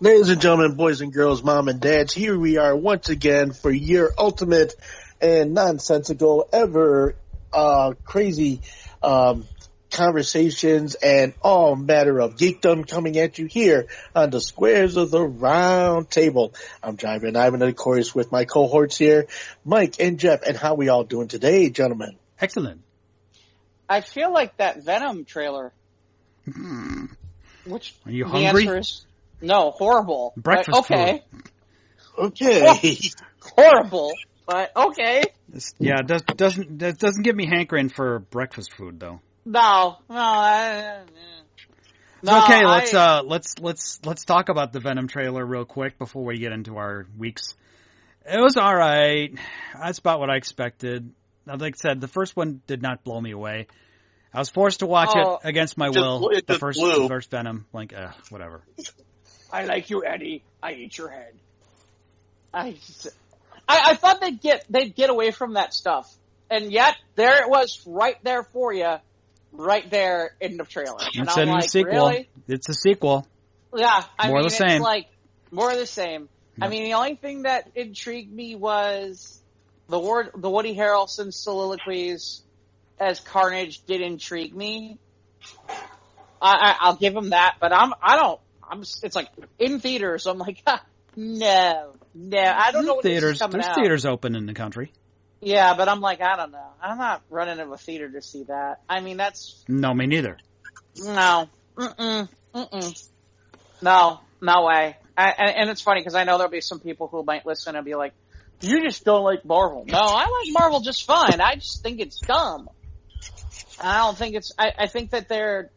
Ladies and gentlemen, boys and girls, mom and dads, here we are once again for your ultimate and nonsensical, ever crazy conversations and all matter of geekdom coming at you here on the Squares of the Round Table. I'm Driver Ivan, of course, with my cohorts here, Mike and Jeff. And how we all doing today, gentlemen? Excellent. I feel like that Venom trailer. Which are you the hungry? Answer is no, horrible. Breakfast food. Okay. Horrible, but okay. Yeah, it doesn't give me hankering for breakfast food though. No. Okay, let's talk about the Venom trailer real quick before we get into our weeks. It was all right. That's about what I expected. Like I said, the first one did not blow me away. I was forced to watch it against my will. The first Venom, whatever. I like you, Eddie. I eat your head. I thought they'd get away from that stuff, and yet there it was, right there for you, right there in the trailer. And it's in the sequel. Really? It's a sequel. Yeah, more of the same. It's like more of the same. Yep. I mean, the only thing that intrigued me was the Woody Harrelson soliloquies as Carnage did intrigue me. I'll give him that, but it's like in theaters. I'm like, no, I don't know what theaters. Coming There's out. theaters open in the country. Yeah, but I'm like, I don't know. I'm not running to a theater to see that. I mean, that's No, me neither. no, no way. And it's funny because I know there'll be some people who might listen and be like, "You just don't like Marvel." No, I like Marvel just fine. I just think it's dumb. I don't think it's. I think that they're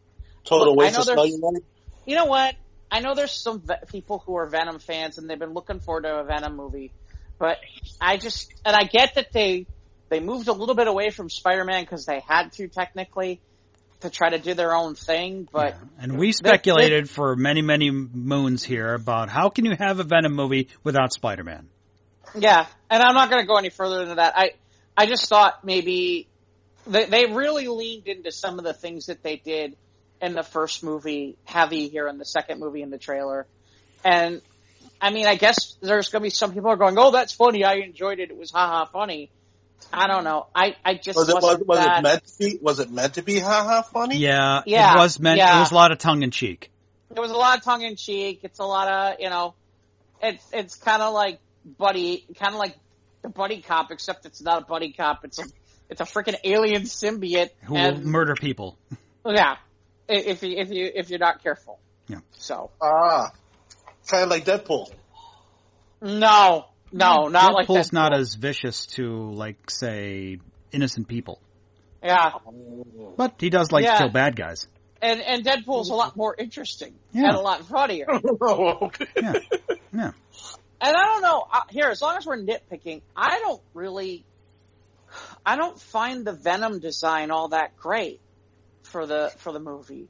Total waste of money. You know what? I know there's some people who are Venom fans and they've been looking forward to a Venom movie, but I get that they moved a little bit away from Spider-Man because they had to technically to try to do their own thing. But and we speculated for many moons here about how can you have a Venom movie without Spider-Man? Yeah, and I'm not going to go any further than that. I just thought maybe they really leaned into some of the things that they did in the first movie, heavy here in the second movie in the trailer. And, I mean, I guess there's going to be some people who are going, oh, that's funny, I enjoyed it, it was ha-ha funny. I don't know. I just was it meant to be ha-ha funny? Yeah, it was meant, it was a lot of tongue-in-cheek. It was a lot of tongue-in-cheek, it's a lot of, it's kind of like the buddy cop, except it's not a buddy cop, it's a freaking alien symbiote. Who will murder people. Yeah. If you're not careful. Yeah. So. Kind of like Deadpool. No, not like Deadpool. Deadpool's not as vicious to, like, say, innocent people. Yeah. But he does like to kill bad guys. And Deadpool's a lot more interesting. And a lot funnier. Okay. Yeah. And I don't know, here, as long as we're nitpicking, I don't find the Venom design all that great for the movie.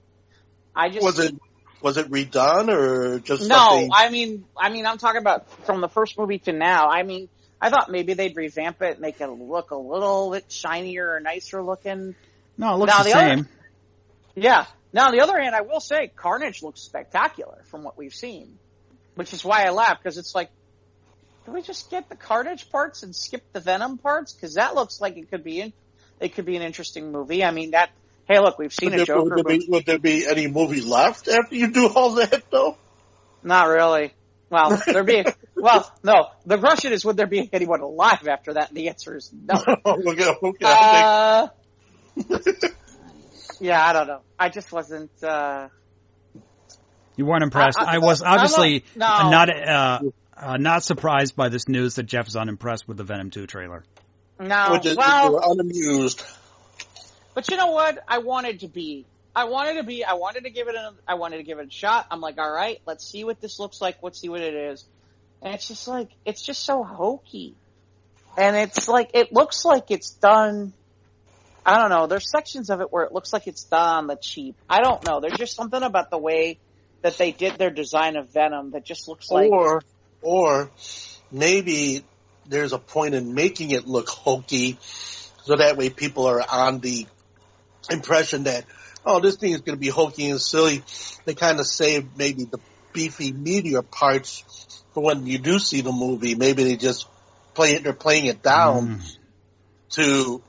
Was it redone or just no? Something? I mean, I'm talking about from the first movie to now. I mean, I thought maybe they'd revamp it, make it look a little bit shinier or nicer looking. No, it looks the same. Now, on the other hand, I will say Carnage looks spectacular from what we've seen, which is why I laugh, because it's like, can we just get the Carnage parts and skip the Venom parts? Because that looks like it could be an interesting movie. I mean, hey, look, we've seen a Joker. Would there be any movie left after you do all that, though? Not really. Well, no. The question is, would there be anyone alive after that? And the answer is no. Okay. Yeah, I don't know. I just wasn't. You weren't impressed. I was obviously not surprised by this news that Jeff is unimpressed with the Venom 2 trailer. No, you were unamused. But you know what? I wanted to give it a shot. I'm like, all right, let's see what this looks like. Let's see what it is. And it's just so hokey. And it's like, it looks like it's done. I don't know. There's sections of it where it looks like it's done on the cheap. I don't know. There's just something about the way that they did their design of Venom that just looks like. Or maybe there's a point in making it look hokey so that way people are on the impression that, oh, this thing is going to be hokey and silly. They kind of save maybe beefy, meatier parts for when you do see the movie. Maybe they're playing it down to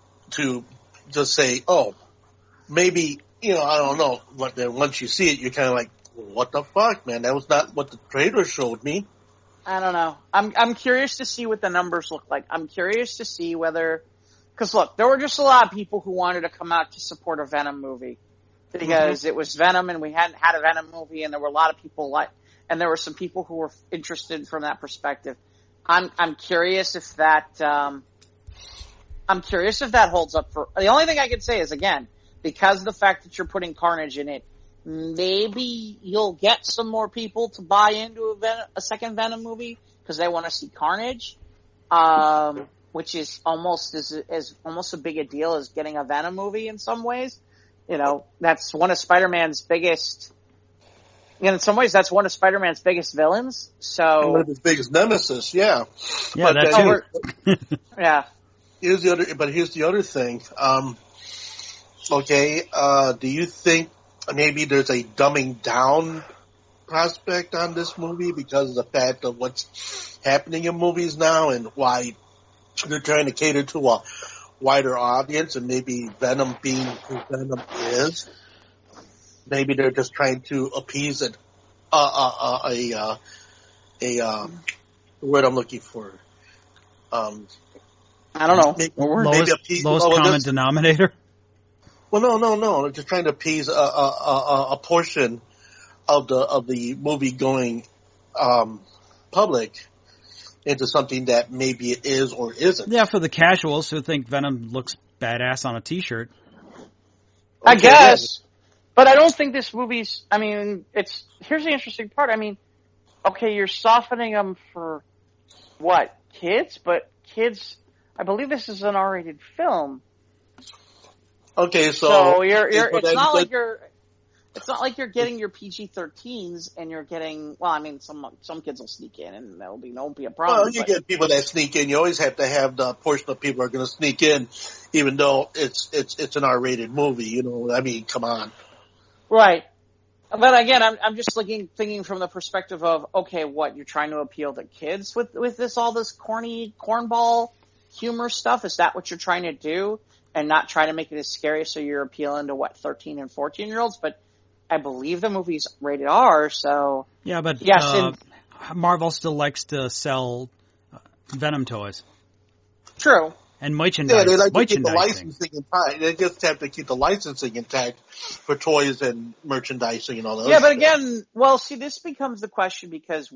just say, oh, maybe, I don't know. But then once you see it, you're kind of like, what the fuck, man? That was not what the trailer showed me. I don't know. I'm curious to see what the numbers look like. I'm curious to see whether, because look, there were just a lot of people who wanted to come out to support a Venom movie because it was Venom and we hadn't had a Venom movie, and there were a lot of people and there were some people who were interested from that perspective. I'm curious if that holds up for. The only thing I can say is, again, because of the fact that you're putting Carnage in it, maybe you'll get some more people to buy into a second Venom movie because they want to see Carnage, which is almost as almost as big a deal as getting a Venom movie in some ways. That's one of Spider-Man's biggest. In some ways, that's one of Spider-Man's biggest villains. So one of his biggest nemesis, yeah. Yeah, that's too. Yeah. Here's the other thing. Do you think maybe there's a dumbing down prospect on this movie because of the fact of what's happening in movies now and why they're trying to cater to a wider audience, and maybe Venom being who Venom is? Maybe they're just trying to appease the word I'm looking for. I don't know. Maybe Lowest common denominator? Well, no. They're just trying to appease a portion of the movie going public into something that maybe it is or isn't. Yeah, for the casuals who think Venom looks badass on a T-shirt. I guess. Yeah. But I don't think this movie's, here's the interesting part. You're softening them for, what, kids? But kids, I believe this is an R-rated film. Okay, so it's not like you're getting your PG-13s and you're getting, some kids will sneak in and there'll won't be a problem. Well, you get people that sneak in. You always have to have the portion of people who are going to sneak in, even though it's an R-rated movie. Come on. Right. But again, I'm just thinking from the perspective of, okay, what, you're trying to appeal to kids with all this corny cornball humor stuff? Is that what you're trying to do? And not try to make it as scary so you're appealing to, 13 and 14-year-olds? But I believe the movie's rated R, so... Yeah, but yes, Marvel still likes to sell Venom toys. True. And merchandise. Yeah, they like to keep the licensing intact. They just have to keep the licensing intact for toys and merchandising and all that. Yeah, but again, this becomes the question because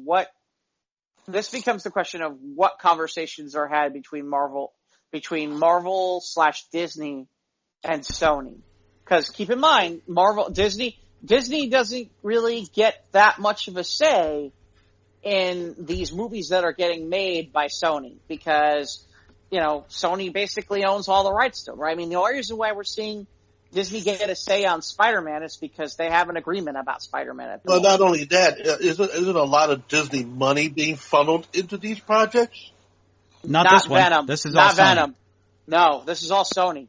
this becomes the question of what conversations are had between Marvel / Disney and Sony. Because keep in mind, Disney doesn't really get that much of a say in these movies that are getting made by Sony because, Sony basically owns all the rights to them, right? The only reason why we're seeing Disney get a say on Spider-Man is because they have an agreement about Spider-Man. Well, not only that, isn't a lot of Disney money being funneled into these projects? Not this one. Venom. This is not all Venom. Sony. No, this is all Sony.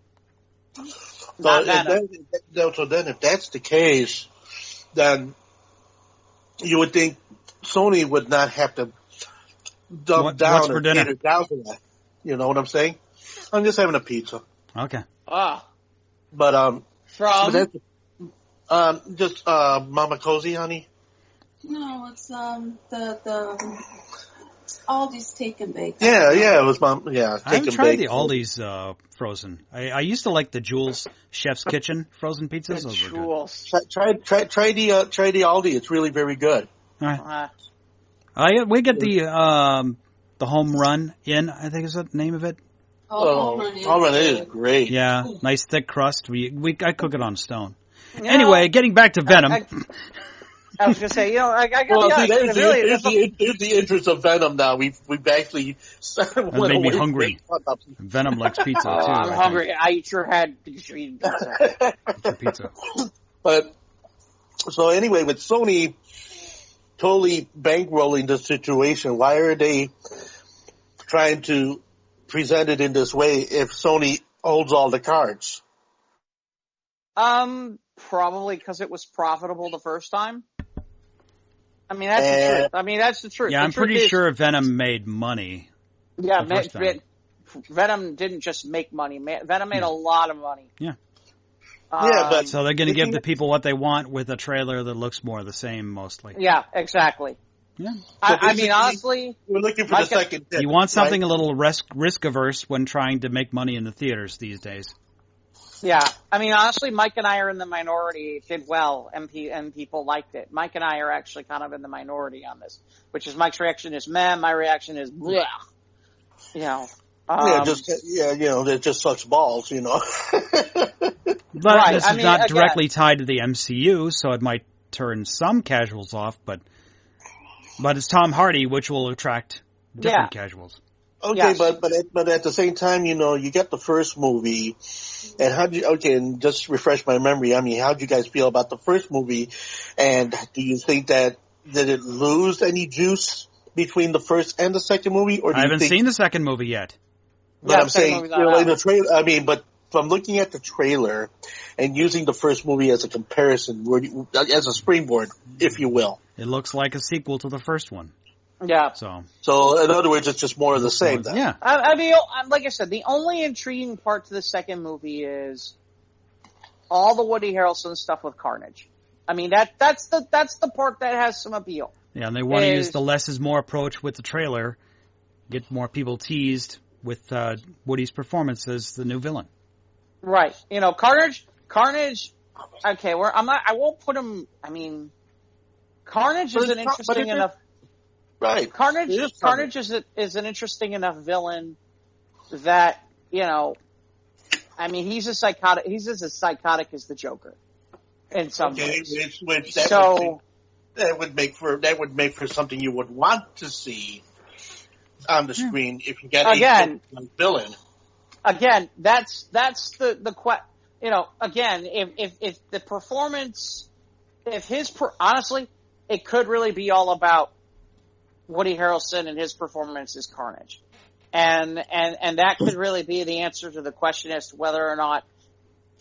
So then if that's the case, then you would think Sony would not have to dump down and cater down to that. You know what I'm saying? I'm just having a pizza. Okay. But from just Mama Cozy, honey. No, it's the Aldi's Take and Bake. Yeah, it was Mom. Yeah, I haven't tried the Aldi's frozen. I used to like the Jules Chef's Kitchen frozen pizzas. Those were good. Try the Aldi. It's really very good. All right. We get the Home Run Inn, I think is the name of it. Home Run is great. Yeah, nice thick crust. I cook it on stone. Anyway, getting back to Venom. I was going to say, here's the interest of Venom now. We've actually that made me hungry. Venom likes pizza too. I'm hungry. I eat your head because you're eating pizza. Eat your pizza. But so anyway, with Sony totally bankrolling the situation, why are they trying to present it in this way if Sony holds all the cards? Probably because it was profitable the first time. I mean, that's the truth. I mean, that's the truth. Yeah, the I'm truth pretty is, sure Venom made money. Yeah, the first time. Venom didn't just make money. Venom made a lot of money. Yeah. But So they're going to give the people what they want with a trailer that looks more the same, mostly. Yeah, exactly. Yeah. I mean, honestly, we're looking for the second. You want something a little risk averse when trying to make money in the theaters these days. Yeah, I mean, honestly, Mike and I are in the minority. It did well, and people liked it. Mike and I are actually kind of in the minority on this, which is Mike's reaction is meh, my reaction is bleh. You know. That just sucks balls, you know. But Right, this is not directly tied to the MCU, so it might turn some casuals off, but it's Tom Hardy, which will attract different casuals. Okay, Yes. but at the same time, you know, you got the first movie, and and just refresh my memory. I mean, how'd you guys feel about the first movie, and do you think did it lose any juice between the first and the second movie, or do I you haven't seen the second movie yet. But I'm saying, in the trailer. I mean, but from looking at the trailer and using the first movie as a comparison, as a springboard, if you will, it looks like a sequel to the first one. Yeah. So in other words, it's just more of the same. Then. Yeah. I mean, like I said, the only intriguing part to the second movie is all the Woody Harrelson stuff with Carnage. I mean, that's the part that has some appeal. Yeah, and they want to use the less is more approach with the trailer, get more people teased with Woody's performance as the new villain. Right. You know, Carnage. Okay, I won't put him. I mean, Carnage is an interesting enough. Right. Carnage is an interesting enough villain that, you know, I mean, he's as psychotic as the Joker in some ways. That would make for something you would want to see on the screen if you get a villain. Again, that's the you know, again, if the performance, honestly, it could really be all about Woody Harrelson and his performance as Carnage. And that could really be the answer to the question as to whether or not,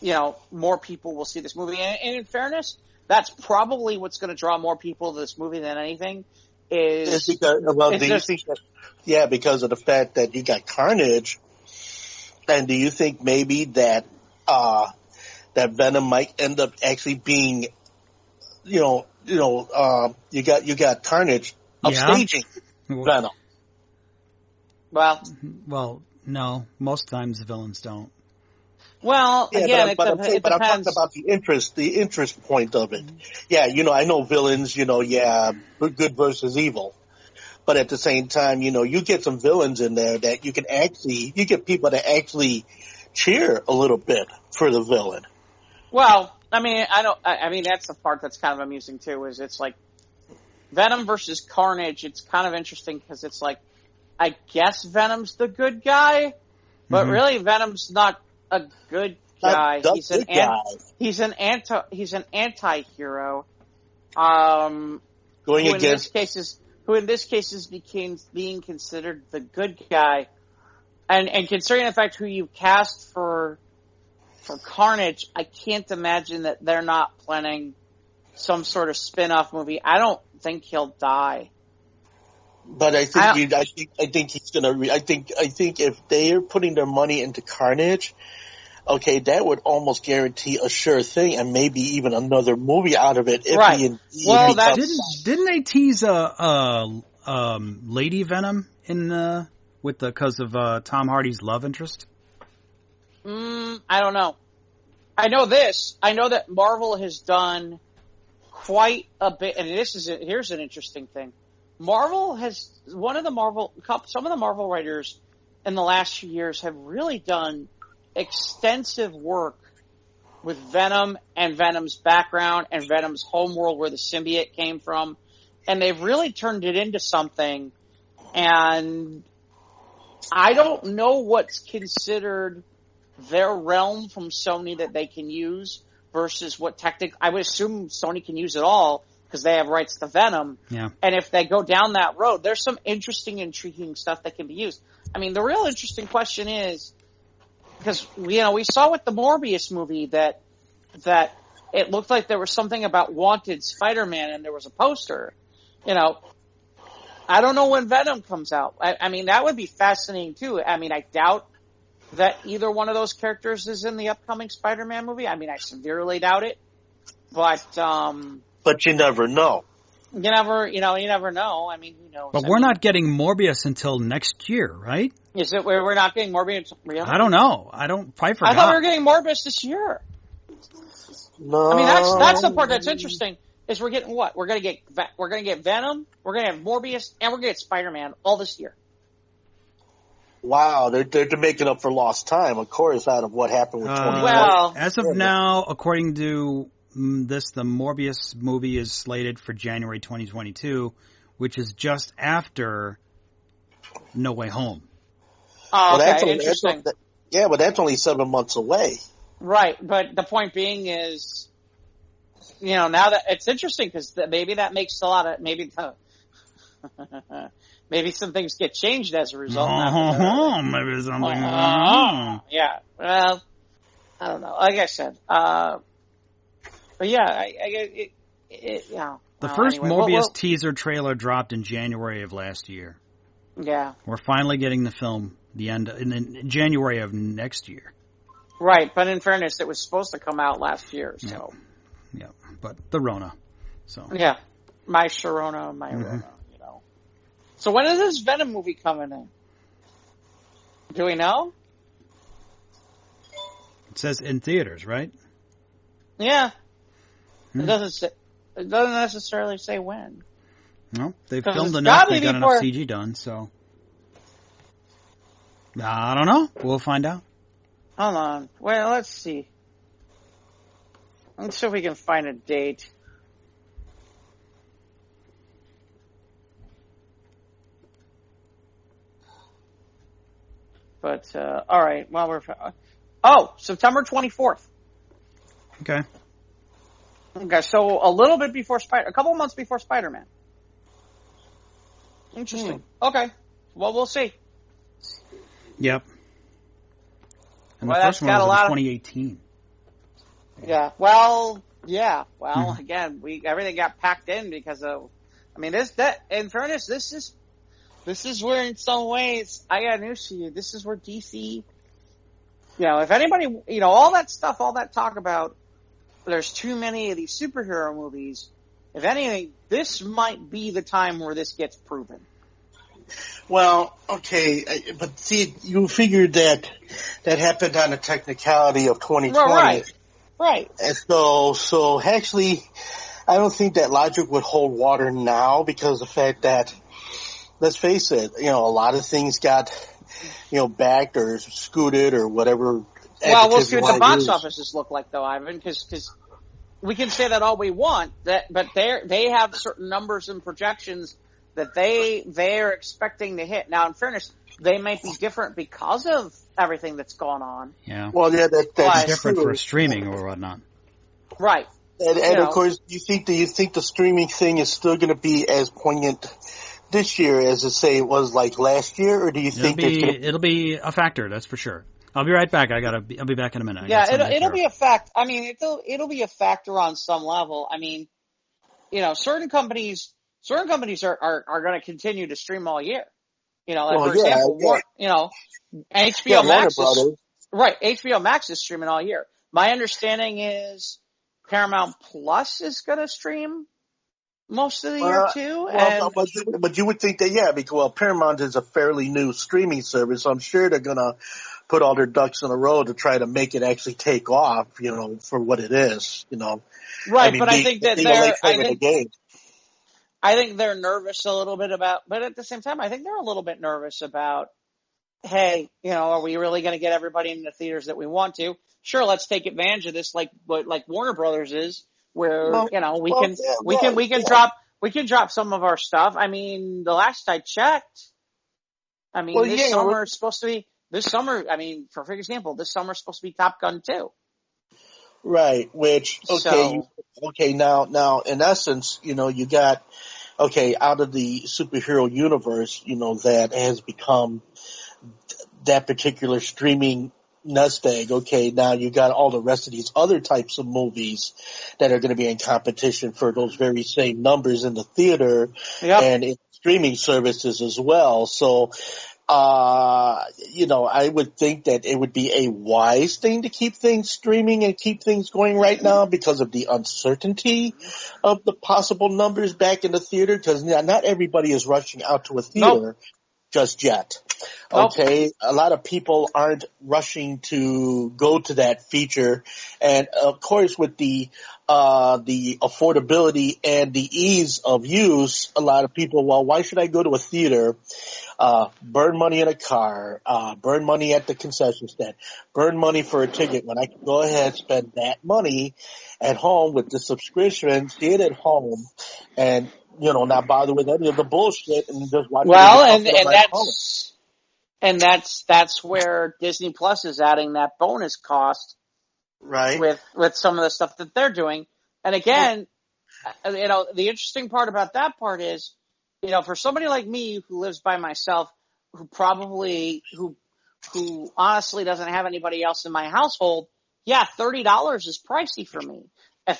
you know, more people will see this movie. And in fairness, that's probably what's going to draw more people to this movie than anything because of the fact that you got Carnage. And do you think maybe that Venom might end up actually being, you got Carnage upstaging Venom? Well, no. Most times the villains don't. Well, again, it depends. I'm talking about the interest point of it. Yeah, you know, I know villains, you know, good versus evil. But at the same time, you know, you get some villains in there that you get people to actually cheer a little bit for the villain. Well, I mean, I mean, that's the part that's kind of amusing too, is it's like Venom versus Carnage. It's kind of interesting because it's like, I guess Venom's the good guy, but really Venom's not a good guy. He's an anti-hero. Going against who in this case is being considered the good guy. And considering the fact who you cast for Carnage, I can't imagine that they're not planning some sort of spin-off movie. I don't think he'll die. But I think he's gonna. I think if they're putting their money into Carnage, okay, that would almost guarantee a sure thing, and maybe even another movie out of it. Didn't they tease Lady Venom in because of Tom Hardy's love interest? I don't know. I know this. I know that Marvel has done quite a bit, and here's an interesting thing. Some of the Marvel writers in the last few years have really done extensive work with Venom and Venom's background and Venom's homeworld where the symbiote came from. And they've really turned it into something. And I don't know what's considered their realm from Sony that they can use versus what I would assume Sony can use it all because they have rights to Venom. Yeah. And if they go down that road, there's some interesting, intriguing stuff that can be used. I mean, the real interesting question is, because, you know, we saw with the Morbius movie that it looked like there was something about Wanted Spider-Man and there was a poster. you know, I don't know when Venom comes out. I mean, that would be fascinating too. I mean, I doubt that either one of those characters is in the upcoming Spider-Man movie. I mean, I severely doubt it. But you never know. You never know. I mean, who knows? But we're not getting Morbius until next year, right? Is it where we're not getting Morbius? Really? I don't know. I forgot. I thought we were getting Morbius this year. No. I mean, that's the part that's interesting. Is we're getting what? We're gonna get Venom. We're gonna have Morbius, and we're gonna get Spider-Man all this year. Wow, they're making up for lost time, of course, out of what happened with 2020. Well, as of now, according to this, the Morbius movie is slated for January 2022, which is just after No Way Home. Oh, okay, interesting. But that's only 7 months away. Right, but the point being is, now that it's interesting because maybe that makes a lot of maybe some things get changed as a result. Maybe something. Yeah. Well, I don't know. Like I said, but yeah, The first Morbius teaser trailer dropped in January of last year. Yeah. We're finally getting the film in January of next year. Right, but in fairness, it was supposed to come out last year, so. Yeah, but the Rona, so. Yeah, my Sharona, my Rona, So when is this Venom movie coming in? Do we know? It says in theaters, right? Yeah. It doesn't necessarily say when. No, they've filmed enough. They got enough CG done, so. I don't know. We'll find out. Hold on. Well, let's see. Let's see if we can find a date. But, all right. Well, September 24th. Okay. Okay, so a little bit before a couple months before Spider-Man. Interesting. Okay. Well, we'll see. Yep. And well, the first one was in 2018. Yeah. Well, yeah. Well, again, everything got packed in because of. I mean, in fairness, this is where, in some ways, I got news for you. This is where DC. If anybody, all that stuff, all that talk about, there's too many of these superhero movies. If anything, this might be the time where this gets proven. Well, okay, but see, you figured that happened on a technicality of 2020. Well, right. And so actually, I don't think that logic would hold water now because of the fact that, let's face it, a lot of things got, backed or scooted or whatever. Well, we'll see what the box offices look like, though, Ivan, because we can say that all we want, but they have certain numbers and projections that they're expecting to hit. Now, in fairness, they might be different because of everything that's gone on. Yeah. Well, yeah, that's different for streaming or whatnot. Right. And of course, do you think the streaming thing is still going to be as poignant this year as it was like last year, or do you think it'll be a factor? That's for sure. I'll be right back. I'll be back in a minute. Yeah, it'll be a fact. I mean, it'll be a factor on some level. I mean, certain companies are going to continue to stream all year. For example, HBO Max HBO Max is streaming all year. My understanding is Paramount Plus is going to stream most of the year too. But you would think that, because Paramount is a fairly new streaming service, so I'm sure they're going to put all their ducks in a row to try to make it actually take off, for what it is, Right, but I think that I think they're nervous a little bit but at the same time, I think they're a little bit nervous about, hey, are we really going to get everybody in the theaters that we want to? Sure, let's take advantage of this, like Warner Brothers is, where we can drop some of our stuff. I mean, the last I checked, this summer is supposed to be. This summer, for example, this summer is supposed to be Top Gun 2. Right, which, now, in essence, you got, out of the superhero universe, that has become that particular streaming nest egg. Okay, now you got all the rest of these other types of movies that are going to be in competition for those very same numbers in the theater and in streaming services as well. So, I would think that it would be a wise thing to keep things streaming and keep things going right now because of the uncertainty of the possible numbers back in the theater, because not everybody is rushing out to a theater just yet. Okay, a lot of people aren't rushing to go to that feature, and of course with the affordability and the ease of use, a lot of people, well, why should I go to a theater, burn money in a car, burn money at the concession stand, burn money for a ticket when I can go ahead and spend that money at home with the subscription, see it at home, and not bother with any of the bullshit and just watch it. And that's where Disney Plus is adding that bonus cost, right? With some of the stuff that they're doing. And again, the interesting part about that part is, for somebody like me who lives by myself, who honestly doesn't have anybody else in my household, $30 is pricey for me. But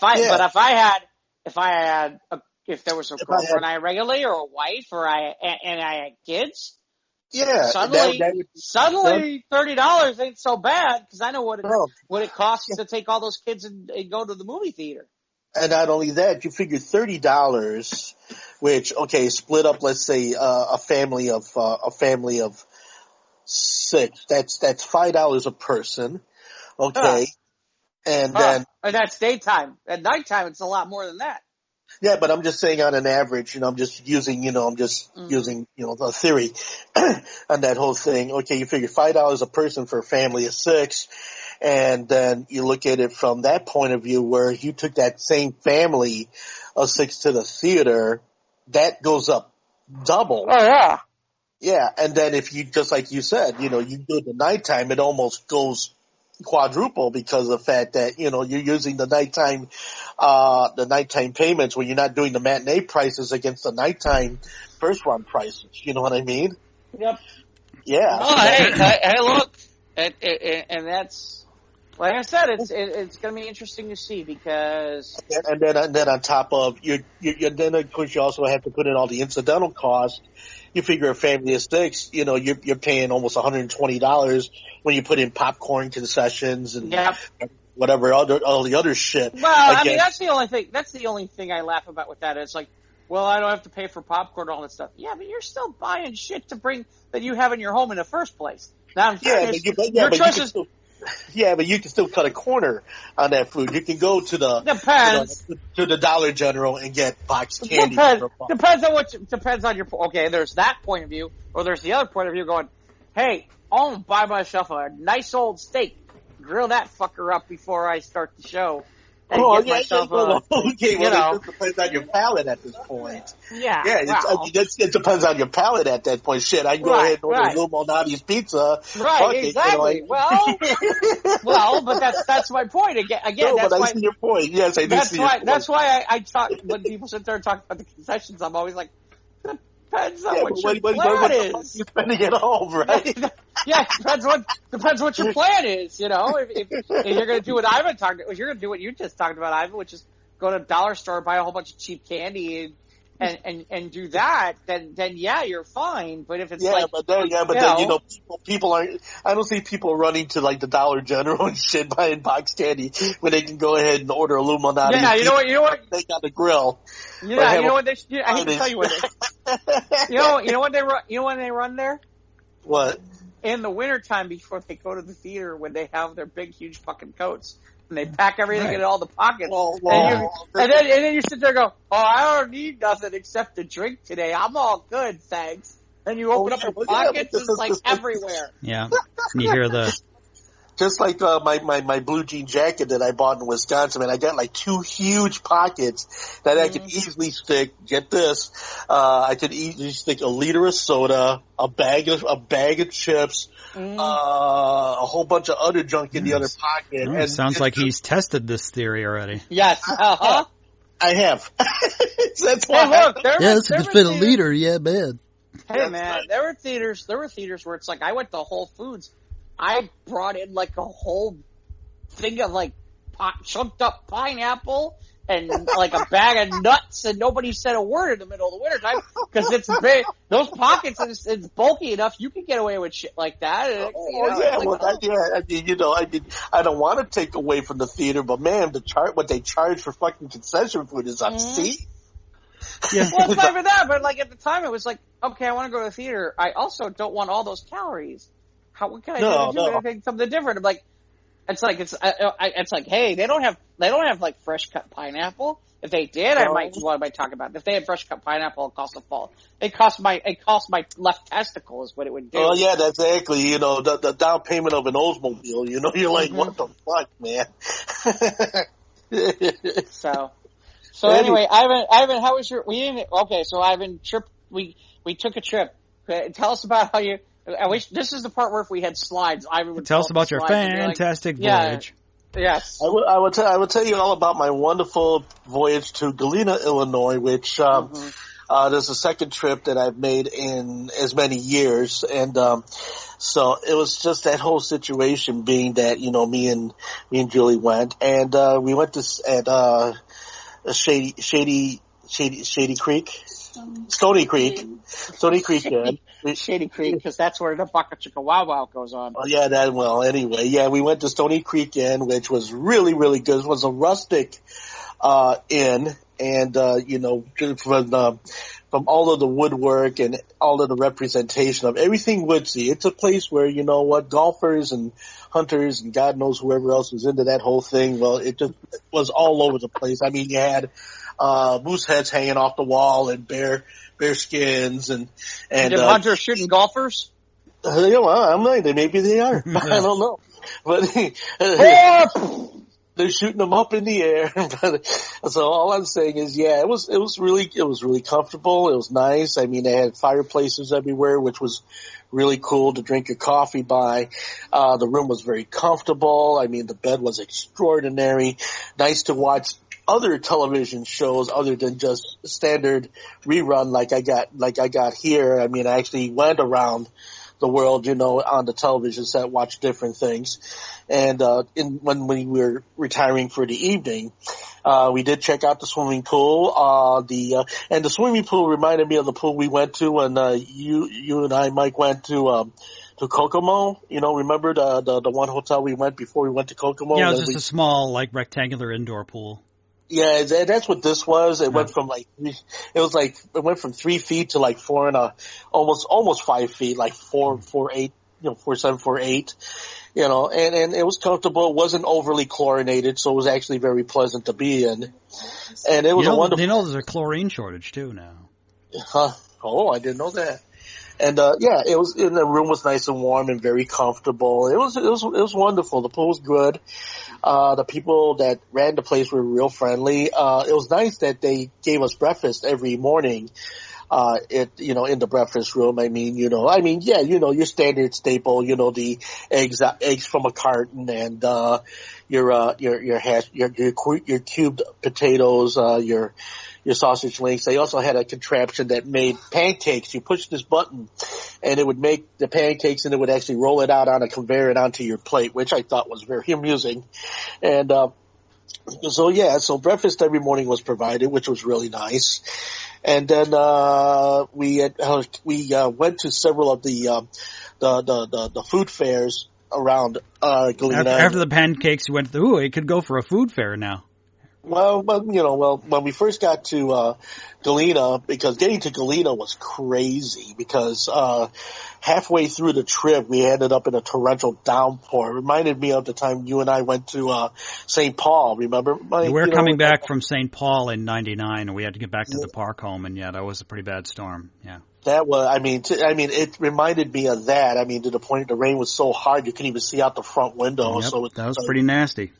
if there was a girlfriend I had regularly, or a wife, I had kids, suddenly $30 ain't so bad, because I know what it costs to take all those kids and go to the movie theater. And not only that, you figure $30, which split up, let's say a family of 6. That's $5 a person. Okay, and that's daytime. At nighttime, it's a lot more than that. Yeah, but I'm just saying on an average, I'm just using, using, the theory on that whole thing. Okay, you figure $5 a person for a family of 6, and then you look at it from that point of view where you took that same family of 6 to the theater, that goes up double. Oh, yeah. Yeah, and then if you, just like you said, you do it at nighttime, it almost goes quadruple because of the fact that, you're using the nighttime payments when you're not doing the matinee prices against the nighttime first run prices. You know what I mean? Yep. Yeah. Oh, hey, look. And that's, like I said, it's going to be interesting to see, because. And then on top of, then of course you also have to put in all the incidental costs. You figure a family of 6, you're paying almost $120 when you put in popcorn concessions and whatever all the other shit. Well, I mean, that's the only thing. That's the only thing I laugh about with that. It's like, well, I don't have to pay for popcorn and all that stuff. Yeah, but you're still buying shit to bring that you have in your home in the first place. Now, I'm serious. Your choices. Yeah, but you can still cut a corner on that food. You can go to the to the Dollar General and get boxed candy. Depends on your. Okay, there's that point of view, or there's the other point of view going, hey, I'm gonna buy myself a nice old steak, grill that fucker up before I start the show. It just depends on your palate at this point. It depends on your palate at that point. Shit, I can go ahead and order Lou Malnati's pizza. Right, exactly. Well, but that's my point. Again, that's I see your point. Yes, I do see your point. That's why I talk, when people sit there and talk about the concessions, I'm always like, depends on what your plan is. You're spending at home, right? Depends what your plan is. If you're going to do what Ivan talked about, if you're going to do what you just talked about, Ivan, which is go to a dollar store, buy a whole bunch of cheap candy, and do that, then you're fine. But if it's people aren't. I don't see people running to like the Dollar General and shit buying box candy when they can go ahead and order a Lou Malnati. Yeah, you know what? They got the grill. Yeah, you know what they. I hate to tell you what they. You know what they run. You know when they run there? What? In the wintertime before they go to the theater, when they have their big, huge fucking coats. And they pack everything in all the pockets. And then you sit there and go, oh, I don't need nothing except a drink today. I'm all good, thanks. Then you open up your pockets, it's like everywhere. Yeah. You hear the... Just like my blue jean jacket that I bought in Wisconsin, man, I got like 2 huge pockets that I could easily stick. Get this, I could easily stick a liter of soda, a bag of chips, a whole bunch of other junk in the other pocket. Oh, and sounds like he's tested this theory already. Yes, I have. That's why. Hey, look, this could fit a liter. Yeah, man. Hey, man, there were theaters where it's like I went to Whole Foods. I brought in like a whole thing of like chunked up pineapple and like a bag of nuts, and nobody said a word in the middle of the wintertime because it's big. Those pockets, it's bulky enough. You can get away with shit like that. And, I don't want to take away from the theater, but man, what they charge for fucking concession food is obscene. Yeah. Well, it's not even that, but like at the time, it was like, okay, I want to go to the theater. I also don't want all those calories. What can I do to do anything, something different? I'm like, it's like, hey, they don't have like fresh cut pineapple. If they did, I might talk about it. If they had fresh cut pineapple, it cost my left testicle is what it would do. Oh yeah, that's exactly. The down payment of an Oldsmobile. You're like, what the fuck, man? So anyway, Ivan, how was your? So Ivan, we took a trip. Tell us about how you. I wish this is the part where if we had slides, Ivan would tell us about your fantastic voyage. Yes, I will tell you all about my wonderful voyage to Galena, Illinois, which there's the second trip that I've made in as many years, and so it was just that whole situation being that me and Julie went, and we went to Shady Creek. Stony Creek, yeah. Shady Creek, because that's where the Baka Chicka Wow Wow goes on. Oh, yeah, anyway, yeah, we went to Stony Creek Inn, which was really, really good. It was a rustic inn, and, from all of the woodwork and all of the representation of everything woodsy. It's a place where, golfers and hunters and God knows whoever else was into that whole thing. Well, it just was all over the place. I mean, you had moose heads hanging off the wall and bear skins and did hunters shooting golfers? I'm like, maybe they are. I don't know, but they're shooting them up in the air. So all I'm saying is, it was really comfortable. It was nice. I mean, they had fireplaces everywhere, which was really cool to drink your coffee by. The room was very comfortable. I mean, the bed was extraordinary. Nice to watch other television shows other than just standard rerun like I got here. I mean, I actually went around the world, on the television set, watched different things. And when we were retiring for the evening, we did check out the swimming pool. And the swimming pool reminded me of the pool we went to when you and I, Mike, went to Kokomo. Remember the one hotel we went before we went to Kokomo? Yeah, it was just a small, like, rectangular indoor pool. Yeah, that's what this was. It went from it went from 3 feet to like almost 5 feet, like 4.8, 4.7, 4.8, and it was comfortable. It wasn't overly chlorinated, so it was actually very pleasant to be in. And it was a wonderful. There's a chlorine shortage too now. Oh, I didn't know that. And it was, and the room was nice and warm and very comfortable. It was wonderful. The pool was good. The people that ran the place were real friendly. It was nice that they gave us breakfast every morning. In the breakfast room. I mean, your standard staple, the eggs from a carton and, your cubed potatoes, your sausage links. They also had a contraption that made pancakes. You push this button and it would make the pancakes and it would actually roll it out on a conveyor and onto your plate, which I thought was very amusing. And, so breakfast every morning was provided, which was really nice. And then, we went to several of the food fairs around, Galena. After the pancakes, you went through, it could go for a food fair now. Well, when we first got to Galena, because getting to Galena was crazy, because halfway through the trip we ended up in a torrential downpour. It reminded me of the time you and I went to St. Paul. Remember? We were coming back from St. Paul in '99, and we had to get back to the park home, and that was a pretty bad storm. Yeah. That was, it reminded me of that. I mean, to the point the rain was so hard you couldn't even see out the front window. Yep, so that was pretty nasty.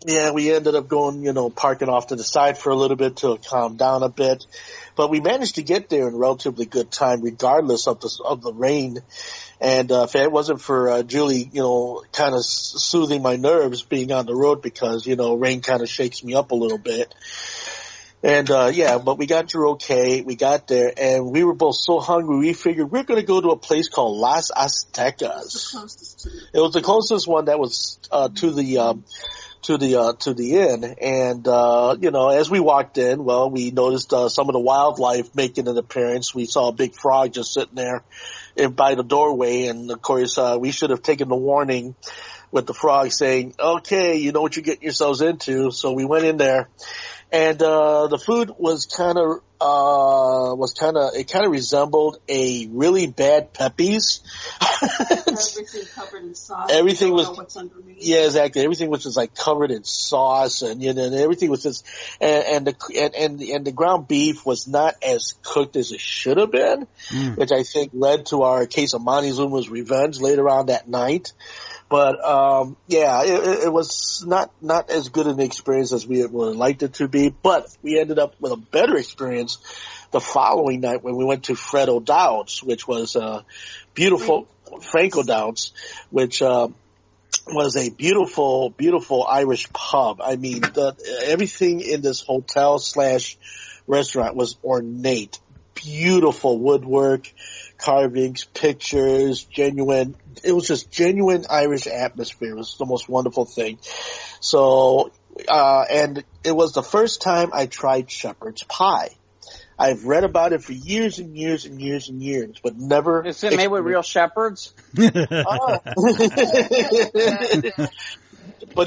Yeah, we ended up going, parking off to the side for a little bit to calm down a bit. But we managed to get there in relatively good time, regardless of the rain. And if it wasn't for Julie, kind of soothing my nerves being on the road because, rain kind of shakes me up a little bit. And, but we got through okay. We got there, and we were both so hungry, we figured we're going to go to a place called Las Aztecas. It was the closest one that was to the inn. And, as we walked in, well, we noticed some of the wildlife making an appearance. We saw a big frog just sitting there by the doorway, and, of course, we should have taken the warning with the frog saying, okay, you know what you're getting yourselves into. So we went in there. And the food was kind of resembled a really bad Pepe's. Everything covered in sauce. Everything was, what's underneath. Yeah, exactly. Everything was just like covered in sauce, and and everything was just, and the ground beef was not as cooked as it should have been, which I think led to our case of Montezuma's revenge later on that night. But, it was not as good an experience as we would have liked it to be, but we ended up with a better experience the following night when we went to Fred O'Dowd's, which was beautiful, Frank O'Dowd's, which was a beautiful, beautiful Irish pub. I mean, everything in this hotel/restaurant was ornate, beautiful woodwork, carvings, pictures, genuine. It was just genuine Irish atmosphere. It was the most wonderful thing. So, and it was the first time I tried shepherd's pie. I've read about it for years and years and years and years, but never. Is it made with real shepherds? But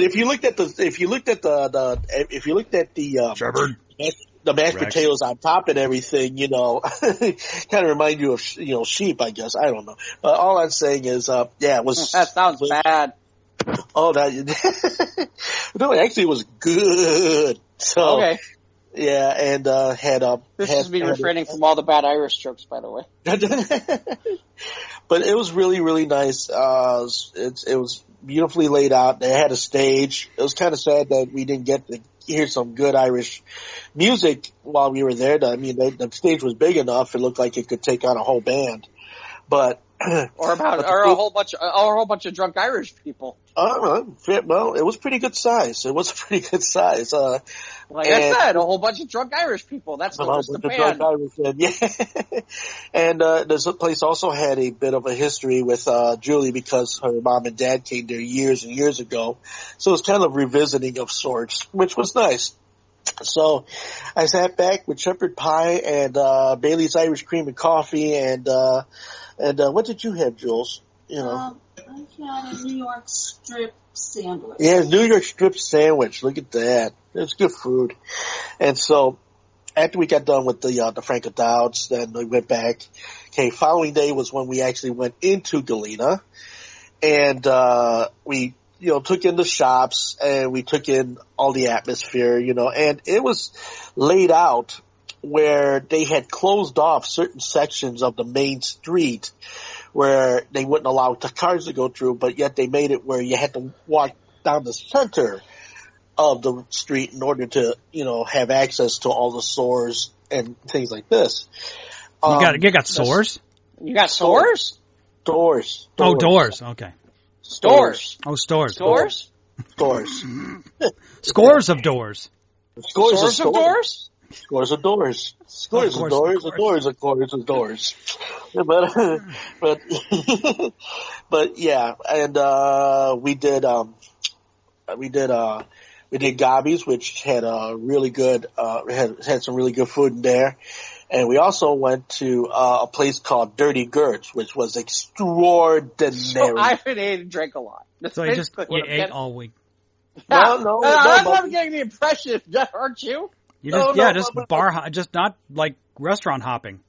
if you looked at the Shepherd. The mashed Rex. potatoes on top and everything, kind of remind you of, sheep, I guess. I don't know. But all I'm saying is, it was. That sounds bad. Oh, no, actually it was good. So, Okay. Yeah, and, This is me refraining from all the bad Irish jokes, by the way. But it was really, really nice. It was beautifully laid out. They had a stage. It was kind of sad that we didn't get to hear some good Irish music while we were there. I mean, the stage was big enough. It looked like it could take on a whole band. But or a whole bunch of drunk Irish people. Well, it was pretty good size. It was a pretty good size. Like I said, a whole bunch of drunk Irish people. That's the band. Yeah. And this place also had a bit of a history with Julie because her mom and dad came there years and years ago. So it was kind of revisiting of sorts, which was nice. So I sat back with shepherd pie and Bailey's Irish cream and coffee and what did you have, Jules? I had a New York strip sandwich. Yeah, New York strip sandwich. Look at that. It's good food. And so after we got done with the Frank O'Dowd's, then we went back. Okay, following day was when we actually went into Galena. And we took in the shops and we took in all the atmosphere, and it was laid out where they had closed off certain sections of the main street where they wouldn't allow the cars to go through, but yet they made it where you had to walk down the center of the street in order to, have access to all the stores and things like this. You got stores? You got stores? Doors. Oh, doors. Okay. Stores. Oh, stores. Stores? Doors. Scores of doors. Scores of doors? Scores of doors. Scores of doors. Of doors. But yeah, and we did Gobby's, which had a really good had some really good food in there. And we also went to a place called Dirty Gert's, which was extraordinary. So I haven't ate and drank a lot. So you ate all week. No, I'm getting the impression, aren't you? Just not like restaurant hopping.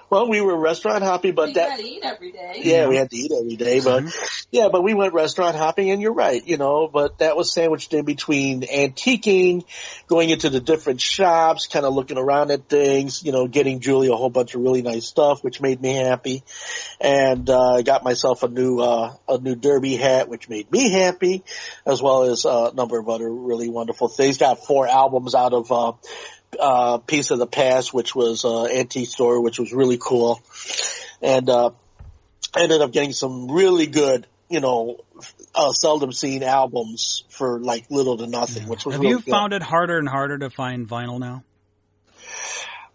Well, we were restaurant hopping, but you had to eat every day. Yeah, we had to eat every day, but but we went restaurant hopping, and you're right, but that was sandwiched in between antiquing, going into the different shops, kind of looking around at things, getting Julie a whole bunch of really nice stuff, which made me happy, and I got myself a new derby hat, which made me happy, as well as a number of other really wonderful things. Got 4 albums out of Piece of the Past, which was antique store, which was really cool, and ended up getting some really good, seldom seen albums for like little to nothing, which was Have really you found it harder and harder to find vinyl now?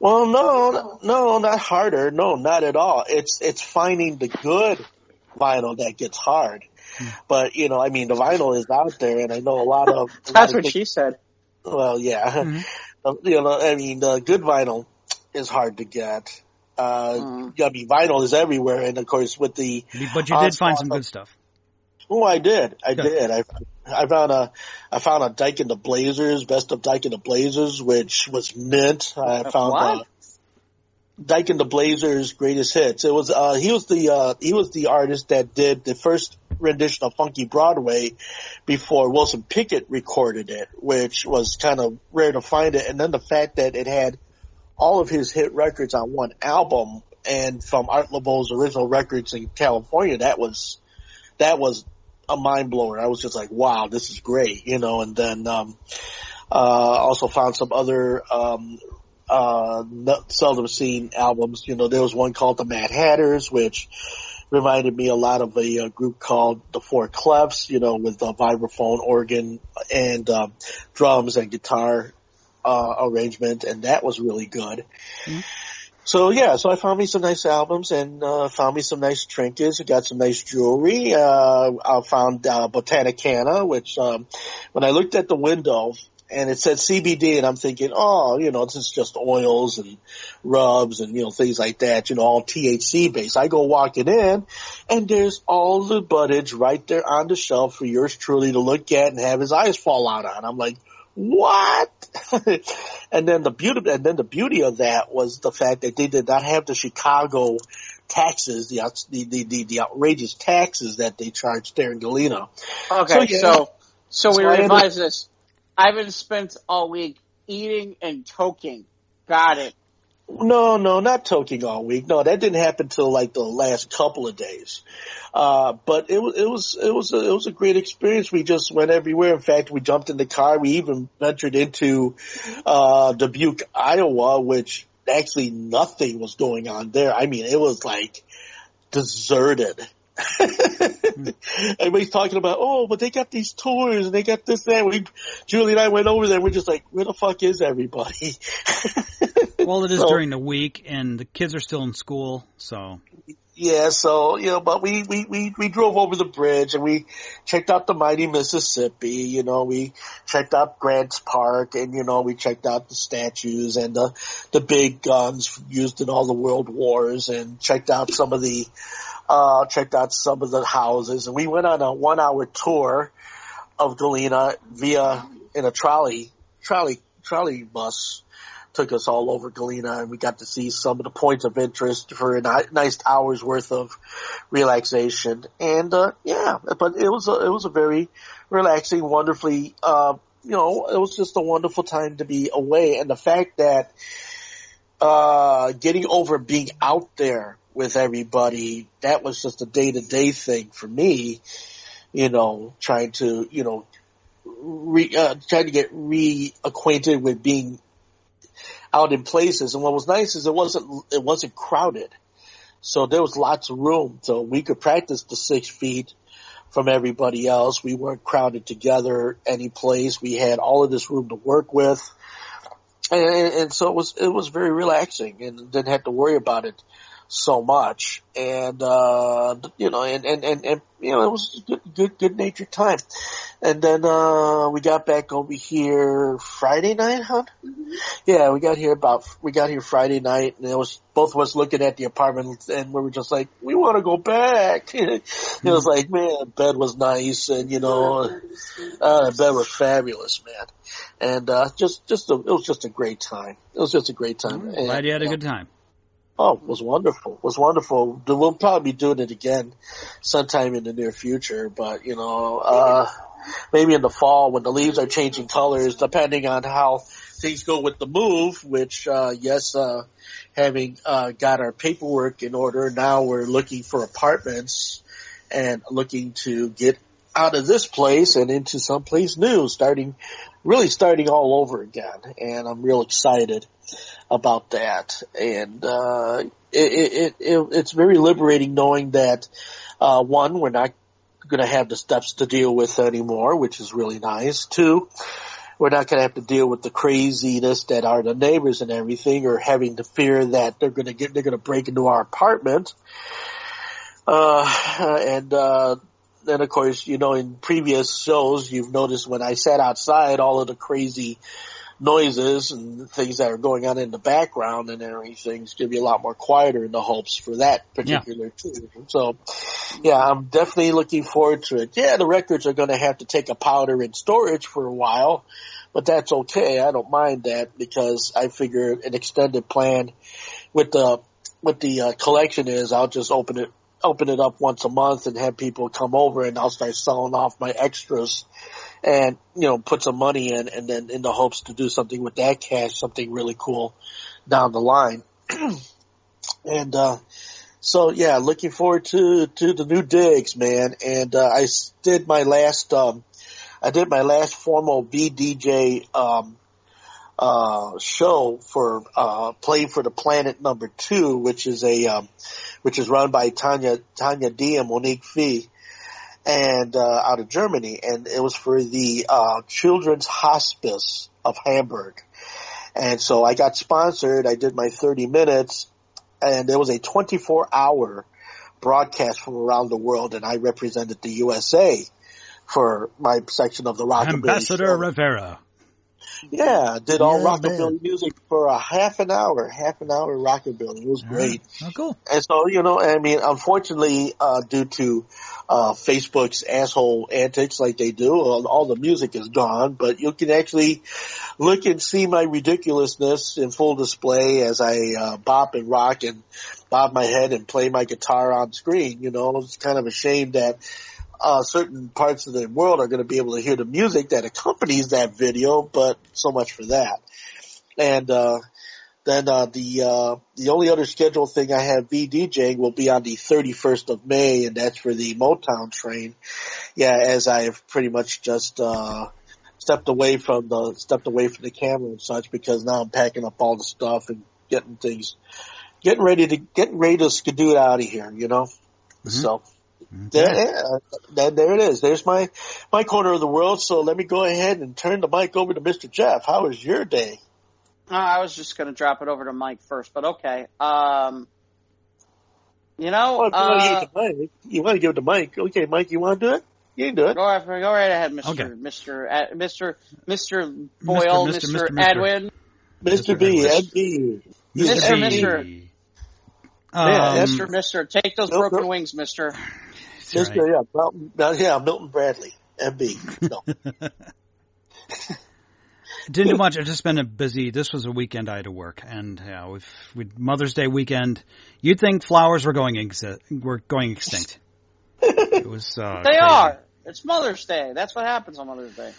Well, no, not harder. No, not at all. It's finding the good vinyl that gets hard. But the vinyl is out there, and I know a lot of That's what things. she said. Well, yeah, Mm-hmm. the good vinyl is hard to get. Vinyl is everywhere, and of course with the. But you did find some good stuff. Oh, I did. Good. I found a Dyke and the Blazers, Best of Dyke and the Blazers, which was mint. I found What? Dyke and the Blazers' greatest hits. It was he was the artist that did the first rendition of Funky Broadway before Wilson Pickett recorded it, which was kind of rare to find it. And then the fact that it had all of his hit records on one album, and from Art Laboe's original records in California, that was a mind blower. I was just like, wow, this is great, and then also found some other seldom seen albums. There was one called the Mad Hatters, which reminded me a lot of a group called the Four Clefs, with a vibraphone, organ, and drums and guitar arrangement, and that was really good. Mm-hmm. So I found me some nice albums and found me some nice trinkets. I got some nice jewelry. I found Botanicana, which when I looked at the window and it said CBD, and I'm thinking, this is just oils and rubs and things like that, all THC based. I go walking in, and there's all the buddage right there on the shelf for yours truly to look at and have his eyes fall out on. I'm like, what? And then the beauty of that was the fact that they did not have the Chicago taxes, the outrageous taxes that they charged there in Galena. Okay, so we revise this. I've been spent all week eating and toking. Got it. No, not toking all week. No, that didn't happen till like the last couple of days. But it was a great experience. We just went everywhere. In fact, we jumped in the car. We even ventured into Dubuque, Iowa, which actually nothing was going on there. I mean, it was like deserted. Everybody's talking about, but they got these tours and they got this, that. Julie and I went over there. We're just like, where the fuck is everybody? Well, it is during the week, and the kids are still in school, so. Yeah, but we drove over the bridge and we checked out the mighty Mississippi, we checked out Grants Park, and, we checked out the statues and the big guns used in all the world wars, and checked out some of the houses. And we went on a 1-hour tour of Galena in a trolley bus. Took us all over Galena, and we got to see some of the points of interest for a nice hour's worth of relaxation. And but it was a very relaxing, wonderfully, it was just a wonderful time to be away. And the fact that getting over being out there with everybody, that was just a day-to-day thing for me. Trying to get reacquainted with being out in places. And what was nice is it wasn't crowded. So there was lots of room. So we could practice the 6 feet from everybody else. We weren't crowded together any place. We had all of this room to work with. And so it was very relaxing, and didn't have to worry about it so much. And, it was a good natured time. And then, we got back over here Friday night, huh? Mm-hmm. Yeah, we got here Friday night, and it was both of us looking at the apartment, and we were just like, we want to go back. It was like, man, bed was nice, and, bed was fabulous, man. And, it was just a great time. It was just a great time. Glad you had a good time. Oh, it was wonderful. It was wonderful. We'll probably be doing it again sometime in the near future, but, maybe in the fall when the leaves are changing colors, depending on how things go with the move, which, having got our paperwork in order, now we're looking for apartments and looking to get out of this place and into someplace new, starting all over again. And I'm real excited about that. And it's very liberating knowing that one, we're not going to have the steps to deal with anymore, which is really nice. Two, we're not going to have to deal with the craziness that are the neighbors and everything, or having to fear that they're going to break into our apartment. Then of course, in previous shows, you've noticed when I sat outside, all of the crazy noises and things that are going on in the background and everything's going to be a lot more quieter in the hopes for that particular too. So, yeah, I'm definitely looking forward to it. Yeah, the records are going to have to take a powder in storage for a while, but that's okay. I don't mind that, because I figure an extended plan with the collection is I'll just open it up once a month and have people come over, and I'll start selling off my extras and, put some money in, and then in the hopes to do something with that cash, something really cool down the line. And, so yeah, looking forward to the new digs, man. And, I did my last formal VDJ, show for, Play for the Planet #2, which is run by Tanya D and Monique Fee, and out of Germany, and it was for the Children's Hospice of Hamburg. And so I got sponsored. I did my 30 minutes, and there was a 24-hour broadcast from around the world, and I represented the USA for my section of the Rockabilly Ambassador show. Rivera. Yeah, did all rockabilly music for a half an hour rockabilly. It was great. Oh, cool. And so, unfortunately, due to Facebook's asshole antics like they do, all the music is gone, but you can actually look and see my ridiculousness in full display as I bop and rock and bob my head and play my guitar on screen. It's kind of a shame that certain parts of the world are going to be able to hear the music that accompanies that video, but so much for that. And then the only other scheduled thing I have VDJing will be on the 31st of May, and that's for the Motown train. Yeah, as I have pretty much just stepped away from the camera and such, because now I'm packing up all the stuff and getting ready to skidoo out of here, Mm-hmm. So. Okay. There it is. There's my corner of the world. So let me go ahead and turn the mic over to Mr. Jeff. How was your day? I was just going to drop it over to Mike first, but okay. You want to give it to Mike? Okay, Mike, you want to do it? You can do it. Go right ahead, Mr. Okay. Mr. Boyle, Mr. Edwin, Mr. B, Ed B, Mr. Mister, take those broken wings, Mister. Mr. Right. Milton Bradley, MB. No. Didn't do much. I've just been busy. This was a weekend I had to work, and with Mother's Day weekend, you'd think flowers were going extinct. It was. They crazy. Are. It's Mother's Day. That's what happens on Mother's Day.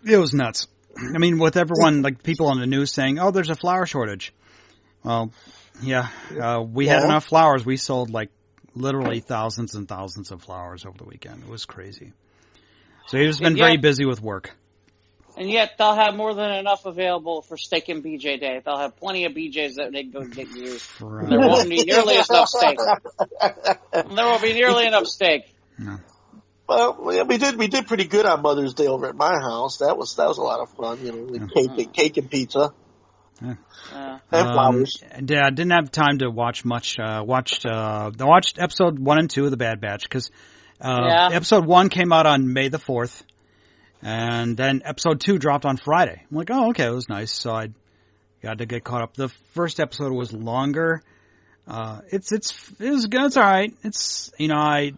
It was nuts. I mean, with everyone, like people on the news saying, "Oh, there's a flower shortage." Well, yeah, we had enough flowers. We sold literally thousands and thousands of flowers over the weekend. It was crazy. So he's been very busy with work. And yet they'll have more than enough available for Steak and BJ Day. They'll have plenty of BJs that they can go get you. Right. There won't be nearly enough steak. There won't be nearly enough steak. No. Well, we did pretty good on Mother's Day over at my house. That was a lot of fun. With cake and pizza. Yeah. And flowers. I didn't have time to watch much. I watched episode 1 and 2 of The Bad Batch because episode 1 came out on May the 4th, and then episode 2 dropped on Friday. I'm like, oh, okay, it was nice. So I got to get caught up. The first episode was longer. It was good. It's all right. It's I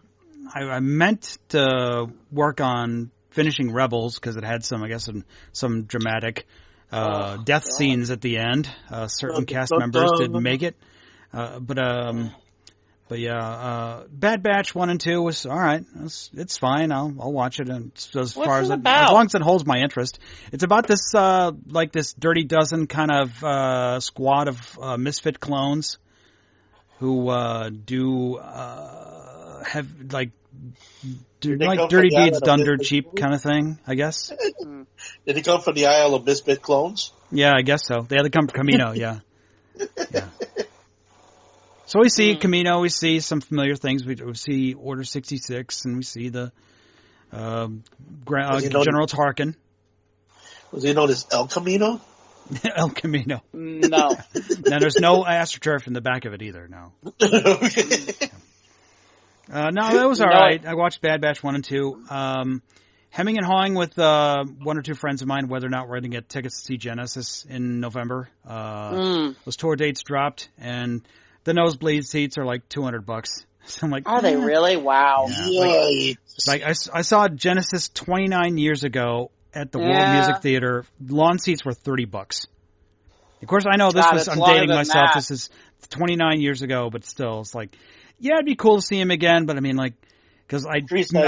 meant to work on finishing Rebels because it had some dramatic. Death scenes at the end. Certain cast members didn't make it. But Bad Batch 1 and 2 was all right. It's fine. I'll watch it. And as long as it holds my interest. It's about this this Dirty Dozen kind of squad of misfit clones who have dirty deeds done dirt cheap kind of thing, I guess. Did he come from the Isle of Misfit Clones? Yeah, I guess so. They had to come from Camino, yeah. So we see Camino, we see some familiar things. We see Order 66, and we see the General Tarkin. Was he known as El Camino? El Camino. No. Now, there's no AstroTurf in the back of it either, no. No, that was all right. I watched Bad Batch 1 and 2. Hemming and hawing with one or two friends of mine whether or not we're going to get tickets to see Genesis in November. Those tour dates dropped, and the nosebleed seats are like $200. So I'm like, are they really? Wow. Yeah. Like I saw Genesis 29 years ago at the World Music Theater. Lawn seats were $30. Of course, I know I'm dating myself. That. This is 29 years ago, but still, it's like, yeah, it'd be cool to see him again. But I mean, like, because I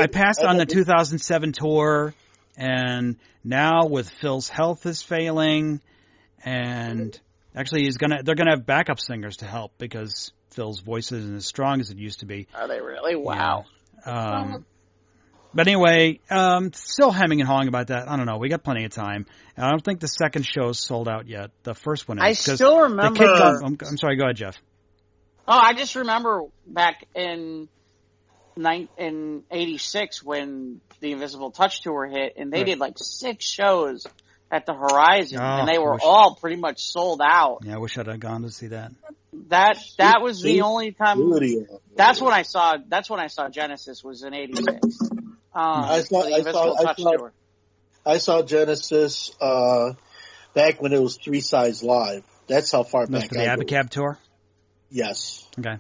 passed on the 2007 tour, and now with Phil's health is failing, and actually they're gonna have backup singers to help because Phil's voice isn't as strong as it used to be. Are they really? Wow. Yeah. But anyway, still hemming and hawing about that. I don't know. We got plenty of time. I don't think the second show's sold out yet. The first one is. I still remember. I'm sorry. Go ahead, Jeff. Oh, I just remember back in 86 when the Invisible Touch tour hit, and they did like 6 shows at the Horizon, and they were all pretty much sold out. Yeah, I wish I'd have gone to see that. That was the only time. That's when I saw Genesis was in 86. I saw Genesis back when it was 3 Sides Live. That's how far back. For the Abacab tour. Yes. Okay.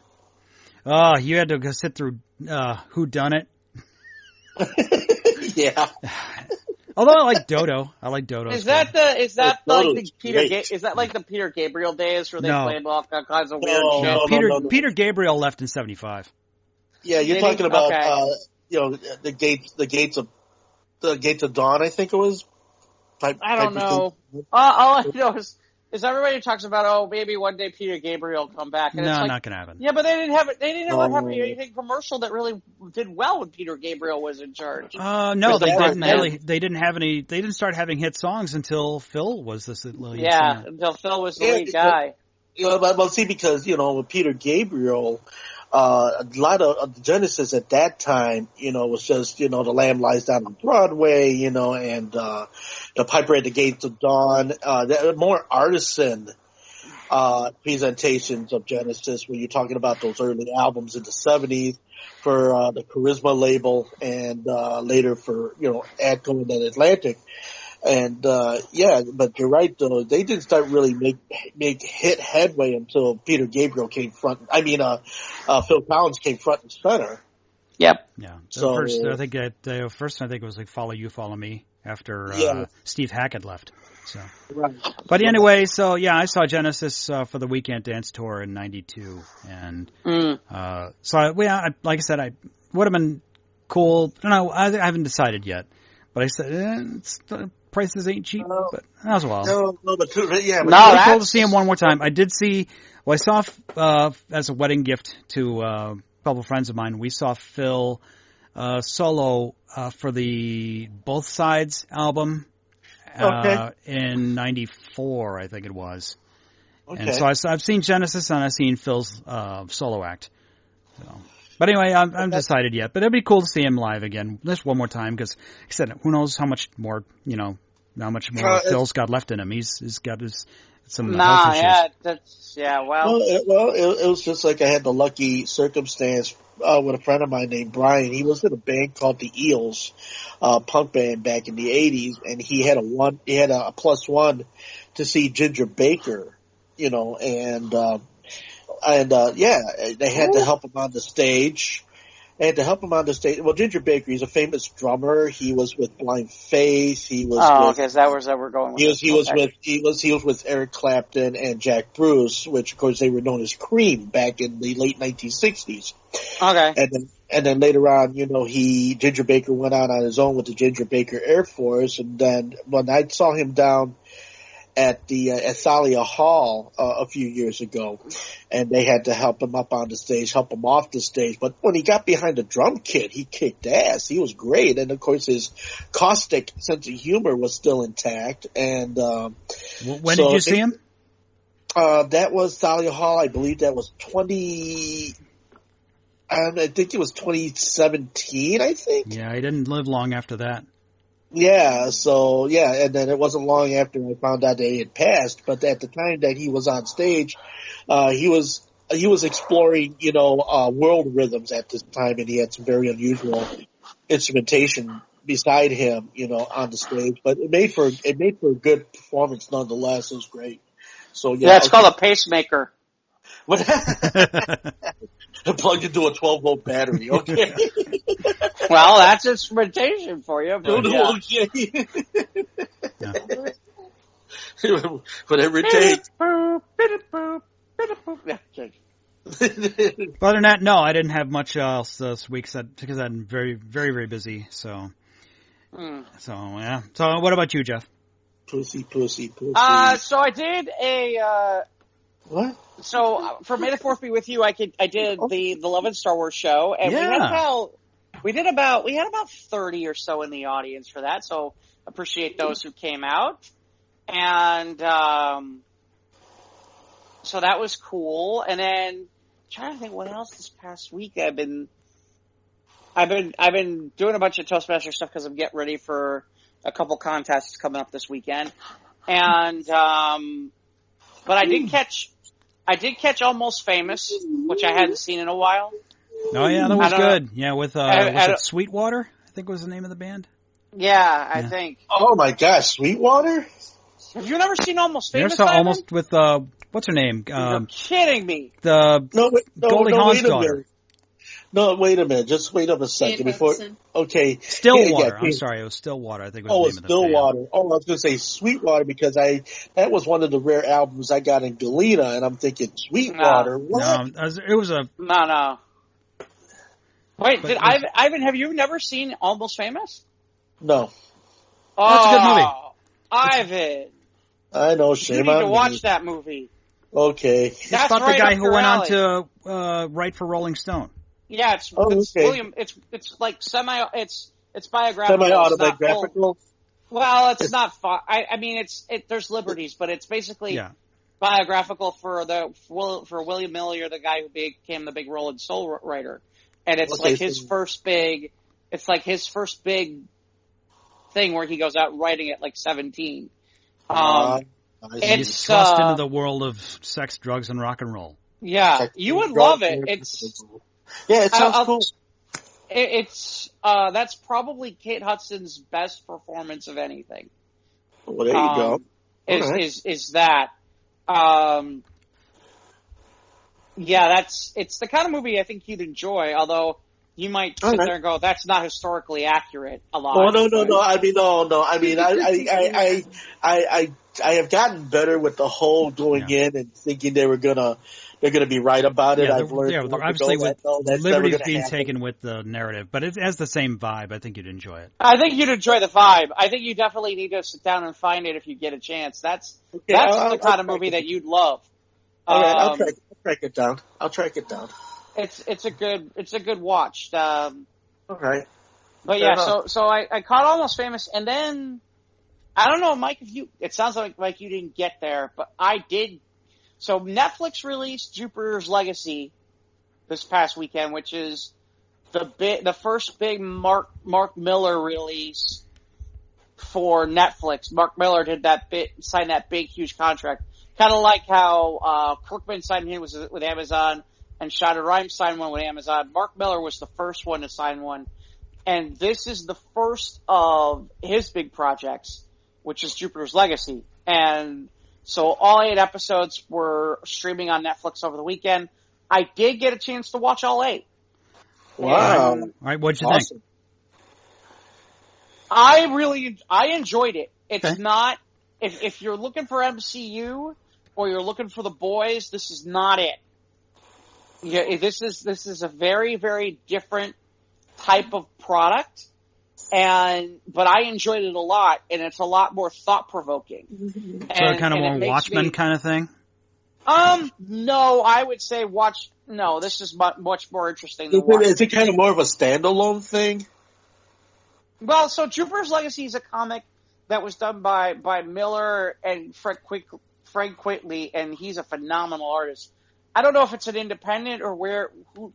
Oh, you had to go sit through Who Done It. Yeah. Although I like Dodo. Is that like the Peter Gabriel days where they played all kinds of weird shit? Peter Gabriel left in 75. Yeah, you're talking about the gates of dawn, I think it was. I don't know. All I know is everybody talks about, maybe one day Peter Gabriel will come back. And no, it's like, not gonna happen. Yeah, but they didn't have anything commercial that really did well when Peter Gabriel was in charge. No, they didn't really. They didn't have any. They didn't start having hit songs until Phil was this lead singer. Until Phil was the lead guy. Well, see, because with Peter Gabriel, a lot of Genesis at that time, was just, the Lamb Lies Down on Broadway, and the Piper at the Gates of Dawn, more artisan presentations of Genesis when you're talking about those early albums in the 70s for the Charisma label and later for, Atco and then Atlantic. And but you're right though. They didn't start really make hit headway until Peter Gabriel came front. Phil Collins came front and center. Yep. Yeah. First I think it was like Follow You, Follow Me after Steve Hackett left. So. Right. But anyway, so yeah, I saw Genesis for the Weekend Dance Tour in '92, and like I said, I would have been cool. I don't know. I haven't decided yet, but I said prices ain't cheap, but as well. It's cool to see him one more time. I saw as a wedding gift to a couple friends of mine, we saw Phil solo for the Both Sides album in '94, I think it was. Okay. And so I've seen Genesis and I've seen Phil's solo act. So. But anyway, I'm decided yet. But it'd be cool to see him live again, just one more time, because like I said, who knows how much more, Phil's got left in him. He's got some health issues. Well, it was just like I had the lucky circumstance with a friend of mine named Brian. He was in a band called the Eels, punk band back in the '80s, and he had a +1 to see Ginger Baker, and they had to help him on the stage. Well, Ginger Baker, he's a famous drummer. He was with Blind Faith. He was. Is that where we're going with He was with Eric Clapton and Jack Bruce, which of course they were known as Cream back in the late 1960s. Okay. And then later on, Ginger Baker went out on his own with the Ginger Baker Air Force, and then when I saw him down at Thalia Hall a few years ago, and they had to help him up on the stage, help him off the stage. But when he got behind the drum kit, he kicked ass. He was great, and of course his caustic sense of humor was still intact. And when did you see him? That was Thalia Hall. I believe that was I think it was 2017. I think. Yeah, he didn't live long after that. Yeah, so yeah, and then it wasn't long after I found out that he had passed. But at the time that he was on stage, he was exploring, world rhythms at this time, and he had some very unusual instrumentation beside him, on the stage. But it made for a good performance nonetheless. It was great. So Yeah, yeah, it's okay. called a pacemaker. What plugged into a 12-volt battery? Okay, Well, that's instrumentation for you, but yeah. okay. Yeah. Whatever it takes. Yeah, okay. But other than that, no, I didn't have much else this week because I'm very, very, very busy. So yeah. So what about you, Jeff? Pussy. So I did What? so for May the 4th be with you, I did the Love and Star Wars show, and Yeah. we had about 30 or so in the audience for that, so appreciate those who came out. And so that was cool. And then I'm trying to think what else this past week I've been doing a bunch of Toastmaster stuff because I'm getting ready for a couple contests coming up this weekend. And but I did catch Almost Famous, which I hadn't seen in a while. Oh yeah, that was good. Yeah, with was it Sweetwater? I think was the name of the band. Yeah, I think. Oh my gosh, Sweetwater? Have you never seen Almost You ever Famous? saw Simon? Almost with what's her name? You're kidding me. The Goldie Hawn's wait a daughter. minute. No, wait a minute. Just wait up a second Kate before. Hudson. Okay, Stillwater. Yeah, I'm sorry, it was Stillwater. I think was Oh, the it's name of the band. Stillwater. Oh, I was going to say Sweetwater because that was one of the rare albums I got in Galena, and I'm thinking Sweetwater. What? No, it was a. No. Wait, But Ivan, have you never seen Almost Famous? No, Oh, That's a good movie. Ivan, I know. you Shame need on to me. watch that movie. Okay. It's That's about right the guy up who your went on alley. to write for Rolling Stone. Yeah, it's okay. William. It's like it's biographical. It's not full. Semi-autobiographical. Well, it's not. I mean, there's liberties, but it's basically biographical for William Miller, the guy who became the big Rolling Stone writer, and it's Okay, like his first big. It's like his first big thing where he goes out writing at like 17. He's thrust into the world of sex, drugs, and rock and roll. Yeah, you would love it. Yeah, it sounds cool. That's probably Kate Hudson's best performance of anything. Well, there you go. Is that? Yeah, it's the kind of movie I think you'd enjoy. Although you might sit there and go, "That's not historically accurate." A lot. Oh no. I mean, no. I mean, I have gotten better with the whole going in and thinking they're gonna be right about it. I've learned. Obviously, with that's liberties never being happen. taken with the narrative, but it has the same vibe. I think you'd enjoy it. I think you'd enjoy the vibe. I think you definitely need to sit down and find it if you get a chance. That's the kind of movie that you'd love. All right, I'll track it down. It's a good watch. All right. But Fair yeah, enough. so I caught Almost Famous, and then I don't know, Mike, it sounds like you didn't get there, but I did. So Netflix released Jupiter's Legacy this past weekend, which is the first big Mark Miller release for Netflix. Mark Miller signed that big huge contract, kind of like how Kirkman signed him with Amazon and Shonda Rhimes signed one with Amazon. Mark Miller was the first one to sign one, and this is the first of his big projects, which is Jupiter's Legacy. And so all 8 episodes were streaming on Netflix over the weekend. I did get a chance to watch all 8. Wow. All right, what'd you think? I enjoyed it. It's Okay. not, if you're looking for MCU or you're looking for The Boys, this is not it. Yeah, this is a very, very different type of product. But I enjoyed it a lot, and it's a lot more thought-provoking. So kind of more Watchmen kind of thing? No, I would say this is much more interesting than Watchmen. Is it kind of more of a standalone thing? Well, so Jupiter's Legacy is a comic that was done by Miller and Frank Quitely, and he's a phenomenal artist. I don't know if it's an independent or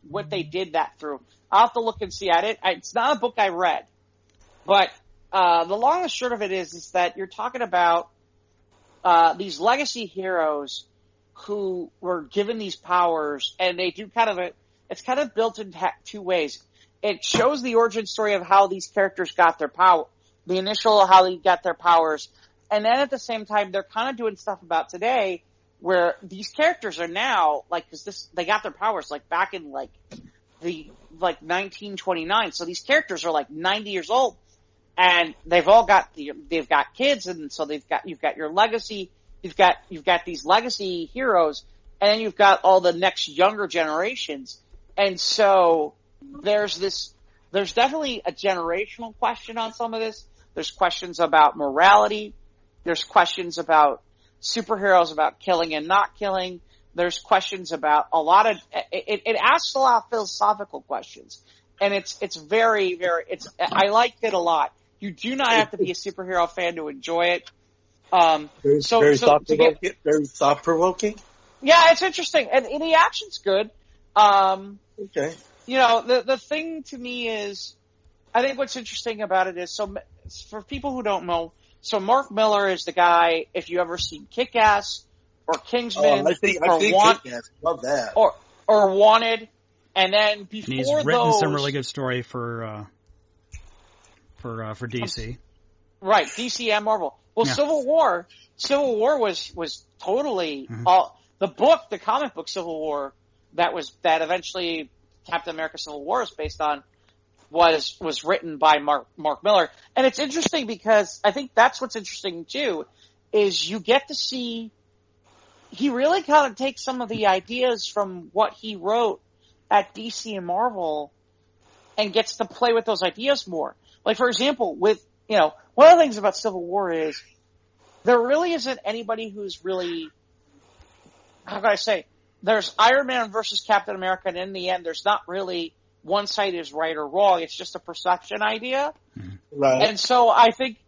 what they did that through. I'll have to look and see at it. It's not a book I read. But the long and short of it is that you're talking about these legacy heroes who were given these powers, and they do it's kind of built in two ways. It shows the origin story of how these characters got their power, the initial how they got their powers, and then at the same time they're kind of doing stuff about today where these characters are now because they got their powers back in 1929. So these characters are 90 years old, and they've got kids, and so you've got your legacy, you've got these legacy heroes, and then you've got all the next younger generations, and so there's definitely a generational question on some of this. There's questions about morality. There's questions about superheroes, about killing and not killing. There's questions about a lot of it asks a lot of philosophical questions, and it's very, very I liked it a lot. You do not have to be a superhero fan to enjoy it. Very thought provoking. Yeah, it's interesting, and the action's good. Okay. The thing to me is, I think what's interesting about it is, so for people who don't know, so Mark Miller is the guy, if you ever seen Kick-Ass or Kingsman I think Kick-Ass. Love that. or Wanted, and then before and he's written some really good story for DC. Right, DC and Marvel. Well, yeah. Civil War was totally the comic book Civil War that eventually Captain America Civil War is based on was written by Mark Miller. And it's interesting because I think that's what's interesting too, is you get to see he really kind of takes some of the ideas from what he wrote at DC and Marvel and gets to play with those ideas more. Like, for example, one of the things about Civil War is there really isn't anybody who's really, how can I say, there's Iron Man versus Captain America, and in the end, there's not really one side is right or wrong. It's just a perception idea. Right. And so I think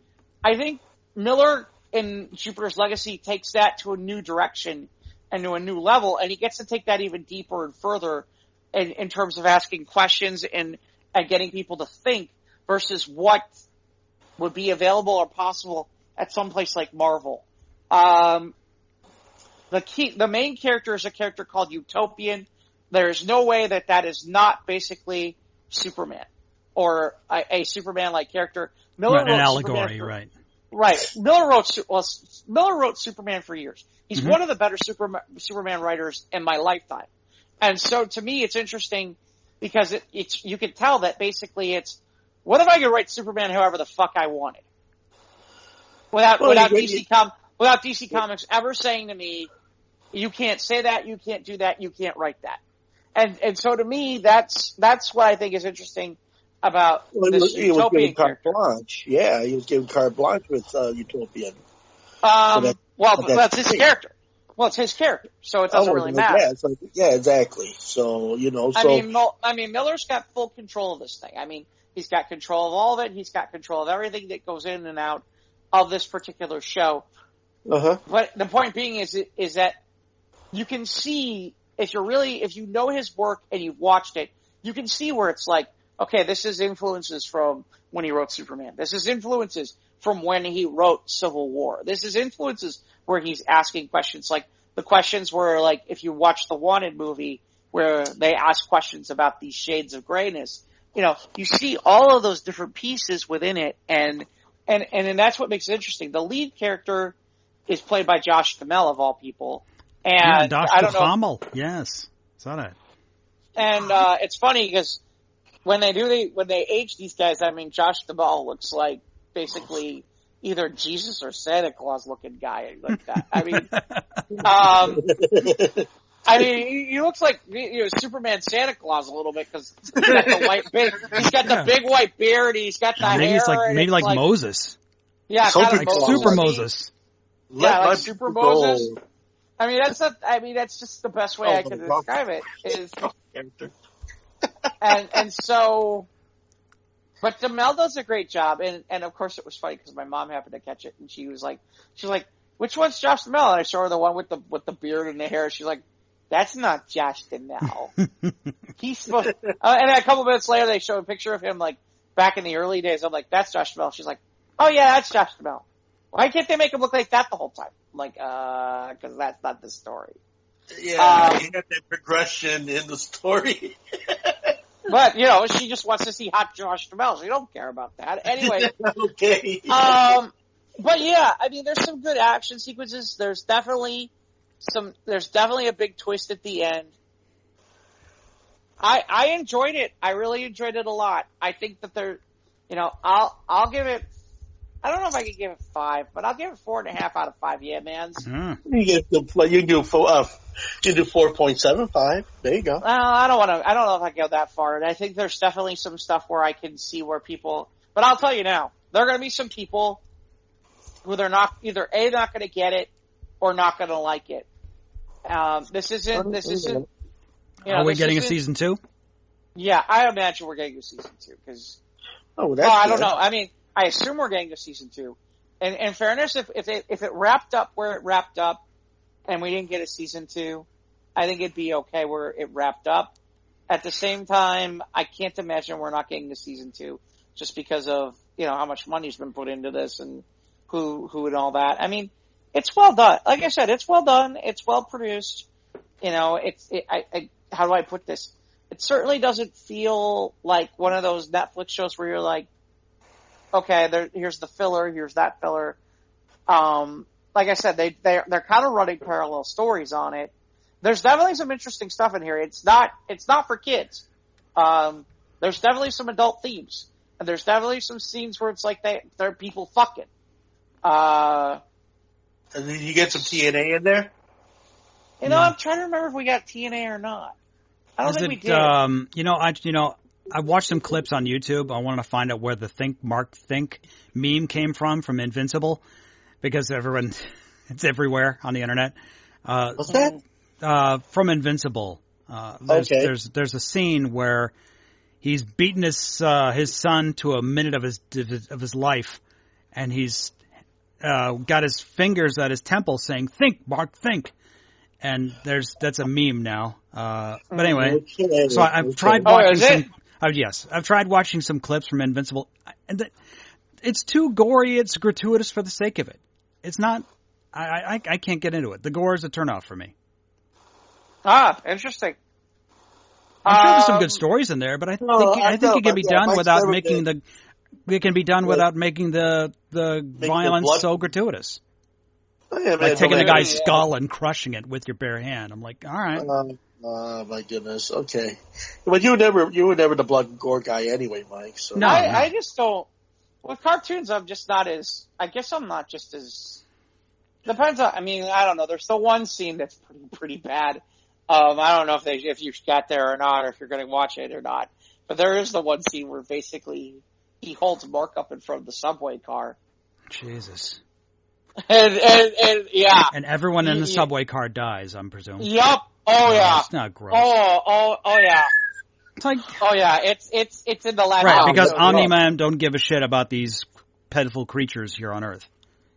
Miller in Jupiter's Legacy takes that to a new direction and to a new level, and he gets to take that even deeper and further in terms of asking questions and getting people to think versus what would be available or possible at some place like Marvel. The main character is a character called Utopian. There's no way that is not basically Superman or a Superman-like character. Miller wrote an allegory, right? Right. Miller wrote Superman for years. He's one of the better Superman writers in my lifetime. And so to me, it's interesting because you can tell that basically it's, what if I could write Superman however the fuck I wanted? Without DC Comics ever saying to me, you can't say that, you can't do that, you can't write that. And so to me, that's what I think is interesting about this Utopian character. Blanche. Yeah, he was given carte blanche with Utopian. That's his character. Well, it's his character, so it doesn't really matter. Yeah, exactly. So, I mean, Miller's got full control of this thing. I mean, he's got control of all of it. He's got control of everything that goes in and out of this particular show. But the point being is that you can see, if you know his work and you've watched it, you can see where it's like, okay, this is influences from when he wrote Superman. This is influences from when he wrote Civil War. This is influences where he's asking questions, like the questions where, like, if you watch the Wanted movie where they ask questions about these shades of grayness, you see all of those different pieces within it, and that's what makes it interesting. The lead character is played by Josh Duhamel, of all people. And Dr. I don't know. Duhamel, yes. Saw that. And it's funny because when they age these guys, I mean, Josh Duhamel looks like basically either Jesus or Santa Claus looking guy like that. I mean, he looks like Superman Santa Claus a little bit because he's got the white beard. He's got the big white beard. He's got the hair. Maybe like Moses. Yeah, like Super Moses. Yeah, like Super Moses. I mean, that's just the best way I can describe it. Is and so, but Duhamel does a great job, and of course it was funny because my mom happened to catch it, and she was like, "Which one's Josh Duhamel?" And I showed her the one with the beard and the hair. She's like, "That's not Josh Duhamel." He's supposed. And then a couple minutes later, they show a picture of him like back in the early days. I'm like, "That's Josh Duhamel." She's like, Oh yeah, that's Josh Duhamel. Why can't they make him look like that the whole time? I'm like, because that's not the story. Yeah, you got that progression in the story. But, she just wants to see hot Josh Duhamel. She don't care about that. Anyway. Okay. But yeah, I mean, there's some good action sequences. There's definitely a big twist at the end. I enjoyed it. I really enjoyed it a lot. I think that I'll give it, I don't know if I could give it 5, but I'll give it 4.5 out of 5 yeah-mans. You can do 4.75. There you go. I don't know if I go that far. And I think there's definitely some stuff where I can see where people, but I'll tell you now, there are going to be some people who they're not, either A, not going to get it, or not going to like it. This isn't, are we getting a season 2? Yeah, I imagine we're getting a season 2, because, I don't know. I mean, I assume we're getting a season 2. And in fairness, if it wrapped up where it wrapped up, and we didn't get a season 2, I think it'd be okay where it wrapped up. At the same time, I can't imagine we're not getting a season 2, just because of, how much money's been put into this and who and all that. I mean, it's well done. Like I said, it's well done. It's well produced. How do I put this? It certainly doesn't feel like one of those Netflix shows where you're like, okay, here's the filler, here's that filler. Like I said, they're kind of running parallel stories on it. There's definitely some interesting stuff in here. It's not for kids. There's definitely some adult themes, and there's definitely some scenes where it's like they're people fucking. And then you get some TNA in there? I'm trying to remember if we got TNA or not. I don't think we did. I watched some clips on YouTube. I wanted to find out where the Mark Think meme came from Invincible, because it's everywhere on the internet. What's that? From Invincible. There's a scene where he's beaten his son to a minute of his life, and he's got his fingers at his temple saying, "Think, Mark, think." And that's a meme now. But anyway, so I've tried watching I've tried watching some clips from Invincible, and it's too gory. It's gratuitous for the sake of it. It's not. I can't get into it. The gore is a turnoff for me. Interesting. I'm sure there's some good stories in there, but I think it can be done without making the. It can be done without making the violence so gratuitous. Like taking a guy's skull and crushing it with your bare hand. I'm like, all right. Oh my goodness. Okay, but you were never the blood and gore guy anyway, Mike. So no, I just don't. With cartoons, I'm just not as. I guess I'm not just as. Depends on. I mean, I don't know. There's the one scene that's pretty bad. I don't know if you got there or not, or if you're going to watch it or not. But there is the one scene where basically he holds Mark up in front of the subway car. Jesus. And yeah. And everyone in the subway car dies, I'm presuming. Yup. Oh yeah. It's not gross. Oh yeah. It's like. Oh yeah. It's in the last. Right, because Omni-Man don't give a shit about these pitiful creatures here on Earth.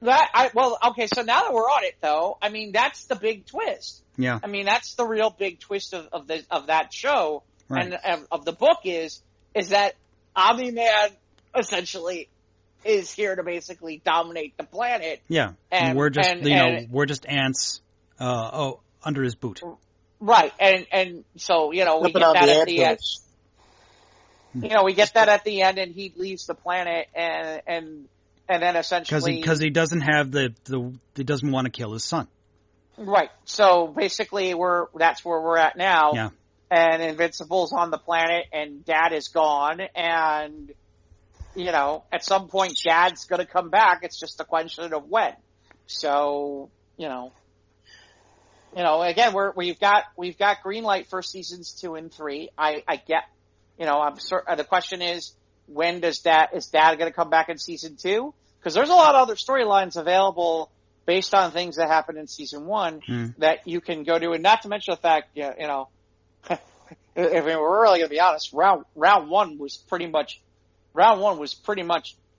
Okay. So now that we're on it, though, I mean that's the big twist. Yeah. I mean that's the real big twist of that show, right. And of the book is that Omni-Man essentially is here to basically dominate the planet. Yeah, and we're just ants under his boot. Right, and so we get that at the end. We get that at the end, and he leaves the planet, and then essentially because he doesn't have he doesn't want to kill his son. Right. So basically, that's where we're at now. Yeah. And Invincible's on the planet, and Dad is gone, and at some point, Dad's going to come back. It's just a question of when. So, again, we've got green light for seasons 2 and 3. I get, the question is, is Dad going to come back in season 2? Because there's a lot of other storylines available based on things that happened in season 1 that you can go to, and not to mention the fact, if we're really going to be honest, round one was pretty much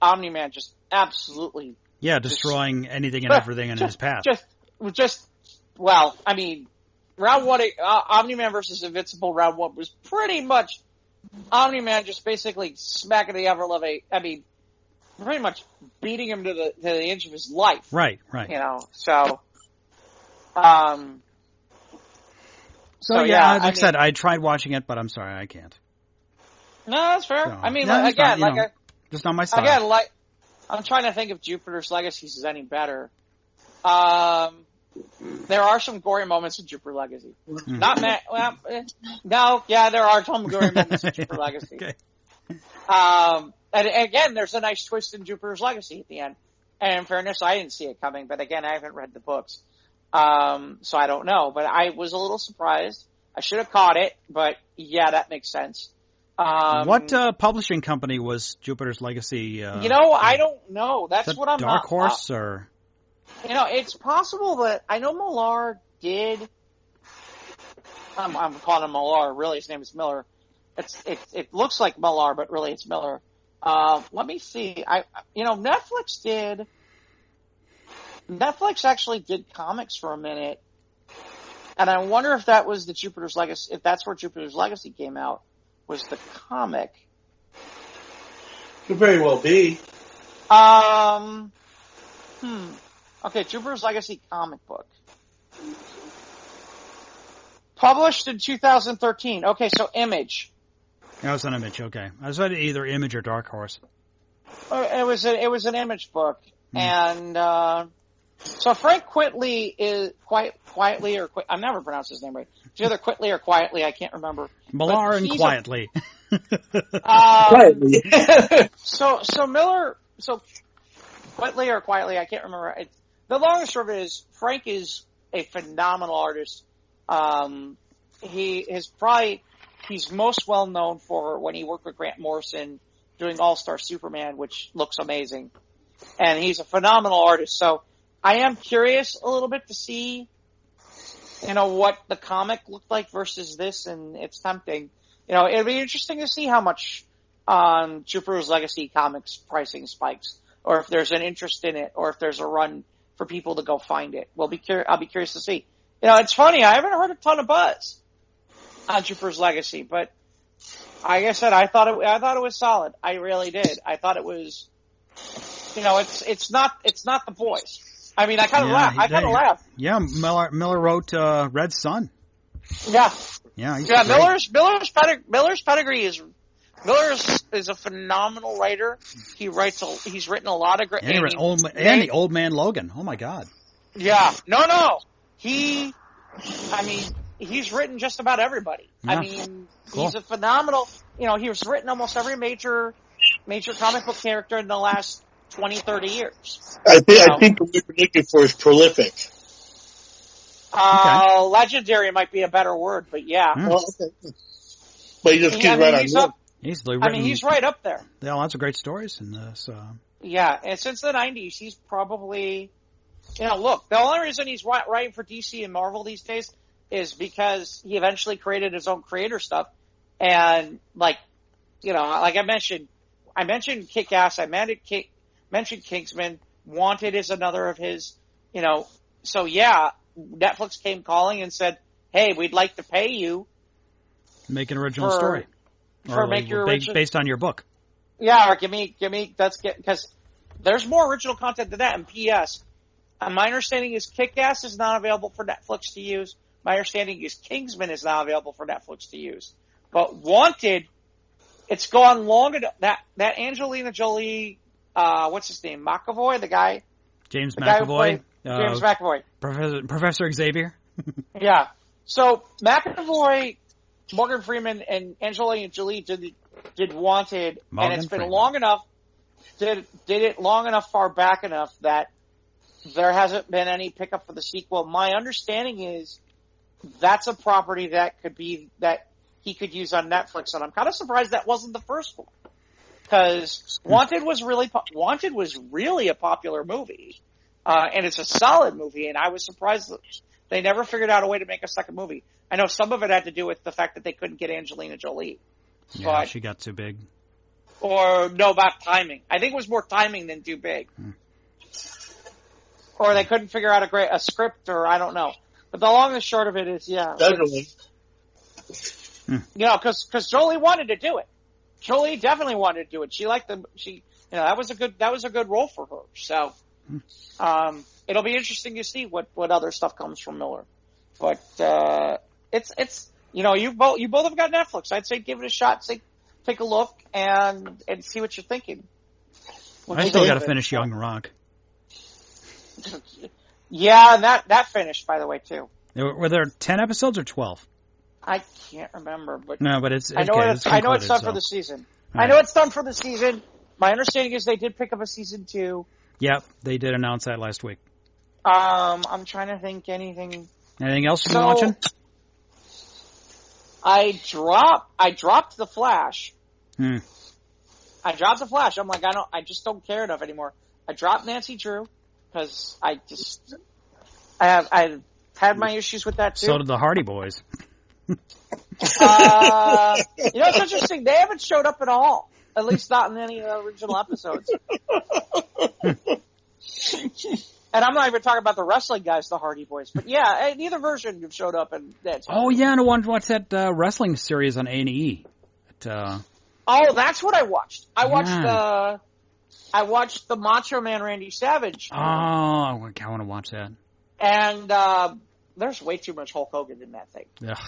Omni-Man just absolutely destroying anything and everything in his path. Round one, Omni-Man versus Invincible round 1 was pretty much Omni-Man just basically smacking the ever-loving. I mean, pretty much beating him to the inch of his life. Right. So, So yeah, like I said, I tried watching it, but I'm sorry, I can't. No, that's fair. So, I mean, yeah, again, fine, just not my style. Again, I'm trying to think if Jupiter's Legacy is any better. There are some gory moments in Jupiter Legacy. Not there are some gory moments in Jupiter Legacy. Okay. And again, there's a nice twist in Jupiter's Legacy at the end. And in fairness, I didn't see it coming, but again, I haven't read the books. So I don't know, but I was a little surprised. I should have caught it, but yeah, that makes sense. What publishing company was Jupiter's Legacy? I don't know. That's what I'm Dark not. Horse or? It's possible that I know Millar did. I'm calling him Millar. Really, his name is Miller. It looks like Millar, but really it's Miller. Let me see. Netflix actually did comics for a minute, and I wonder if that was the Jupiter's Legacy. If that's where Jupiter's Legacy came out, was the comic. Could very well be. Okay, Jupiter's Legacy comic book. Published in 2013. Okay, so Image. That was an Image. Okay, I was either Image or Dark Horse. It was an Image book, and so Frank Quitely is quietly or I never pronounce his name right. It's either Quitely or Quietly. I can't remember. Millar and Quietly. Quietly. So Miller. So Quitely or Quietly. I can't remember. The long and short of it is Frank is a phenomenal artist. He's most well known for when he worked with Grant Morrison doing All-Star Superman, which looks amazing. And he's a phenomenal artist. So I am curious a little bit to see, what the comic looked like versus this, and it's tempting. It'd be interesting to see how much Jupiter's Legacy comics pricing spikes, or if there's an interest in it, or if there's a run for people to go find it. I'll be curious to see. It's funny. I haven't heard a ton of buzz on Jupiter's Legacy, but like I said, I thought it was solid. I really did. I thought it was, it's not The Boys. I mean, I kind of laughed. Yeah, Miller wrote Red Sun. Yeah. Yeah. Miller's pedigree is. Miller is a phenomenal writer. He's written a lot of great. And the Old Man Logan. Oh my God. Yeah. No. He's written just about everybody. Yeah. I mean, cool. He's a phenomenal. He's written almost every major comic book character in the last 20, 30 years. I think what we're looking for is prolific. Okay. Legendary might be a better word, but yeah. Well, okay. But he just gets right on. He's right up there. There are lots of great stories in this. Yeah, and since the 90s, he's probably, look, the only reason he's writing for DC and Marvel these days is because he eventually created his own creator stuff. And like I mentioned Kick-Ass, I mentioned Kingsman, Wanted is another of his, so yeah, Netflix came calling and said, hey, we'd like to pay you. Make an original story. Based on your book. Yeah, or give me, because there's more original content than that. And P.S., my understanding is Kick-Ass is not available for Netflix to use. My understanding is Kingsman is not available for Netflix to use. But Wanted, it's gone long enough. That Angelina Jolie, what's his name? McAvoy, the guy? James McAvoy. James McAvoy. Professor Xavier. Yeah. So McAvoy, Morgan Freeman, and Angelina Jolie did Wanted, and it's been long enough, did it long enough, far back enough that there hasn't been any pickup for the sequel. My understanding is that's a property that he could use on Netflix, and I'm kind of surprised that wasn't the first one, because Wanted was really a popular movie, and it's a solid movie, and I was surprised that they never figured out a way to make a second movie. I know some of it had to do with the fact that they couldn't get Angelina Jolie. Yeah, she got too big. Or no, about timing. I think it was more timing than too big. Or they couldn't figure out a script, or I don't know. But the long and short of it is, yeah. Definitely. Because Jolie wanted to do it. Jolie definitely wanted to do it. She liked that was a good role for her. So, it'll be interesting to see what other stuff comes from Miller. But, it's, you both have got Netflix. I'd say give it a shot. Take a look and see what you're thinking. I still got to finish Young Rock. Yeah, and that finished, by the way, too. Were there 10 episodes or 12? I can't remember, but no, but it's I know it's done so. for the season. Right. I know it's done for the season. My understanding is they did pick up a season 2. Yep, they did announce that last week. I'm trying to think anything. Anything else you've been watching? I dropped The Flash. I dropped The Flash. I'm like, I just don't care enough anymore. I dropped Nancy Drew because I've had my issues with that too. So did the Hardy Boys. It's interesting. They haven't showed up at all. At least not in any of the original episodes. And I'm not even talking about the wrestling guys, the Hardy Boys. But yeah, neither version have showed up. And that's oh yeah, and I wanted to watch that wrestling series on A&E. Oh, that's what I watched. I watched the Macho Man Randy Savage. Oh, I want to watch that. And there's way too much Hulk Hogan in that thing. Ugh.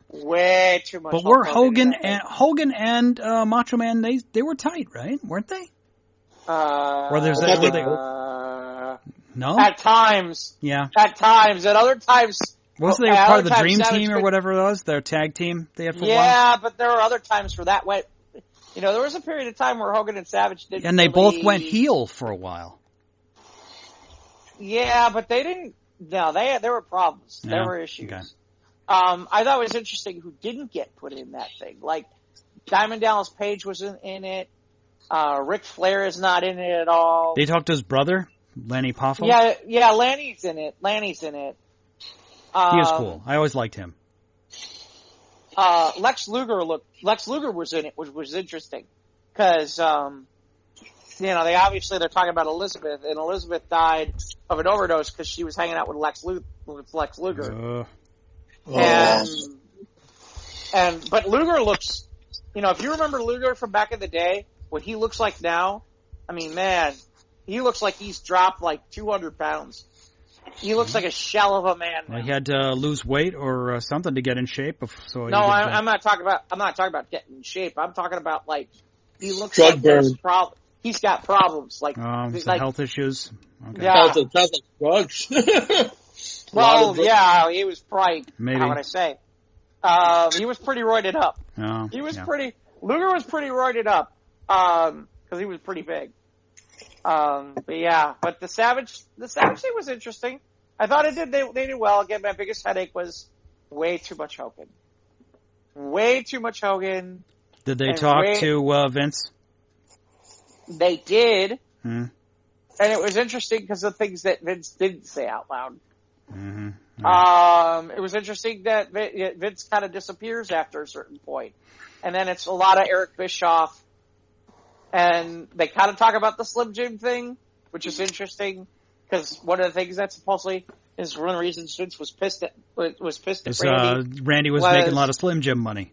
Way too much. But were Hogan and Macho Man they were tight, right? Weren't they? Or there's no? At times. Yeah. At times. At other times. Wasn't they part of the Dream Team or whatever it was? Their tag team they had for a while? Yeah, but there were other times where that went. There was a period of time where Hogan and Savage didn't. And they both went heel for a while. Yeah, but they didn't. No, there were problems. Yeah, there were issues. Okay. I thought it was interesting who didn't get put in that thing. Like Diamond Dallas Page was in it. Ric Flair is not in it at all. They talked to his brother, Lanny Poffo. Yeah, Lanny's in it. He was cool. I always liked him. Lex Luger was in it, which was interesting. Cause, they're talking about Elizabeth, and Elizabeth died of an overdose because she was hanging out with Lex Luger. But Luger looks, if you remember Luger from back in the day, what he looks like now, I mean, man, he looks like he's dropped like 200 pounds. He looks like a shell of a man now. Well, he had to lose weight or something to get in shape. I'm not talking about getting in shape. I'm talking about like he looks drug like he's got problems like health issues. Okay. Yeah, sounds like drugs. well, yeah, he was probably. Maybe. How would I say? He was pretty roided up. Oh, he was pretty. Luger was pretty roided up because he was pretty big. But the Savage thing was interesting. I thought they did well. Again, my biggest headache was way too much Hogan. Way too much Hogan. Did they talk to Vince? They did. Hmm. And it was interesting because of things that Vince didn't say out loud. Mm-hmm. Right. It was interesting that Vince kind of disappears after a certain point. And then it's a lot of Eric Bischoff. And they kind of talk about the Slim Jim thing, which is interesting because one of the things that supposedly is one of the reasons Vince was pissed at Randy. Randy was making a lot of Slim Jim money.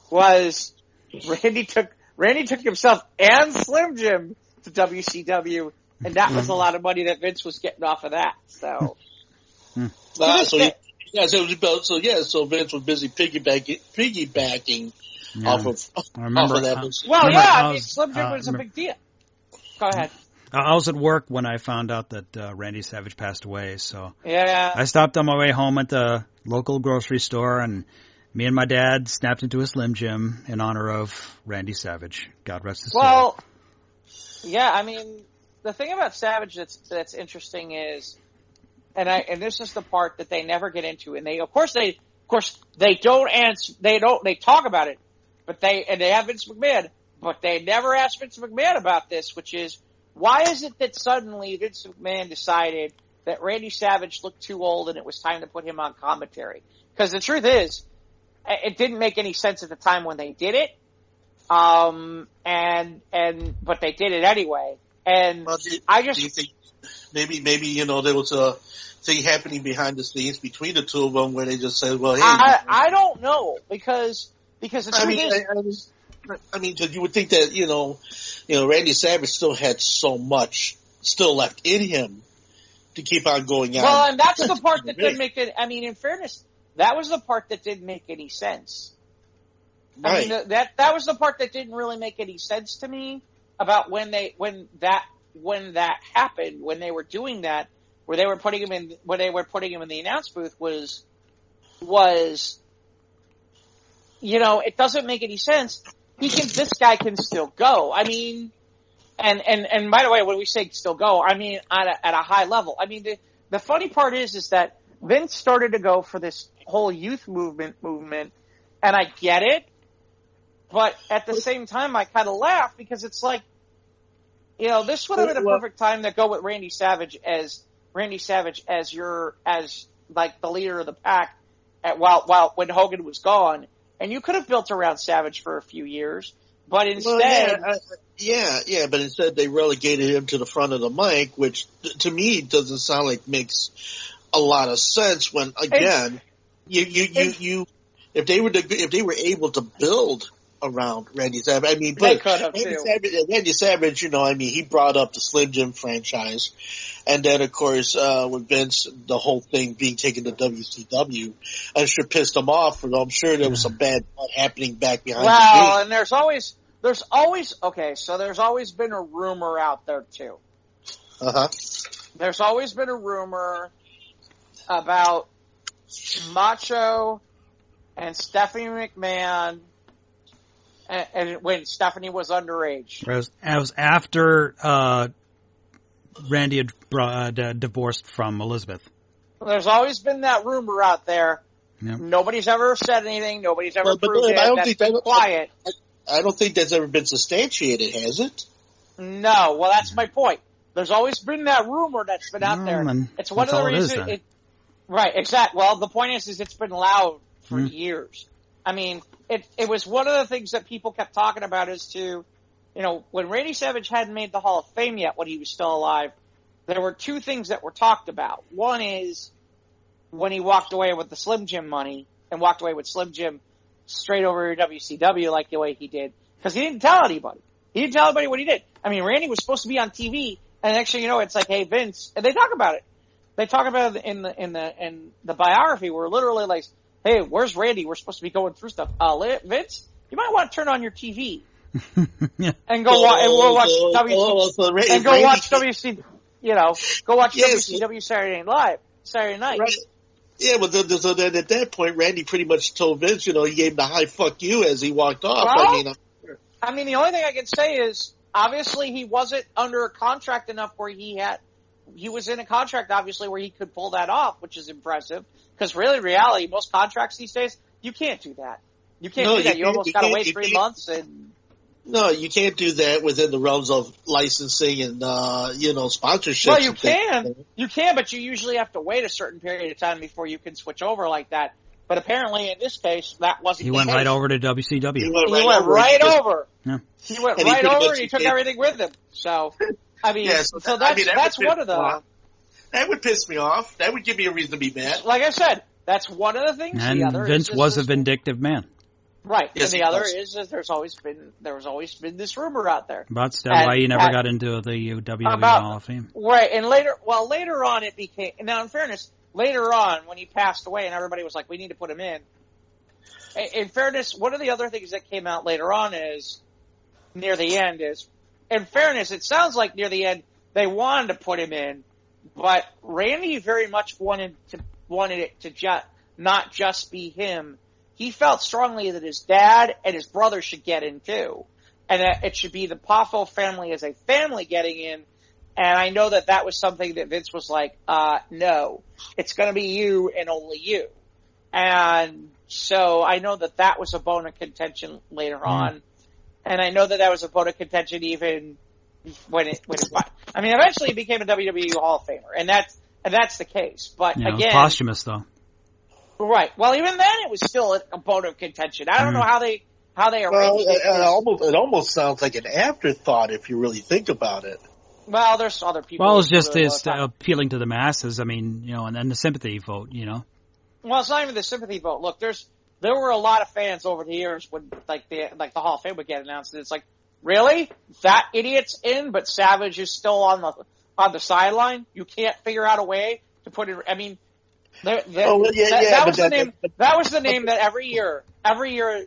Was Randy took himself and Slim Jim to WCW, and that was a lot of money that Vince was getting off of that. So, so Vince was busy piggybacking. Yeah. Off of that. Slim Jim was a big deal. Go ahead. I was at work when I found out that Randy Savage passed away, so yeah. I stopped on my way home at the local grocery store, and me and my dad snapped into a Slim Jim in honor of Randy Savage. God rest his soul. Well, yeah, I mean, the thing about Savage that's interesting is, and this is the part that they never get into, and they don't answer, they talk about it. But they have Vince McMahon, but they never asked Vince McMahon about this, which is, why is it that suddenly Vince McMahon decided that Randy Savage looked too old and it was time to put him on commentary? Because the truth is, it didn't make any sense at the time when they did it, but they did it anyway. And do you think maybe there was a thing happening behind the scenes between the two of them where they just said, well, hey. I don't know because the truth is, I mean, 'cause you would think that, Randy Savage still had so much still left in him to keep on going on. Well, and that's the part that didn't make it. I mean, in fairness, that was the part that didn't make any sense. Right. I mean, that was the part that didn't really make any sense to me about when that happened, when they were doing that, where they were putting him in the announce booth was, it doesn't make any sense. This guy can still go. I mean, and by the way, when we say still go, I mean at a high level. I mean, the funny part is that Vince started to go for this whole youth movement, and I get it, but at the same time, I kind of laugh because it's like, this would have been a perfect time to go with Randy Savage as like the leader of the pack while when Hogan was gone, and you could have built around Savage for a few years, but instead, but instead they relegated him to the front of the mic, which to me doesn't sound like makes a lot of sense. When again, if they were able to build around Randy Savage, I mean, but Randy Savage, he brought up the Slim Jim franchise, and then of course with Vince, the whole thing being taken to WCW, I'm sure pissed him off. I'm sure there was some bad blood happening back behind the scenes. Well, and there's always been a rumor out there too. There's always been a rumor about Macho and Stephanie McMahon. And when Stephanie was underage. It was after Randy had divorced from Elizabeth. There's always been that rumor out there. Yep. Nobody's ever said anything. Nobody's ever proved it. That's been quiet. I don't think that's ever been substantiated, has it? No. Well, that's my point. There's always been that rumor that's been out there. It's one of the reasons. Right, exactly. Well, the point is it's been loud for years. I mean, it was one of the things that people kept talking about as to, when Randy Savage hadn't made the Hall of Fame yet when he was still alive, there were two things that were talked about. One is when he walked away with the Slim Jim money and walked away with Slim Jim straight over to WCW like the way he did, because he didn't tell anybody. He didn't tell anybody what he did. I mean, Randy was supposed to be on TV, and next thing you know, it's like, hey, Vince, and they talk about it. They talk about it in the biography where literally like, hey, where's Randy? We're supposed to be going through stuff. Vince, you might want to turn on your TV and go watch WCW Saturday Night. Right. Yeah, but so then at that point, Randy pretty much told Vince, he gave him the high fuck you as he walked off. Well, I mean, the only thing I can say is obviously he wasn't under a contract enough where he was in a contract obviously where he could pull that off, which is impressive. Because really, in reality, most contracts these days, you can't do that. You can't do that. You almost got to wait 3 months. No, you can't do that within the realms of licensing and, sponsorships. Well, you can. You can, but you usually have to wait a certain period of time before you can switch over like that. But apparently, in this case, that wasn't the case. He went right over to WCW. He went right over. Yeah. He went right over and he took everything with him. So, I mean, that's one of the... That would piss me off. That would give me a reason to be mad. Like I said, that's one of the things. And the other Vince was a vindictive man. Right. Yes, and the other is there's always been this rumor out there. About why he never got into the WWE Hall of Fame. Right. And later on it became, now in fairness, later on when he passed away and everybody was like, we need to put him in. In fairness, one of the other things that came out later on is, near the end is, in fairness, it sounds like near the end they wanted to put him in, but Randy very much wanted it to not just be him. He felt strongly that his dad and his brother should get in too, and that it should be the Poffo family as a family getting in. And I know that was something that Vince was like, no, it's going to be you and only you. And so I know that was a bone of contention later on, and I know that was a bone of contention even when it I mean, eventually he became a WWE Hall of Famer, and that's the case. But again, it was posthumous though. Right. Well, even then it was still a bone of contention. I don't know how they arranged it. It almost sounds like an afterthought if you really think about it. Well, there's other people. Well, it's just appealing to the masses. I mean, and then the sympathy vote. Well, it's not even the sympathy vote. Look, there's there were a lot of fans over the years when the Hall of Fame would get announced, and it's like, really? That idiot's in, but Savage is still on the sideline? You can't figure out a way to put it, I mean, that was the name that every year,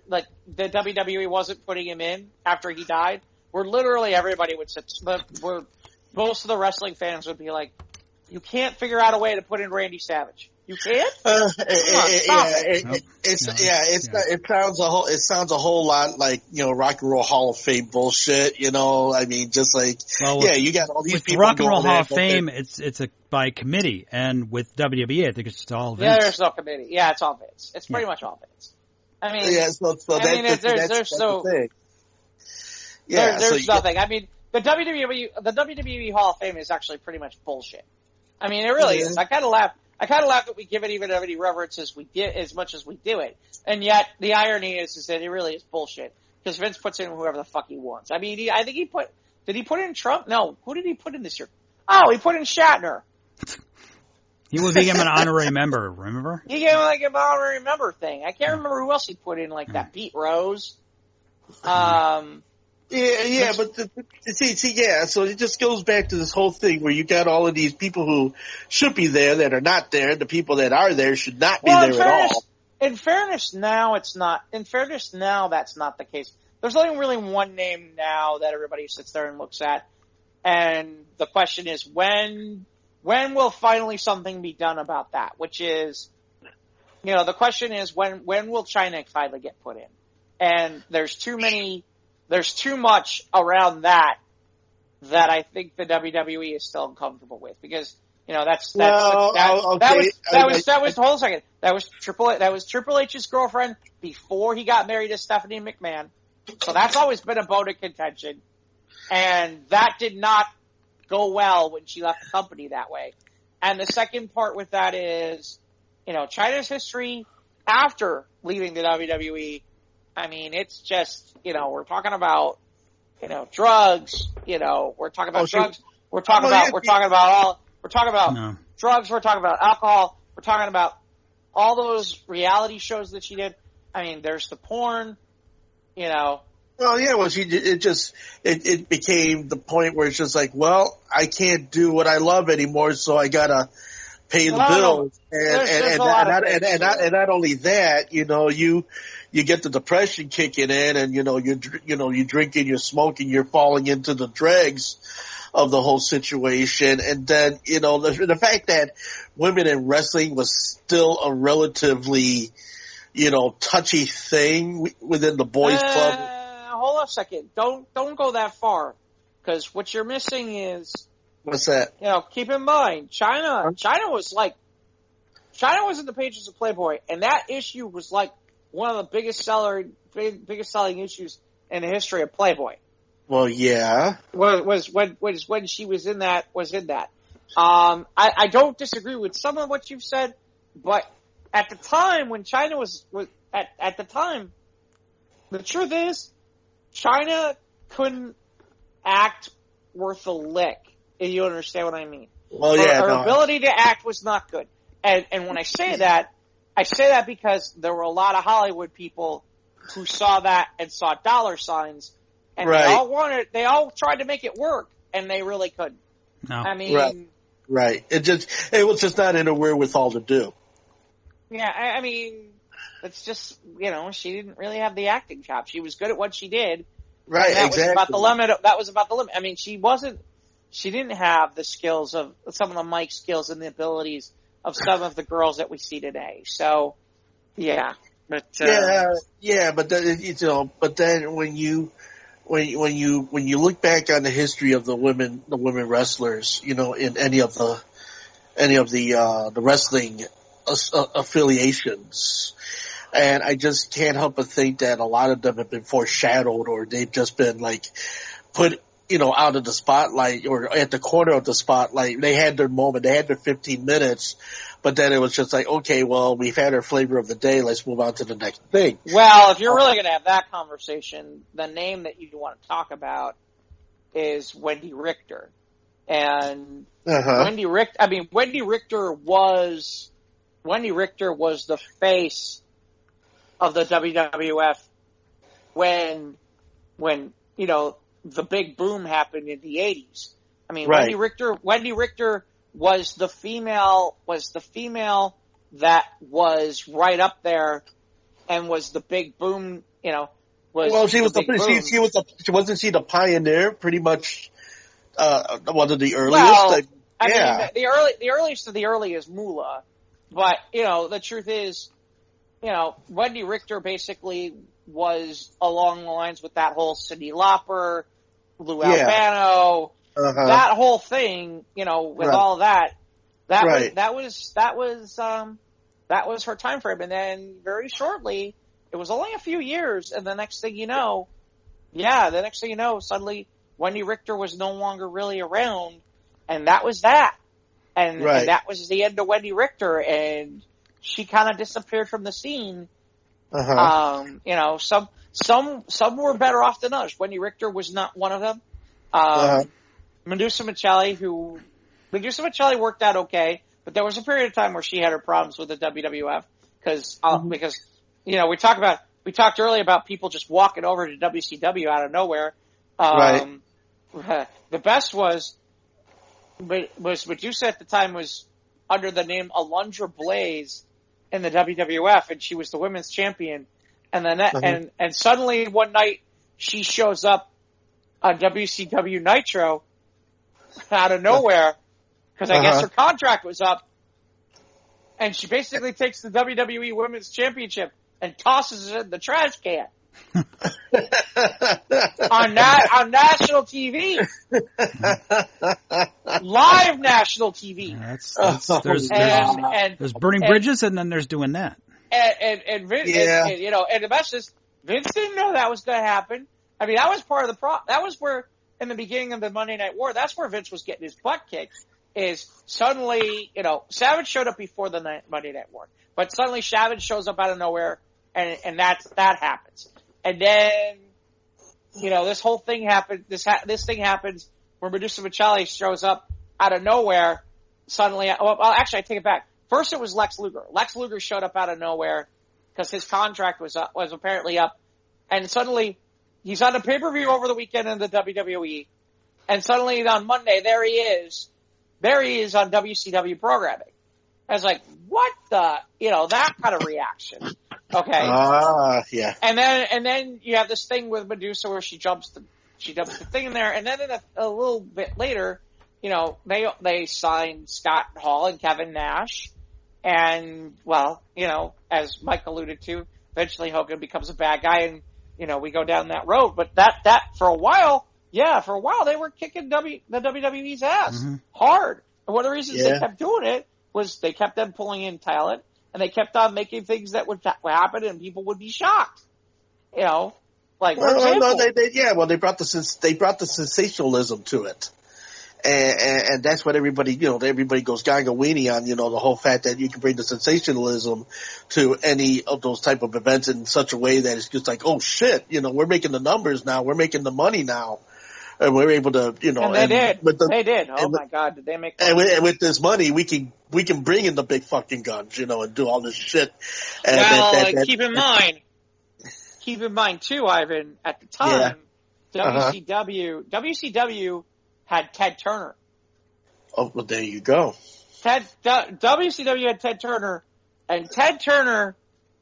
like, the WWE wasn't putting him in after he died, where literally everybody would sit, where most of the wrestling fans would be like, you can't figure out a way to put in Randy Savage. You can't? It sounds a whole lot like, Rock and Roll Hall of Fame bullshit, I mean, just like, you got all these with people. Rock and Roll Hall of Fame, it's by committee, and with WWE, I think it's all Vince. Yeah, there's no committee. Yeah, it's all Vince. It's pretty much all Vince. I mean, that's the thing. Yeah, there's nothing. I mean, the WWE Hall of Fame is actually pretty much bullshit. I mean, it really is. I kind of laugh that we give it even any reverence as much as we do it. And yet, the irony is that it really is bullshit. Because Vince puts in whoever the fuck he wants. I mean, did he put in Trump? No. Who did he put in this year? Oh, he put in Shatner. He would become an honorary member, remember? He gave him like an honorary member thing. I can't remember who else he put in like that. Pete Rose. Yeah, but so it just goes back to this whole thing where you got all of these people who should be there that are not there, and the people that are there should not be there at all. In fairness, now it's not. In fairness, now that's not the case. There's only really one name now that everybody sits there and looks at, and the question is when will finally something be done about that? Which is, the question is when will China finally get put in? And there's too much around that I think the WWE is still uncomfortable with, because hold on a second. That was Triple H's girlfriend before he got married to Stephanie McMahon. So that's always been a bone of contention. And that did not go well when she left the company that way. And the second part with that is, China's history after leaving the WWE. I mean, it's just, we're talking about, drugs, we're talking about drugs, we're talking about drugs, we're talking about alcohol, we're talking about all those reality shows that she did. I mean, there's the porn, Well, yeah, it became the point where it's just like, well, I can't do what I love anymore, so I gotta pay the bills. And not only that, you get the depression kicking in, and you're drinking, you're smoking, you're falling into the dregs of the whole situation. And then the fact that women in wrestling was still a relatively touchy thing within the boys club. Hold on a second. Don't go that far, because what you're missing is, what's that? Keep in mind, China was in the pages of Playboy, and that issue was like one of the biggest selling issues in the history of Playboy. Well, yeah. Was when she was in that. I don't disagree with some of what you've said, but at the time when China was at the time, the truth is, China couldn't act worth a lick. If you understand what I mean. Well, yeah. Her ability to act was not good. And when I say that because there were a lot of Hollywood people who saw that and saw dollar signs, and right. they all tried to make it work, and they really couldn't. No. I mean, right. It was just not in a wherewithal to do. Yeah, I mean, it's just, she didn't really have the acting chops. She was good at what she did. Right, that exactly. That was about the limit. I mean, she didn't have the skills of some of the mic skills and the abilities of some of the girls that we see today. So, yeah. But, but then when you look back on the history of the women wrestlers, in any of the wrestling affiliations, and I just can't help but think that a lot of them have been foreshadowed, or they've just been like put, out of the spotlight or at the corner of the spotlight. They had their moment, they had their 15 minutes, but then it was just like, okay, well, we've had our flavor of the day, let's move on to the next thing. Well, if you're really going to have that conversation, the name that you want to talk about is Wendy Richter. And Wendy Richter was the face of the WWF when the big boom happened in the 80s. I mean, Right. Wendy Richter was the female that was right up there and was the big boom, Well, she was the big boom. wasn't she the pioneer, pretty much, one of the earliest? Well, mean, the earliest of the early is Moolah, but the truth is, Wendy Richter basically was along the lines with that whole Cyndi Lauper, Lou Albano, that whole thing, with all of that. That was her time frame, and then very shortly, it was only a few years, and the next thing you know, suddenly Wendy Richter was no longer really around, and that was that. And that was the end of Wendy Richter, and she kind of disappeared from the scene. Some were better off than others. Wendy Richter was not one of them. Medusa Michelli worked out okay, but there was a period of time where she had her problems with the WWF because we talked earlier about people just walking over to WCW out of nowhere. The best was Medusa at the time was under the name Alundra Blaze in the WWF, and she was the women's champion. And then and suddenly one night she shows up on WCW Nitro out of nowhere because I guess her contract was up, and she basically takes the WWE Women's Championship and tosses it in the trash can. on national TV, live national TV. There's burning bridges, and then there's doing that. And the best is Vince didn't know that was going to happen. I mean, that was part of the that was where in the beginning of the Monday Night War, that's where Vince was getting his butt kicked. Is suddenly, Savage showed up before the Monday Night War, but suddenly Savage shows up out of nowhere, and that happens. And then, this whole thing happened. This thing happens where Medusa Michelli shows up out of nowhere. Suddenly, actually, I take it back. First, it was Lex Luger. Lex Luger showed up out of nowhere because his contract was apparently up, and suddenly he's on a pay-per-view over the weekend in the WWE, and suddenly on Monday there he is on WCW programming. I was like, what the, that kind of reaction. Okay. Yeah. And then you have this thing with Medusa where she jumps the thing in there, and then a little bit later, they signed Scott Hall and Kevin Nash, and as Mike alluded to, eventually Hogan becomes a bad guy, and we go down that road. But that for a while they were kicking the WWE's ass hard. And one of the reasons they kept doing it was they kept on pulling in talent, and they kept on making things that would happen, and people would be shocked. They brought the sensationalism to it, and that's what everybody goes gaga weenie on. The whole fact that you can bring the sensationalism to any of those type of events in such a way that it's just like, oh shit, we're making the numbers now, we're making the money now. And we're able to, And they did. They did. Oh my God, did they make money? And with this money, we can bring in the big fucking guns, and do all this shit. And keep in mind too, Ivan. At the time, WCW had Ted Turner. Oh, well, there you go. WCW had Ted Turner, and Ted Turner.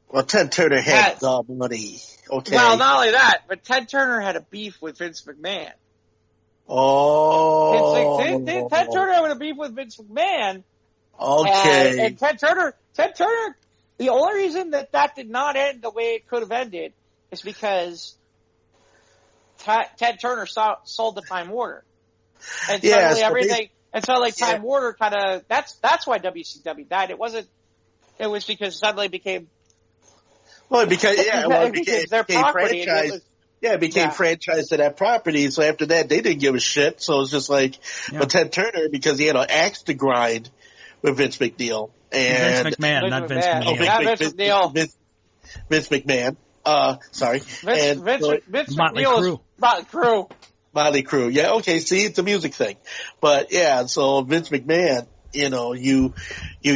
Well, Ted Turner had the money. Okay. Well, not only that, but Ted Turner had a beef with Vince McMahon. Oh. Ted Turner had a beef with Vince McMahon. Okay. And Ted Turner, the only reason that did not end the way it could have ended is because Ted Turner sold the Time Warner. And suddenly everything, Time Warner kind of, that's why WCW died. It was because suddenly it became, it became their property. Franchise. It became franchised to that property. So after that, they didn't give a shit. So it's just like, but Ted Turner, because he had an axe to grind with Vince McNeil and Vince McMahon, not Vince McMahon. Vince McNeil. Vince McMahon. Sorry. Vince Motley McNeil. Motley Crue. Yeah. Okay. See, it's a music thing, but so Vince McMahon, you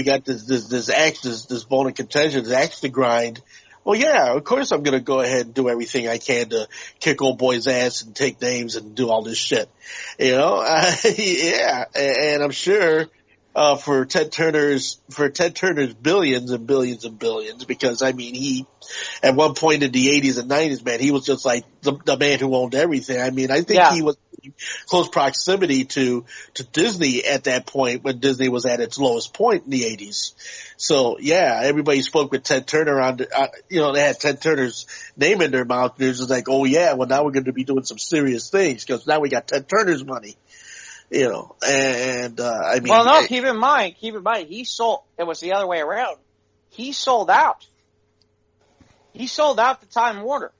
got this axe, this bone of contention, this axe to grind Well, yeah, of course I'm going to go ahead and do everything I can to kick old boy's ass and take names and do all this shit. Yeah, and I'm sure for Ted Turner's billions and billions and billions, because I mean he at one point in the 80s and 90s, man, he was just like the man who owned everything. I mean, I think he was in close proximity to Disney at that point when Disney was at its lowest point in the 80s. So yeah, everybody spoke with Ted Turner they had Ted Turner's name in their mouth. And it was just like, oh yeah, well now we're going to be doing some serious things because now we got Ted Turner's money. I mean. Well, no, keep in mind, it was the other way around. He sold out. He sold out to Time Warner.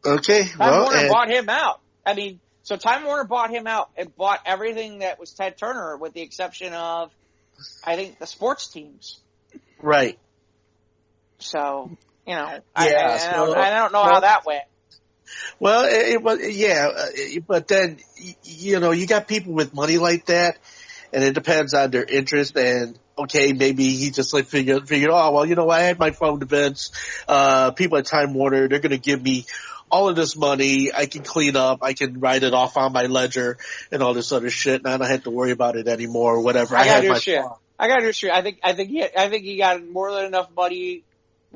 Okay. Time Warner bought him out. I mean, so Time Warner bought him out and bought everything that was Ted Turner with the exception of, I think, the sports teams. Right. So, I don't know how that went. Well, it was, but then, you got people with money like that, and it depends on their interest, and, okay, maybe he just like figured, oh, well, I had my phone events, people at Time Warner, they're gonna give me all of this money, I can clean up, I can write it off on my ledger, and all this other shit, and I don't have to worry about it anymore, or whatever. I gotta do shit. I think he got more than enough money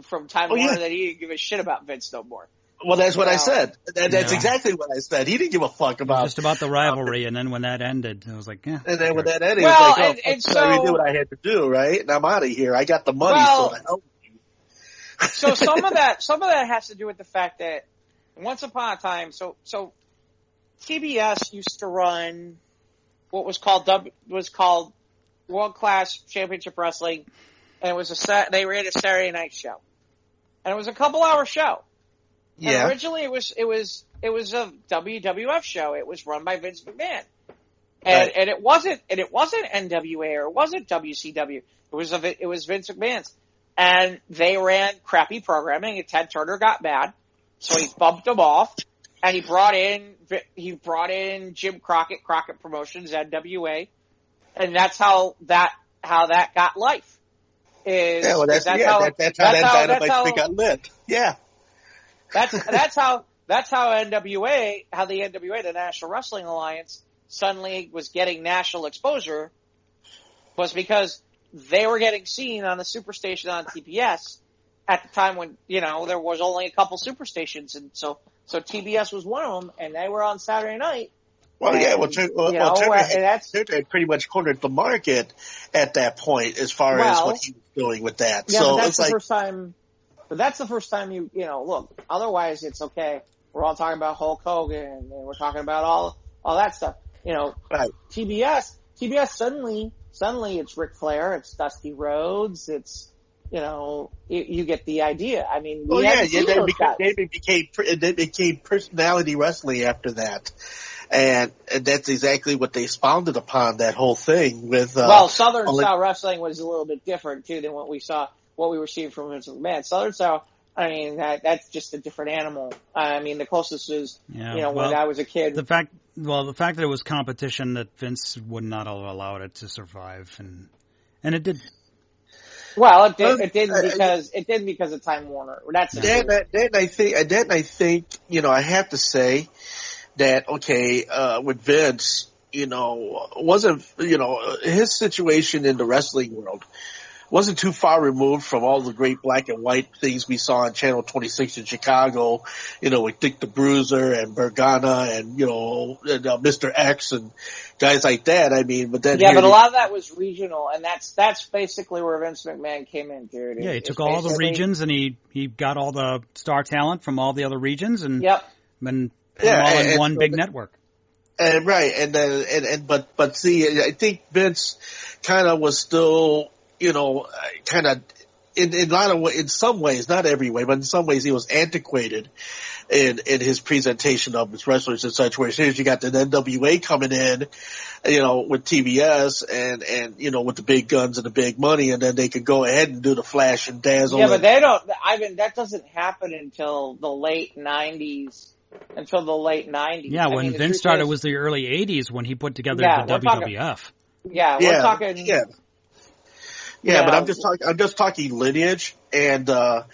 from Time Warner that he didn't give a shit about Vince no more. Well, that's what I said. That's exactly what I said. He didn't give a fuck about just about the rivalry, and then when that ended, I was like, yeah. And then when that ended, it was like, so I did what I had to do, right? And I'm out of here. I got the money, so I help you. So some of that has to do with the fact that once upon a time, so TBS used to run what was called World Class Championship Wrestling, and it was they ran a Saturday night show, and it was a couple-hour show. Yeah. And originally it was a WWF show. It was run by Vince McMahon. And it wasn't NWA or it wasn't WCW. It was Vince McMahon's. And they ran crappy programming and Ted Turner got mad. So he bumped them off and he brought in Jim Crockett Promotions, NWA. And that's how that got life. That's how that got lit. Yeah. That's how the NWA, the National Wrestling Alliance, suddenly was getting national exposure, was because they were getting seen on the superstation on TBS at the time when, there was only a couple superstations, and so TBS was one of them, and they were on Saturday night. Well, Turner pretty much cornered the market at that point as far as what he was doing with that. Yeah, so that's the first time. But that's the first time look, otherwise it's okay. We're all talking about Hulk Hogan and we're talking about all that stuff. Right. TBS suddenly it's Ric Flair, it's Dusty Rhodes, it's, you get the idea. I mean, they became personality wrestling after that. And that's exactly what they expounded upon, that whole thing with, Southern style wrestling was a little bit different too than what we were seeing from Vince McMahon. Southern style, I mean, that's just a different animal. I mean, the closest is, when I was a kid. The fact that it was competition that Vince would not have allowed it to survive, and it did. Well, it didn't because of Time Warner. That's I think, I have to say that, with Vince, wasn't, his situation in the wrestling world wasn't too far removed from all the great black and white things we saw on Channel 26 in Chicago, with Dick the Bruiser and Bergana and, Mr. X and guys like that. I mean, but then. Yeah, but a lot of that was regional, and that's basically where Vince McMahon came in, dude. Yeah, he took all the regions and he got all the star talent from all the other regions and. Yep. And put them all in one big network. And right, but see, I think Vince kind of was still, kind of in some ways, not every way, but in some ways he was antiquated in his presentation of his wrestlers and such, where here's you got the NWA coming in, with TBS and with the big guns and the big money, and then they could go ahead and do the flash and dazzle. Yeah, but they don't, that doesn't happen until the late 90s. Yeah, when Vince started was the early 80s when he put together the WWF. We're talking. Yeah. Yeah, but I'm just talking lineage, and and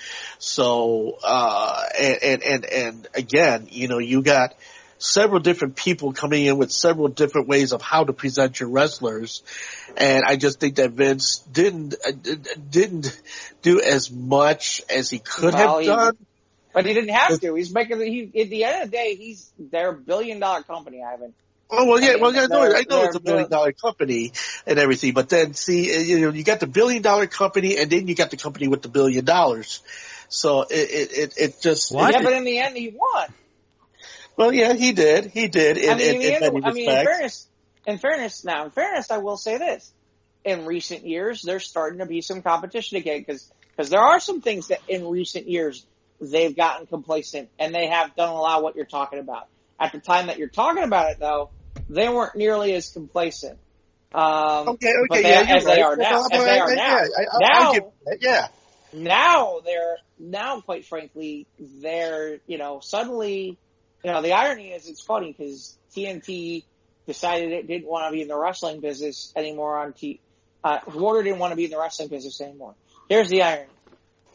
again, you got several different people coming in with several different ways of how to present your wrestlers, and I just think that Vince didn't do as much as he could have done. But he didn't have to. He's making at the end of the day, they're a $1 billion company, Ivan. Oh well, yeah, I know it's a $1 billion company and everything, but then see, you got the $1 billion company, and then you got the company with the $1 billion. So it just what? Yeah, but in the end, he won. Well, yeah, he did. In fairness, I will say this: in recent years, there's starting to be some competition again because there are some things that in recent years they've gotten complacent and they have done a lot of what you're talking about. At the time that you're talking about it, though, they weren't nearly as complacent. As they are now. Now, quite frankly, they're, suddenly, the irony is it's funny because TNT decided it didn't want to be in the wrestling business anymore Warner didn't want to be in the wrestling business anymore. Here's the irony.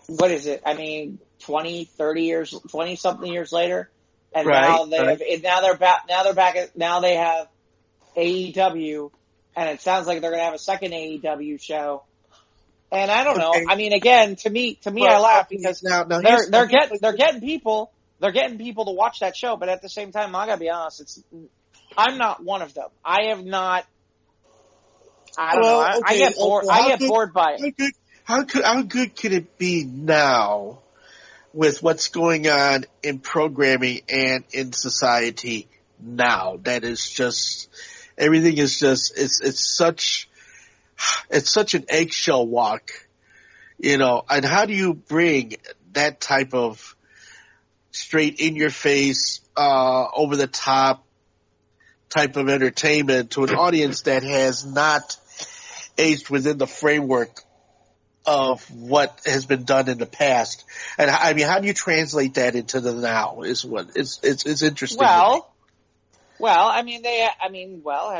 What is it? I mean, 20 something years later. And now they're back. Now they have AEW, and it sounds like they're going to have a second AEW show. And I don't know. I mean, again, to me, I laugh because they're getting people to watch that show. But at the same time, I got to be honest. I'm not one of them. I have not. I don't know. Okay, I get bored. I get bored by it. How good could it be now? With what's going on in programming and in society now, that is just everything is just it's such an eggshell walk, and how do you bring that type of straight in your face, over the top type of entertainment to an audience that has not aged within the framework of what has been done in the past? And I mean, how do you translate that into the now is what it's interesting. Well, have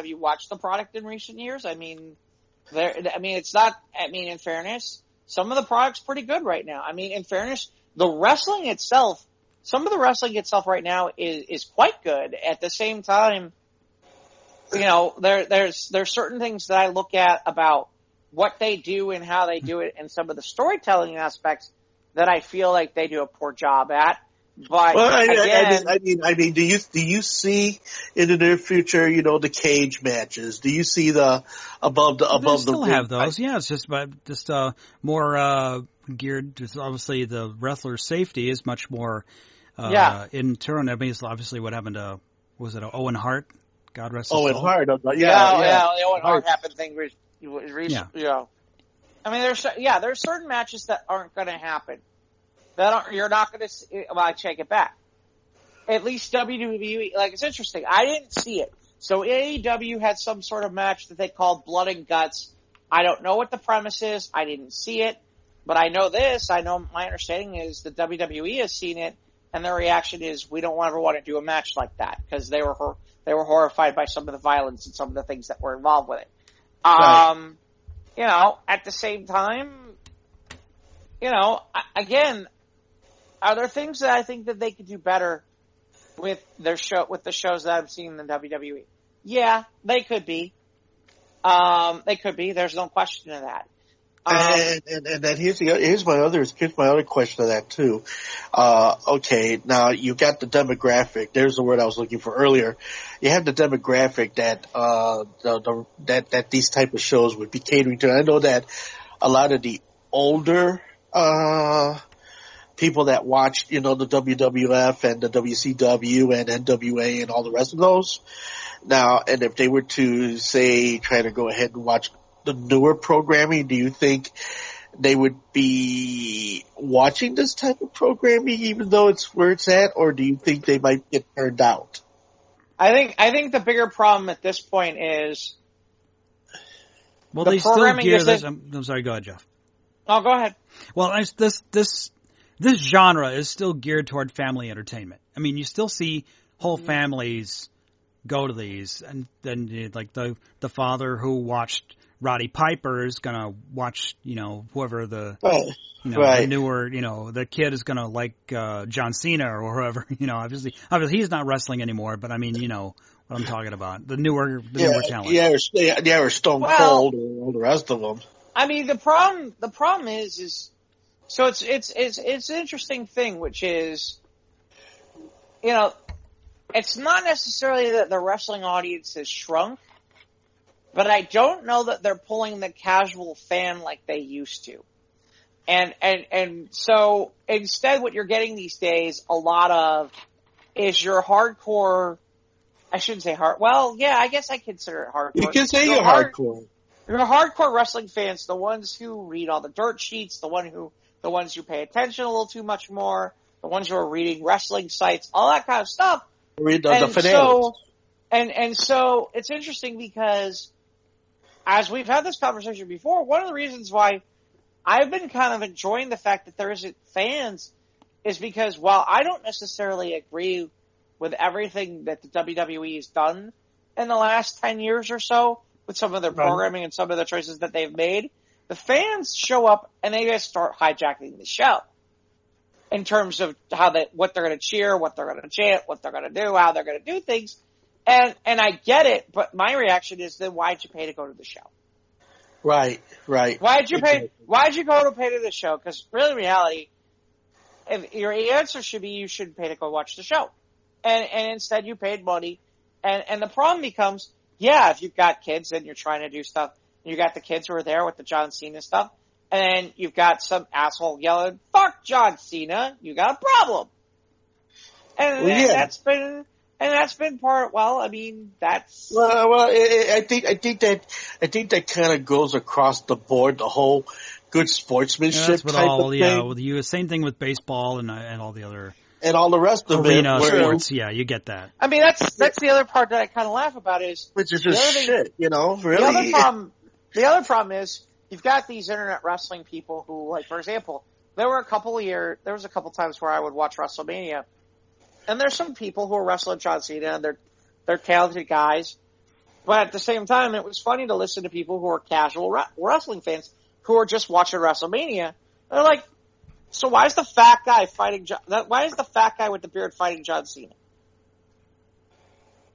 you watched the product in recent years? In fairness, some of the product's pretty good right now. In fairness, some of the wrestling itself right now is quite good. At the same time, there's certain things that I look at about what they do and how they do it and some of the storytelling aspects that I feel like they do a poor job at. But do you see in the near future, the cage matches? Do you see the above the still have those? Yeah, it's just more geared. Just obviously, the wrestler's safety is much more in turn. It's obviously what happened to Owen Hart? God rest his soul. Owen Hart, the Owen Hart happened thing. There's certain matches that aren't going to happen. You're not going to see. Well, I take it back. At least WWE, it's interesting. I didn't see it. So AEW had some sort of match that they called Blood and Guts. I don't know what the premise is. I didn't see it, but I know this. My understanding is that WWE has seen it, and their reaction is, we don't ever want to do a match like that because they were horrified by some of the violence and some of the things that were involved with it. Right. At the same time, again, are there things that I think that they could do better with the shows that I've seen in the WWE? Yeah, they could be. There's no question of that. And then here's my other question to that too. Okay, now you got the demographic. There's the word I was looking for earlier. You have the demographic that that these type of shows would be catering to. I know that a lot of the older people that watch, the WWF and the WCW and NWA and all the rest of those. Now, and if they were to say try to go ahead and watch the newer programming, do you think they would be watching this type of programming even though it's where it's at, or do you think they might get turned out? I think the bigger problem at this point is they still gear this. I'm sorry, go ahead, Jeff. Oh, go ahead. Well, this genre is still geared toward family entertainment. You still see whole families go to these, and then like the father who watched Roddy Piper is gonna watch, whoever the, Right. the newer, the kid is gonna like John Cena or whoever, obviously he's not wrestling anymore, but I mean, what I'm talking about, the newer talent. Yeah, or Stone Cold or all the rest of them. I mean, the problem is so it's an interesting thing, which is, it's not necessarily that the wrestling audience has shrunk, but I don't know that they're pulling the casual fan like they used to. And so instead what you're getting these days a lot of is your hardcore, I shouldn't say I guess I consider it hardcore. You can say you're hardcore. Your hardcore wrestling fans, the ones who read all the dirt sheets, the ones who pay attention a little too much more, the ones who are reading wrestling sites, all that kind of stuff. Read the fanatics. And so it's interesting because as we've had this conversation before, one of the reasons why I've been kind of enjoying the fact that there isn't fans is because while I don't necessarily agree with everything that the WWE has done in the last 10 years or so with some of their programming and some of the choices that they've made, the fans show up and they just start hijacking the show in terms of what they're going to cheer, what they're going to chant, what they're going to do, how they're going to do things. And I get it, but my reaction is then why'd you pay to go to the show? Right. Why'd you go to pay to the show? Because really, in reality, if your answer should be you shouldn't pay to go watch the show. And instead you paid money. And the problem becomes, if you've got kids and you're trying to do stuff, you got the kids who are there with the John Cena stuff, and then you've got some asshole yelling, "Fuck John Cena," you got a problem. And that's been part. Well, I mean, that's. Well, I think that kind of goes across the board. The whole good sportsmanship type of thing. Same thing with baseball and all the other. And all the rest of arena sports, you get that. I mean, that's the other part that I kind of laugh about is. Which is just shit, really. The other problem is you've got these internet wrestling people who, like, for example, there was a couple times where I would watch WrestleMania. And there's some people who are wrestling John Cena, and they're talented guys. But at the same time, it was funny to listen to people who are casual wrestling fans who are just watching WrestleMania. They're like, so why is the fat guy with the beard fighting John Cena?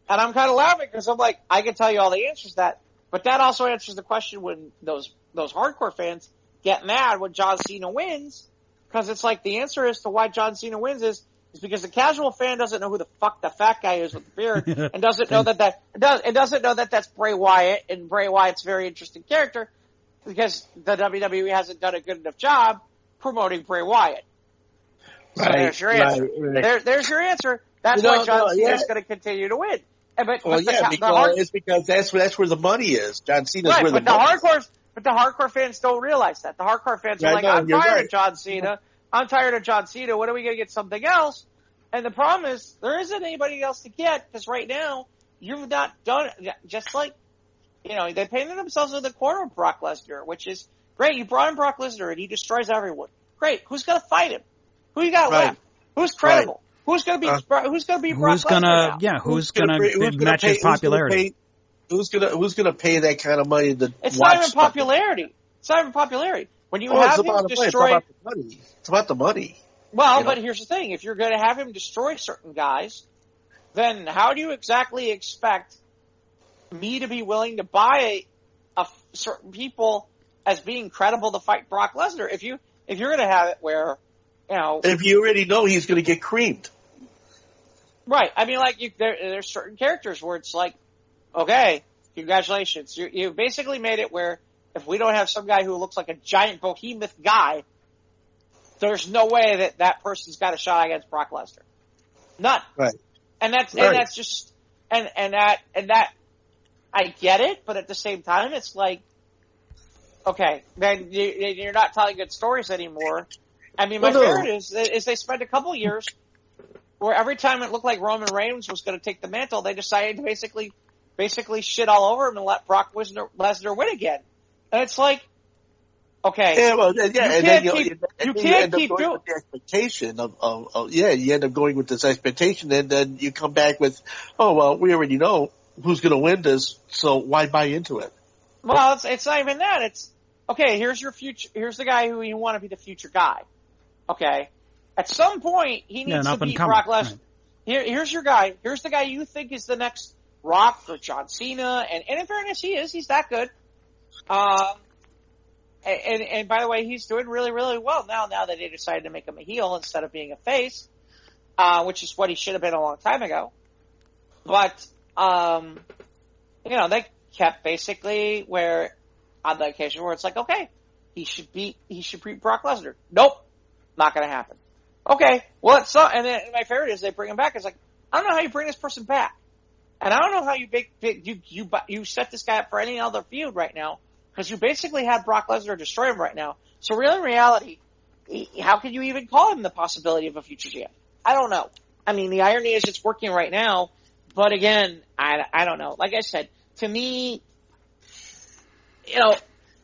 And I'm kind of laughing because I'm like, I can tell you all the answers to that. But that also answers the question when those hardcore fans get mad when John Cena wins. Because it's like the answer as to why John Cena wins is because the casual fan doesn't know who the fuck the fat guy is with the beard and doesn't know that that's Bray Wyatt, and Bray Wyatt's a very interesting character because the WWE hasn't done a good enough job promoting Bray Wyatt. So there's your answer. Right. There's your answer. That's why John Cena is going to continue to win. Because that's where the money is. John Cena's where the money is. But the hardcore fans don't realize that. The hardcore fans are like, I'm tired of John Cena. I'm tired of John Cena. When are we going to get something else? And the problem is, there isn't anybody else to get, because right now, you've not done it. Just like, they painted themselves in the corner of Brock Lesnar, which is great. You brought in Brock Lesnar and he destroys everyone. Great. Who's going to fight him? Who you got left? Who's credible? Who's going to be Brock Lesnar? Who's going to match his popularity? Who's going to pay that kind of money to It's not even popularity. It's not even popularity. When you have him destroy... It's about the money. Well, but here's the thing. If you're going to have him destroy certain guys, then how do you exactly expect me to be willing to buy certain people as being credible to fight Brock Lesnar? If you're going to have it where, if you already know he's going to get creamed. Right. I mean, like, there's certain characters where it's like, okay, congratulations. You basically made it where if we don't have some guy who looks like a giant behemoth guy, there's no way that person's got a shot against Brock Lesnar. None. Right. And that's just, and that, I get it, but at the same time, it's like, okay, then you're not telling good stories anymore. I mean, my favorite is they spent a couple years where every time it looked like Roman Reigns was going to take the mantle, they decided to basically shit all over him and let Brock Lesnar win again. And it's like, okay, you can't keep doing the expectation you end up going with this expectation, and then you come back with, we already know who's going to win this, so why buy into it? Well, it's not even that. It's, okay, here's your future. Here's the guy who you want to be the future guy. Okay? At some point, he needs to beat Brock Lesnar. Right. Here's your guy. Here's the guy you think is the next Rock or John Cena. And in fairness, he is. He's that good. And by the way, he's doing really, really well now that they decided to make him a heel instead of being a face, which is what he should have been a long time ago. But, they kept basically where, on the occasion where it's like, okay, he should beat Brock Lesnar. Nope. Not gonna happen. Okay, well, and then my favorite is they bring him back. It's like, I don't know how you bring this person back. And I don't know how you set this guy up for any other feud right now, because you basically had Brock Lesnar destroy him right now. So really, in reality, how can you even call him the possibility of a future champ? I don't know. I mean, the irony is it's working right now, but again, I don't know. Like I said, to me,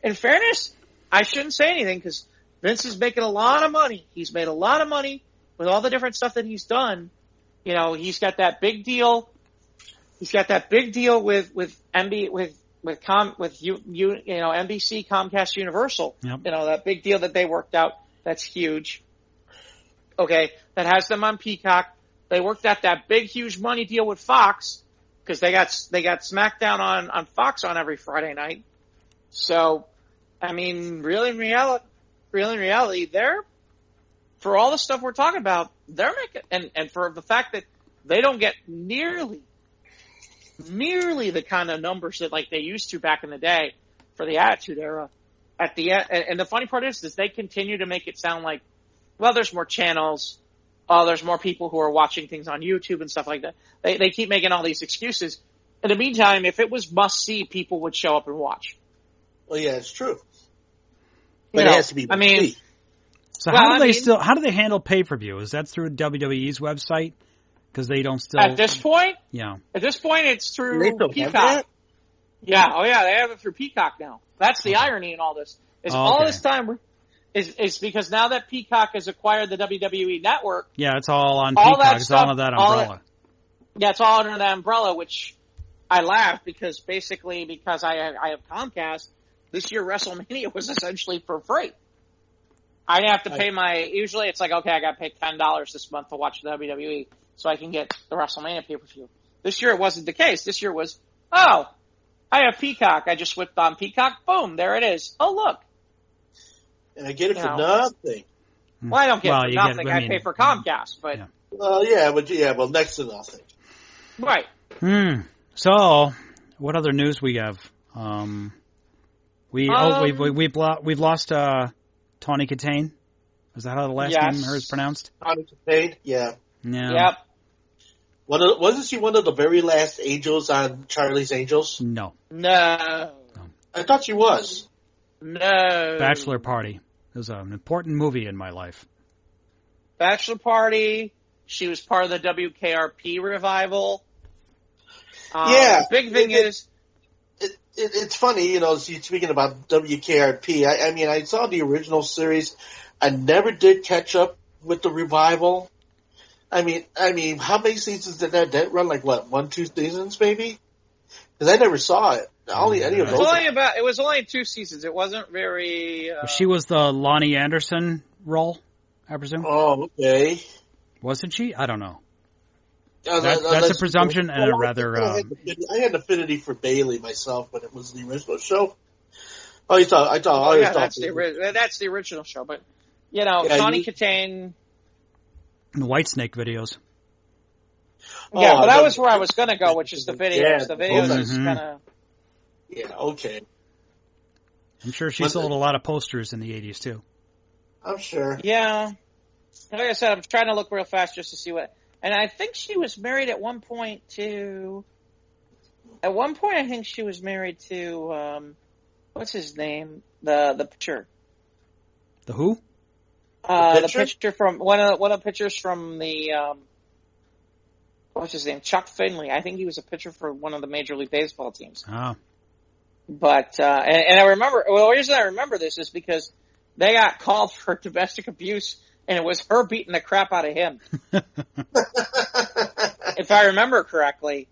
in fairness, I shouldn't say anything because Vince is making a lot of money. He's made a lot of money with all the different stuff that he's done. He's got that big deal. He's got that big deal with NBC, Comcast, Universal. Yep. That big deal that they worked out. That's huge. Okay, that has them on Peacock. They worked out that big, huge money deal with Fox because they got SmackDown on Fox on every Friday night. So, I mean, really in reality, they're, for all the stuff we're talking about, they're making, and for the fact that they don't get nearly the kind of numbers that like they used to back in the day for the Attitude Era. At the end, and the funny part is they continue to make it sound like, well, there's more channels, there's more people who are watching things on YouTube and stuff like that. They keep making all these excuses. In the meantime, if it was must see, people would show up and watch. Well, yeah, it's true. But it has to be. I mean, so how do they handle pay-per-view? Is that through WWE's website? Because they don't still. At this point? Yeah. At this point, it's through Peacock. Yeah. Oh, yeah. They have it through Peacock now. That's the irony in all this. All this time is because now that Peacock has acquired the WWE network. Yeah, it's all on Peacock. It's all under that umbrella. It's all under that umbrella, which I laugh because I have Comcast. This year, WrestleMania was essentially for free. I have to pay usually it's like, okay, I got to pay $10 this month to watch the WWE so I can get the WrestleMania pay-per-view. This year it wasn't the case. This year was, I have Peacock. I just whipped on Peacock. Boom, there it is. Oh, look. And I get it for nothing. Well, I don't get it for nothing. I pay for Comcast, but. Yeah. Well, next to nothing. Right. So, what other news we have? We've lost Tawny Kitaen. Is that how the last name is pronounced? Tawny Kitaen, yeah. Yep. Wasn't she one of the very last angels on Charlie's Angels? No. I thought she was. No. Bachelor Party. It was an important movie in my life. Bachelor Party. She was part of the WKRP revival. The big thing is... It's funny, speaking about WKRP. I mean, I saw the original series. I never did catch up with the revival. I mean, how many seasons did that run? Like what, 1-2 seasons maybe? Because I never saw it. It was only 2 seasons. It wasn't very. She was the Lonnie Anderson role, I presume. Oh, okay. Wasn't she? I don't know. That's a presumption and a rather. I had an affinity for Bailey myself when it was the original show. That's the original show, but Tawny Kitaen. The Whitesnake videos. Yeah, but that was where I was going to go, which is the videos. Yeah, the videos is kind of. Yeah. Okay. I'm sure she sold a lot of posters in the 80s too. I'm sure. Yeah. Like I said, I'm trying to look real fast just to see what. And I think she was married at one point to. At one point, I think she was married to. What's his name? The pitcher. The who? The pitcher from one of the pitchers from the. What's his name? Chuck Finley. I think he was a pitcher for one of the Major League Baseball teams. Oh. But and I remember. Well, the reason I remember this is because they got called for domestic abuse. And it was her beating the crap out of him. If I remember correctly.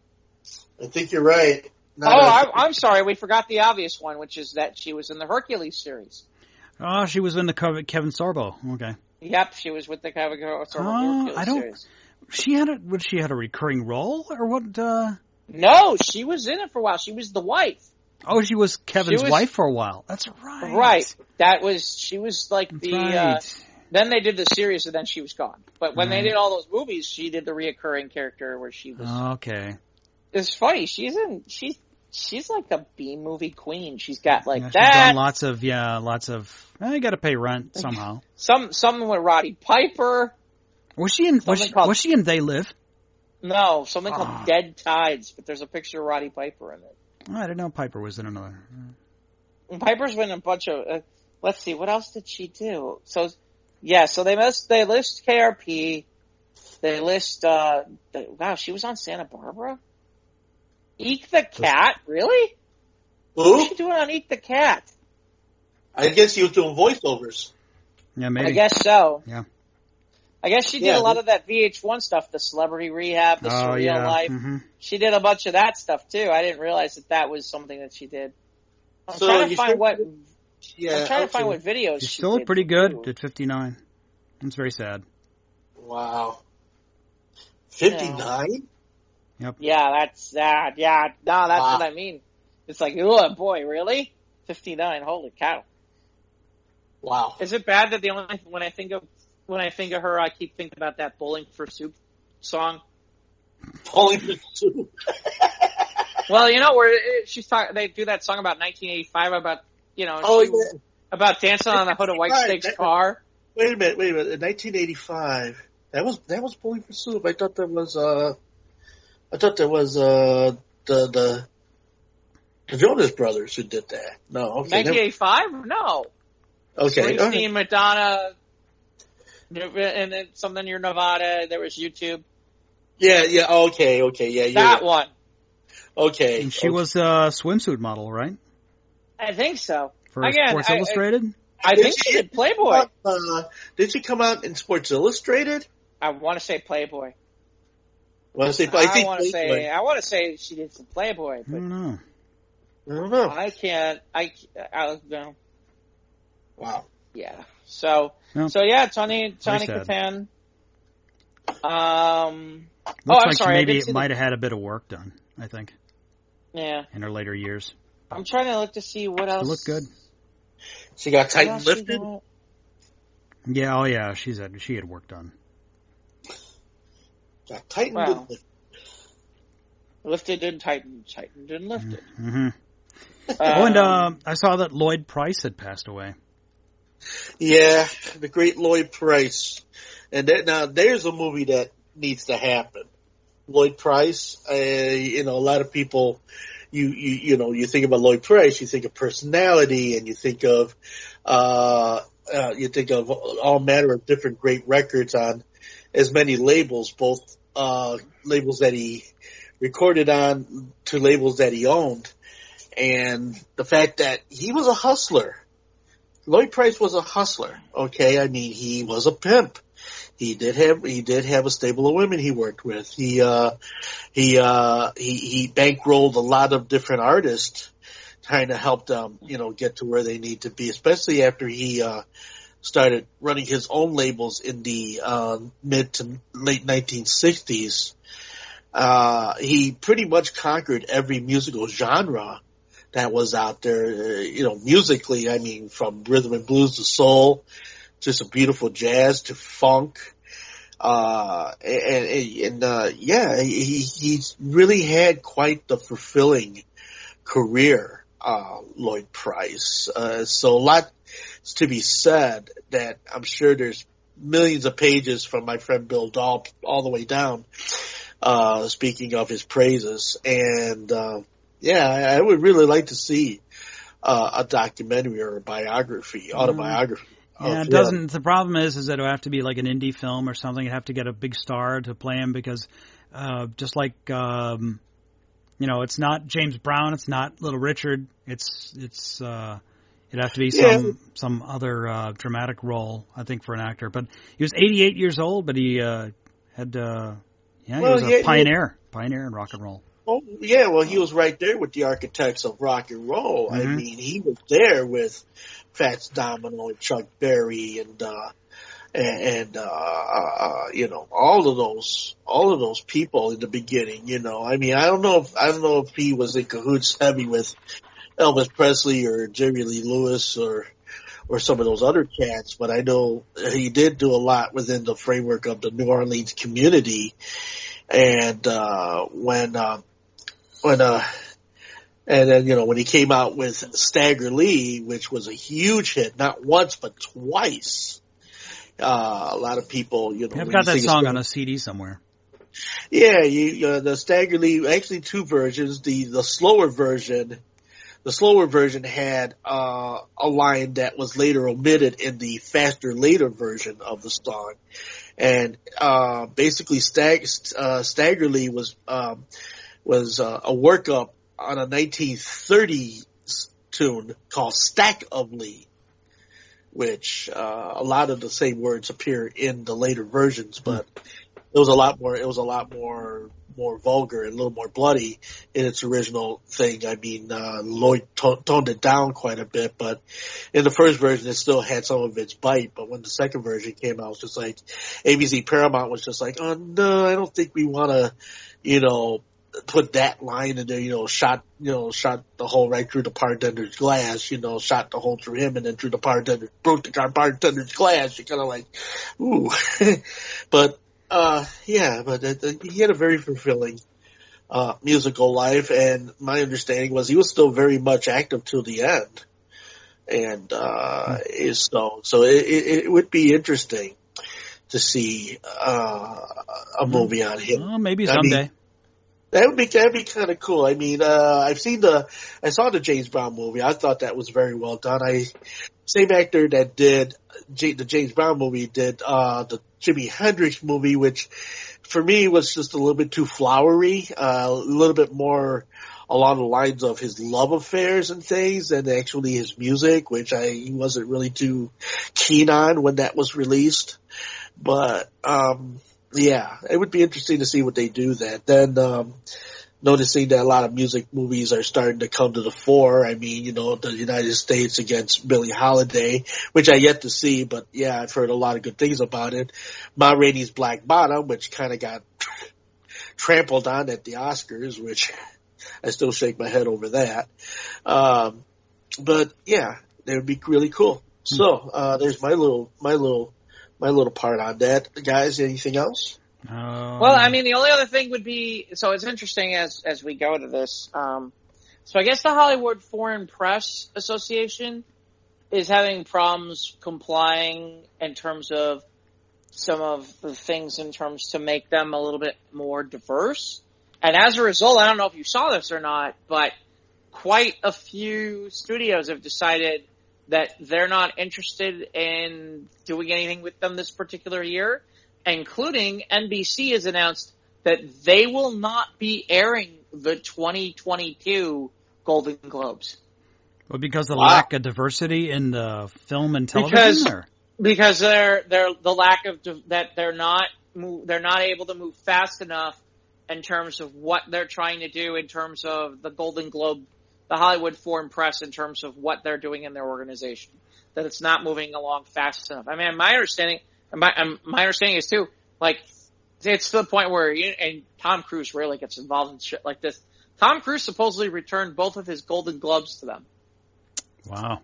I think you're right. I'm sorry. We forgot the obvious one, which is that she was in the Hercules series. Oh, she was in the Kevin Sorbo. Okay. Yep, she was with the Kevin Sorbo Hercules series. She had a recurring role or what? No, she was in it for a while. She was the wife. Oh, she was Kevin's wife for a while. That's right. Right. She was like That's the. right. Then they did the series, and then she was gone. But when they did all those movies, she did the reoccurring character where she was. Okay. It's funny. She's like a B movie queen. She's got like she's that. Done lots of. You got to pay rent somehow. Something with Roddy Piper. Was she in? Was she in They Live? No, something called Dead Tides. But there's a picture of Roddy Piper in it. Oh, I didn't know Piper was in another. And Piper's been in a bunch of. Let's see, what else did she do? So they list KRP. They list. Wow, she was on Santa Barbara. Eek the Cat, really? Who? What's she doing on Eek the Cat? I guess he was doing voiceovers. Yeah, maybe. I guess so. Yeah. I guess she did a lot of that VH1 stuff, the Celebrity Rehab, the Surreal Life. Mm-hmm. She did a bunch of that stuff too. I didn't realize that was something that she did. I'm trying to find what videos she she still looked did pretty good too. at 59. It's very sad. Wow. 59? Yep. Yeah, that's that. Yeah, no, that's what I mean. It's like, oh boy, really? 59? Holy cow! Wow. Is it bad that when I think of her, I keep thinking about that Bowling for Soup song? Bowling for Soup. Well, where they do that song about 1985 about about dancing on the hood of White Snake's car. Wait a minute. In 1985, that was Bowling for Soup. I thought that was the Jonas Brothers who did that. No, okay. 1985? No. Okay. Springsteen, Madonna, and then something near Nevada. There was YouTube. Yeah. Okay. Yeah. That one. Okay. And she was a swimsuit model, right? I think so. For Sports Illustrated? I think she did Playboy. Did she come out in Sports Illustrated? I want to say Playboy. I want to say she did some Playboy. But I don't know. I can't. No. Wow. Yeah. So yeah, Tawny Kitaen. I'm like sorry. Maybe it might have had a bit of work done, I think. Yeah. In her later years. I'm trying to look to see what else. She looked good. She got Titan lifted? Yeah, she had work done. Got Titan lifted. Lifted and Titan. Titan didn't lift it. Mm-hmm. And I saw that Lloyd Price had passed away. Yeah, the great Lloyd Price. And now there's a movie that needs to happen. Lloyd Price, a lot of people, you think about Lloyd Price, you think of personality, and you think of all manner of different great records on as many labels, both labels that he recorded on to labels that he owned. And the fact that he was a hustler. Lloyd Price was a hustler, okay? I mean, he was a pimp. He did have a stable of women he worked with. He bankrolled a lot of different artists, trying to help them, get to where they need to be, especially after he started running his own labels in the mid to late 1960s. He pretty much conquered every musical genre that was out there, musically. I mean, from rhythm and blues to soul, to some beautiful jazz to funk. He's really had quite the fulfilling career, Lloyd Price. So a lot to be said that I'm sure there's millions of pages from my friend Bill Dahl all the way down, speaking of his praises. And, I would really like to see a documentary or a autobiography. Yeah, it doesn't. The problem is that it would have to be like an indie film or something. You'd have to get a big star to play him because, just like it's not James Brown, it's not Little Richard. It'd have to be some other dramatic role, I think, for an actor. But he was 88 years old, but he was a pioneer in rock and roll. Oh, yeah, well, he was right there with the architects of rock and roll. I mean, he was there with Fats Domino and Chuck Berry and you know, all of those people in the beginning, you know. I mean, I don't know if he was in cahoots heavy with Elvis Presley or Jerry Lee Lewis or some of those other cats, but I know he did do a lot within the framework of the New Orleans community. And and then, you know, when he came out with Stagger Lee, which was a huge hit, not once but twice, a lot of people, you know, I've got that song on a CD somewhere. Yeah, the Stagger Lee, actually two versions. The slower version had a line that was later omitted in the faster later version of the song, and basically Stagger Lee was a workup on a 1930s tune called Stack of Lee, which a lot of the same words appear in the later versions, but it was a lot more vulgar and a little more bloody in its original thing. I mean, Lloyd toned it down quite a bit, but in the first version it still had some of its bite. But when the second version came out, it was just like ABC Paramount was just like, oh no, I don't think we want to, you know, put that line in there, shot the hole right through the bartender's glass, shot the hole through him and then through the bartender, broke the bartender's glass. You're kind of like, ooh. But he had a very fulfilling musical life, and my understanding was he was still very much active till the end. And so it would be interesting to see a movie on him. Well, maybe someday. I mean, that'd be kind of cool. I mean, I saw the James Brown movie. I thought that was very well done. Same actor that did the James Brown movie did the Jimi Hendrix movie, which for me was just a little bit too flowery, a little bit more along the lines of his love affairs and things than actually his music, which I wasn't really too keen on when that was released. But yeah, it would be interesting to see what they do then. Then noticing that a lot of music movies are starting to come to the fore. I mean, the United States against Billie Holiday, which I yet to see, but yeah, I've heard a lot of good things about it. Ma Rainey's Black Bottom, which kind of got trampled on at the Oscars, which I still shake my head over that. But yeah, that would be really cool. So, there's my little part on that. Guys, anything else? Well, I mean, the only other thing would be, so it's interesting as we go to this. So I guess the Hollywood Foreign Press Association is having problems complying in terms of some of the things in terms to make them a little bit more diverse. And as a result, I don't know if you saw this or not, but quite a few studios have decided that they're not interested in doing anything with them this particular year, including NBC has announced that they will not be airing the 2022 Golden Globes. Well, because of the lack of diversity in the film and television? Because they're the lack of that they're not able to move fast enough in terms of what they're trying to do in terms of the Golden Globe, the Hollywood Foreign Press, in terms of what they're doing in their organization. That it's not moving along fast enough. I mean, my understanding is too, like, it's to the point where, and Tom Cruise rarely gets involved in shit like this. Tom Cruise supposedly returned both of his Golden Globes to them. Wow.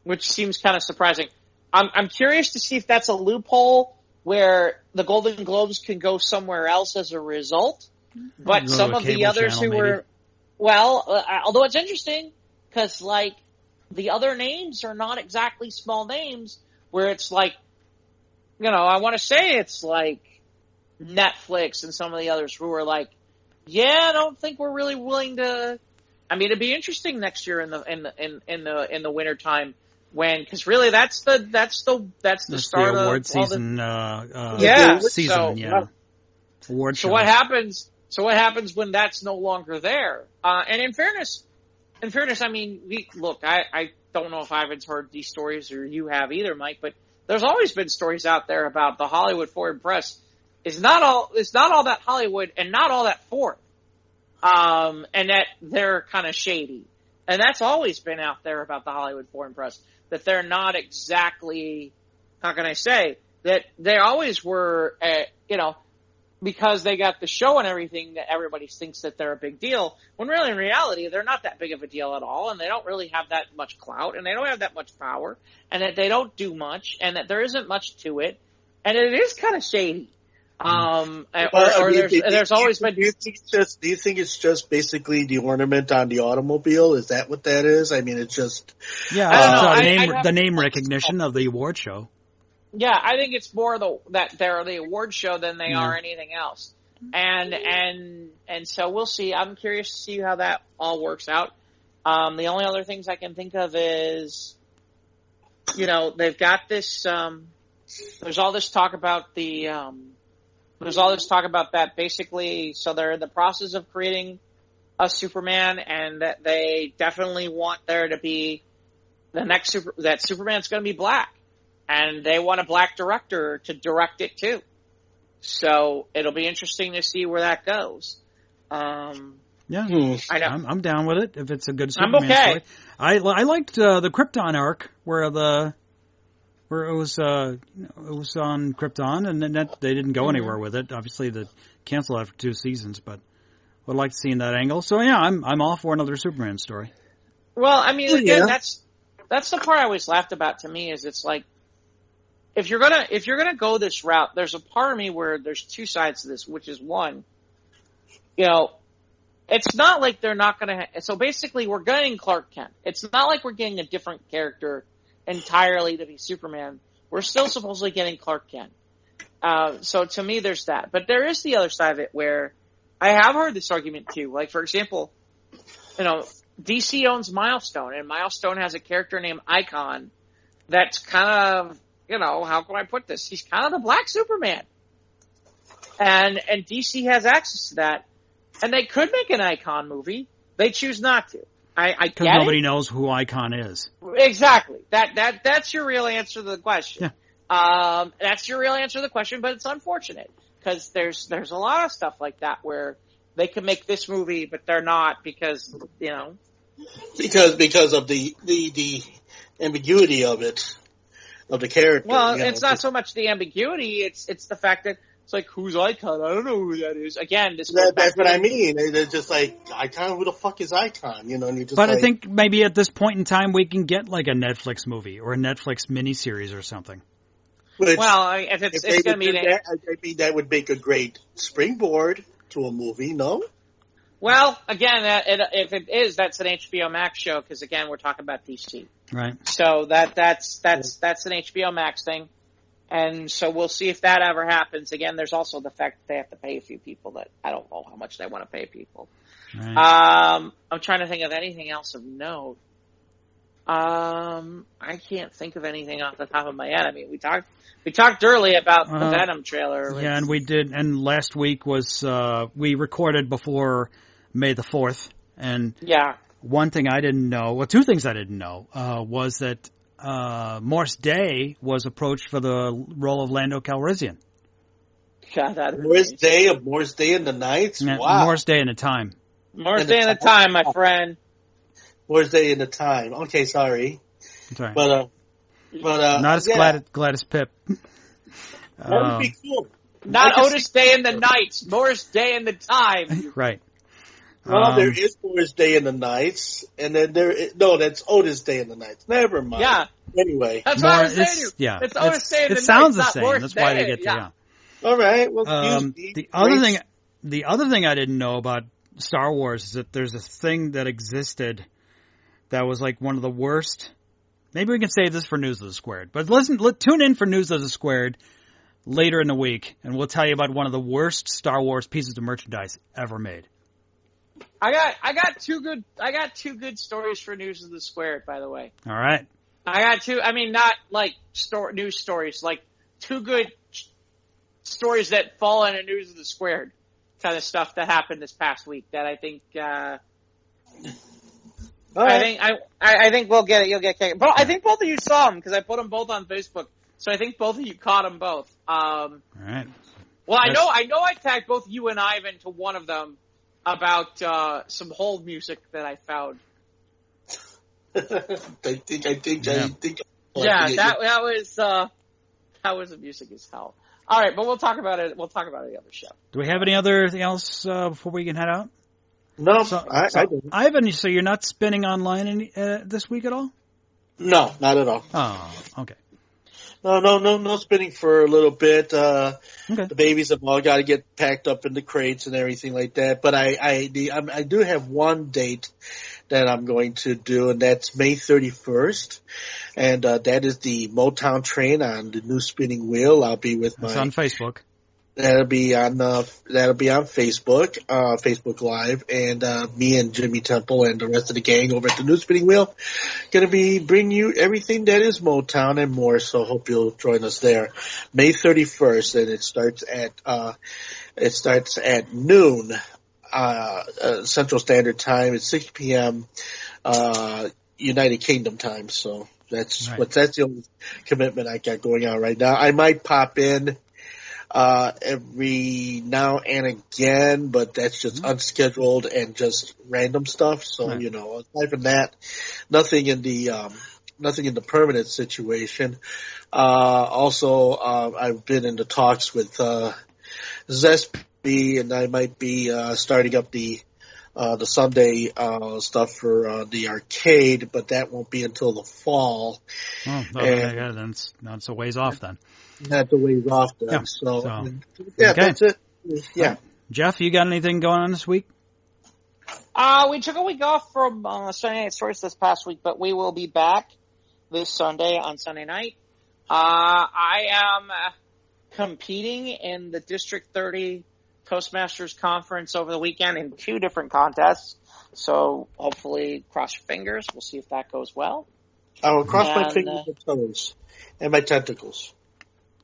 Which seems kind of surprising. I'm curious to see if that's a loophole where the Golden Globes can go somewhere else as a result. But some of the others who were, although it's interesting, because, like, the other names are not exactly small names, where it's like, I want to say it's like Netflix and some of the others who are like, yeah, I don't think we're really willing to. I mean, it'd be interesting next year in the winter time because really that's the start the award of season. Award show. So what happens? What happens when that's no longer there? And in fairness, I mean, I don't know if I haven't heard these stories or you have either, Mike, but there's always been stories out there about the Hollywood Foreign Press. It's not all that Hollywood and not all that foreign. and that they're kind of shady. And that's always been out there about the Hollywood Foreign Press, that they're not exactly, how can I say, that they always were, because they got the show and everything, that everybody thinks that they're a big deal, when really in reality they're not that big of a deal at all, and they don't really have that much clout, and they don't have that much power, and that they don't do much, and that there isn't much to it, and it is kind of shady. There's always been. Do you think it's just basically the ornament on the automobile? Is that what that is? I mean, it's just. Yeah, the name recognition of the award show. Yeah, I think it's more that they're the award show than they are anything else, and so we'll see. I'm curious to see how that all works out. The only other things I can think of is, they've got this. There's all this talk about that basically. So they're in the process of creating a Superman, and that they definitely want there to be the next that Superman's going to be black. And they want a black director to direct it too. So it'll be interesting to see where that goes. I know. I'm down with it if it's a good Superman I'm okay. story. I liked the Krypton arc where it was on Krypton, and then they didn't go anywhere with it. Obviously, they canceled after 2 seasons, but would like to see in that angle. So yeah, I'm all for another Superman story. Well, I mean, again, that's the part I always laughed about. To me, is it's like, if you're gonna go this route, there's a part of me where there's 2 sides to this, which is one, it's not like they're not gonna. So basically, we're getting Clark Kent. It's not like we're getting a different character entirely to be Superman. We're still supposedly getting Clark Kent. So to me, there's that. But there is the other side of it where I have heard this argument too. Like, for example, DC owns Milestone, and Milestone has a character named Icon that's kind of, how can I put this? He's kind of the black Superman. And DC has access to that. And they could make an Icon movie. They choose not to. Because nobody knows who Icon is. Exactly. That's your real answer to the question. Yeah. That's your real answer to the question, but it's unfortunate. Because there's a lot of stuff like that where they could make this movie, but they're not because, Because of the ambiguity of it. Of the character. Well, it's not so much the ambiguity, it's the fact that it's like, who's Icon? I don't know who that is. Again, that's what I mean. It's just like, Icon, who the fuck is Icon? And you just I think maybe at this point in time we can get like a Netflix movie or a Netflix miniseries or something. Which, if it's going to be that would make a great springboard to a movie, no? Well, again, if it is, that's an HBO Max show, because again, we're talking about DC. Right. So that's an HBO Max thing, and so we'll see if that ever happens. Again, there's also the fact that they have to pay a few people that I don't know how much they want to pay people. Right. I'm trying to think of anything else of note. I can't think of anything off the top of my head. I mean, we talked early about the Venom trailer. Yeah, and we did. And last week was we recorded before May the 4th, and one thing I didn't know, well, 2 things I didn't know, was that Morse Day was approached for the role of Lando Calrissian. God, Morse Day in the Nights? Wow. Morse Day in the Time. Morse Day in the Time, my friend. Morse Day in the Time. Okay, sorry. Sorry. But not as Gladys Pip. That would be cool. Not Otis Day in the Nights. Morse Day in the Time. Right. Well, there is Morris Day in the Nights, and then that's Otis Day in the Nights. Never mind. Yeah. Anyway. That's what I was saying to you. Yeah. It's Otis Day in the Nights. It sounds the same. Morris That's Day. why they get the, All right. Well, the other thing I didn't know about Star Wars is that there's a thing that existed that was like one of the worst. Maybe we can save this for News of the Squared. But tune in for News of the Squared later in the week, and we'll tell you about one of the worst Star Wars pieces of merchandise ever made. I got two good stories for News of the Squared, by the way. All right. I got 2. I mean, not like news stories, like 2 good stories that fall into News of the Squared kind of stuff that happened this past week that I think. I think we'll get it. You'll get kicked. But I think both of you saw them because I put them both on Facebook. So I think both of you caught them both. All right. Well, I know I tagged both you and Ivan to one of them. about some hold music that I found. I think. Yeah, that was a music as hell. All right, but we'll talk about it. We'll talk about it the other show. Do we have anything else before we can head out? No, I don't. Ivan, so you're not spinning online this week at all? No, not at all. Oh, okay. No spinning for a little bit. Okay. The babies have all got to get packed up in the crates and everything like that. But I do have one date that I'm going to do, and that's May 31st. And that is the Motown train on the new spinning wheel. I'll be with It's on Facebook. That'll be on Facebook, Facebook Live, and me and Jimmy Temple and the rest of the gang over at the New Spinning Wheel going to be bringing you everything that is Motown and more. So hope you'll join us there, May 31st, and it starts at noon Central Standard Time at 6 p.m. United Kingdom time. So that's the only commitment I got going on right now. I might pop in every now and again, but that's just unscheduled and just random stuff. So, aside from that, nothing in the permanent situation. Also, I've been in the talks with, Zesty, and I might be, starting up the Sunday, stuff for, the arcade, but that won't be until the fall. Oh, okay, that's a ways off then. Not the ways off then. Yeah. So okay. That's it. Yeah. Jeff, you got anything going on this week? We took a week off from Sunday Night Stories this past week, but we will be back this Sunday on Sunday night. I am competing in the District 30 Toastmasters Conference over the weekend in 2 different contests. So hopefully, cross your fingers. We'll see if that goes well. I will cross my fingers and toes and my tentacles.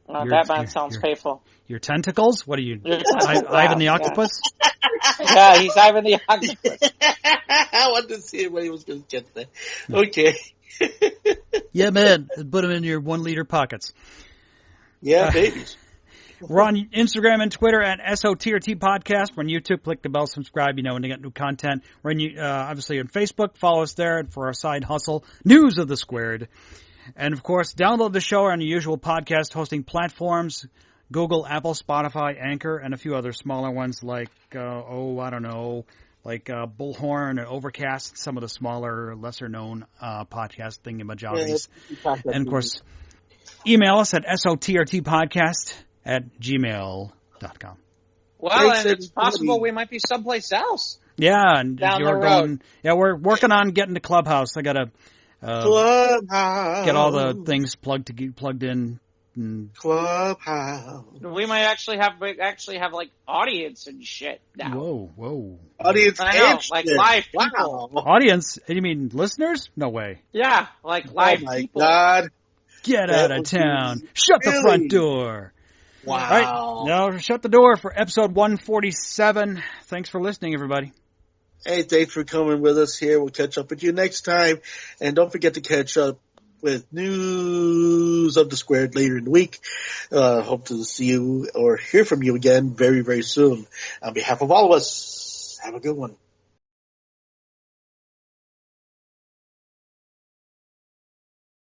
That man sounds painful. Your tentacles? What are you, Ivan the Octopus? Yeah, he's Ivan the Octopus. I wanted to see what he was going to get there. Okay. Yeah, man. Put them in your 1-liter pockets. Yeah, babies. We're on Instagram and Twitter at SOTRT Podcast. We're on YouTube. Click the bell, subscribe, when you get new content. We're obviously on Facebook. Follow us there for our side hustle, News of the Squared. And, of course, download the show on your usual podcast hosting platforms, Google, Apple, Spotify, Anchor, and a few other smaller ones like, Bullhorn and Overcast, some of the smaller, lesser-known podcast thingamajobbies. And, of course, email us at sotrtpodcast@gmail.com. Well, and it's possible we might be someplace else. Yeah, and down if you're the road. going, we're working on getting to Clubhouse. I got to get all the things plugged in. Clubhouse. We might actually have like audience and shit now. Whoa. Audience I know, and like shit. live people. Wow. Audience? You mean listeners? No way. Yeah, like live Oh my people. God. Get out of town. Shut the front door. Wow. All right, now shut the door for episode 147. Thanks for listening, everybody. Hey, thanks for coming with us here. We'll catch up with you next time. And don't forget to catch up with News of the Squared later in the week. Hope to see you or hear from you again very, very soon. On behalf of all of us, have a good one.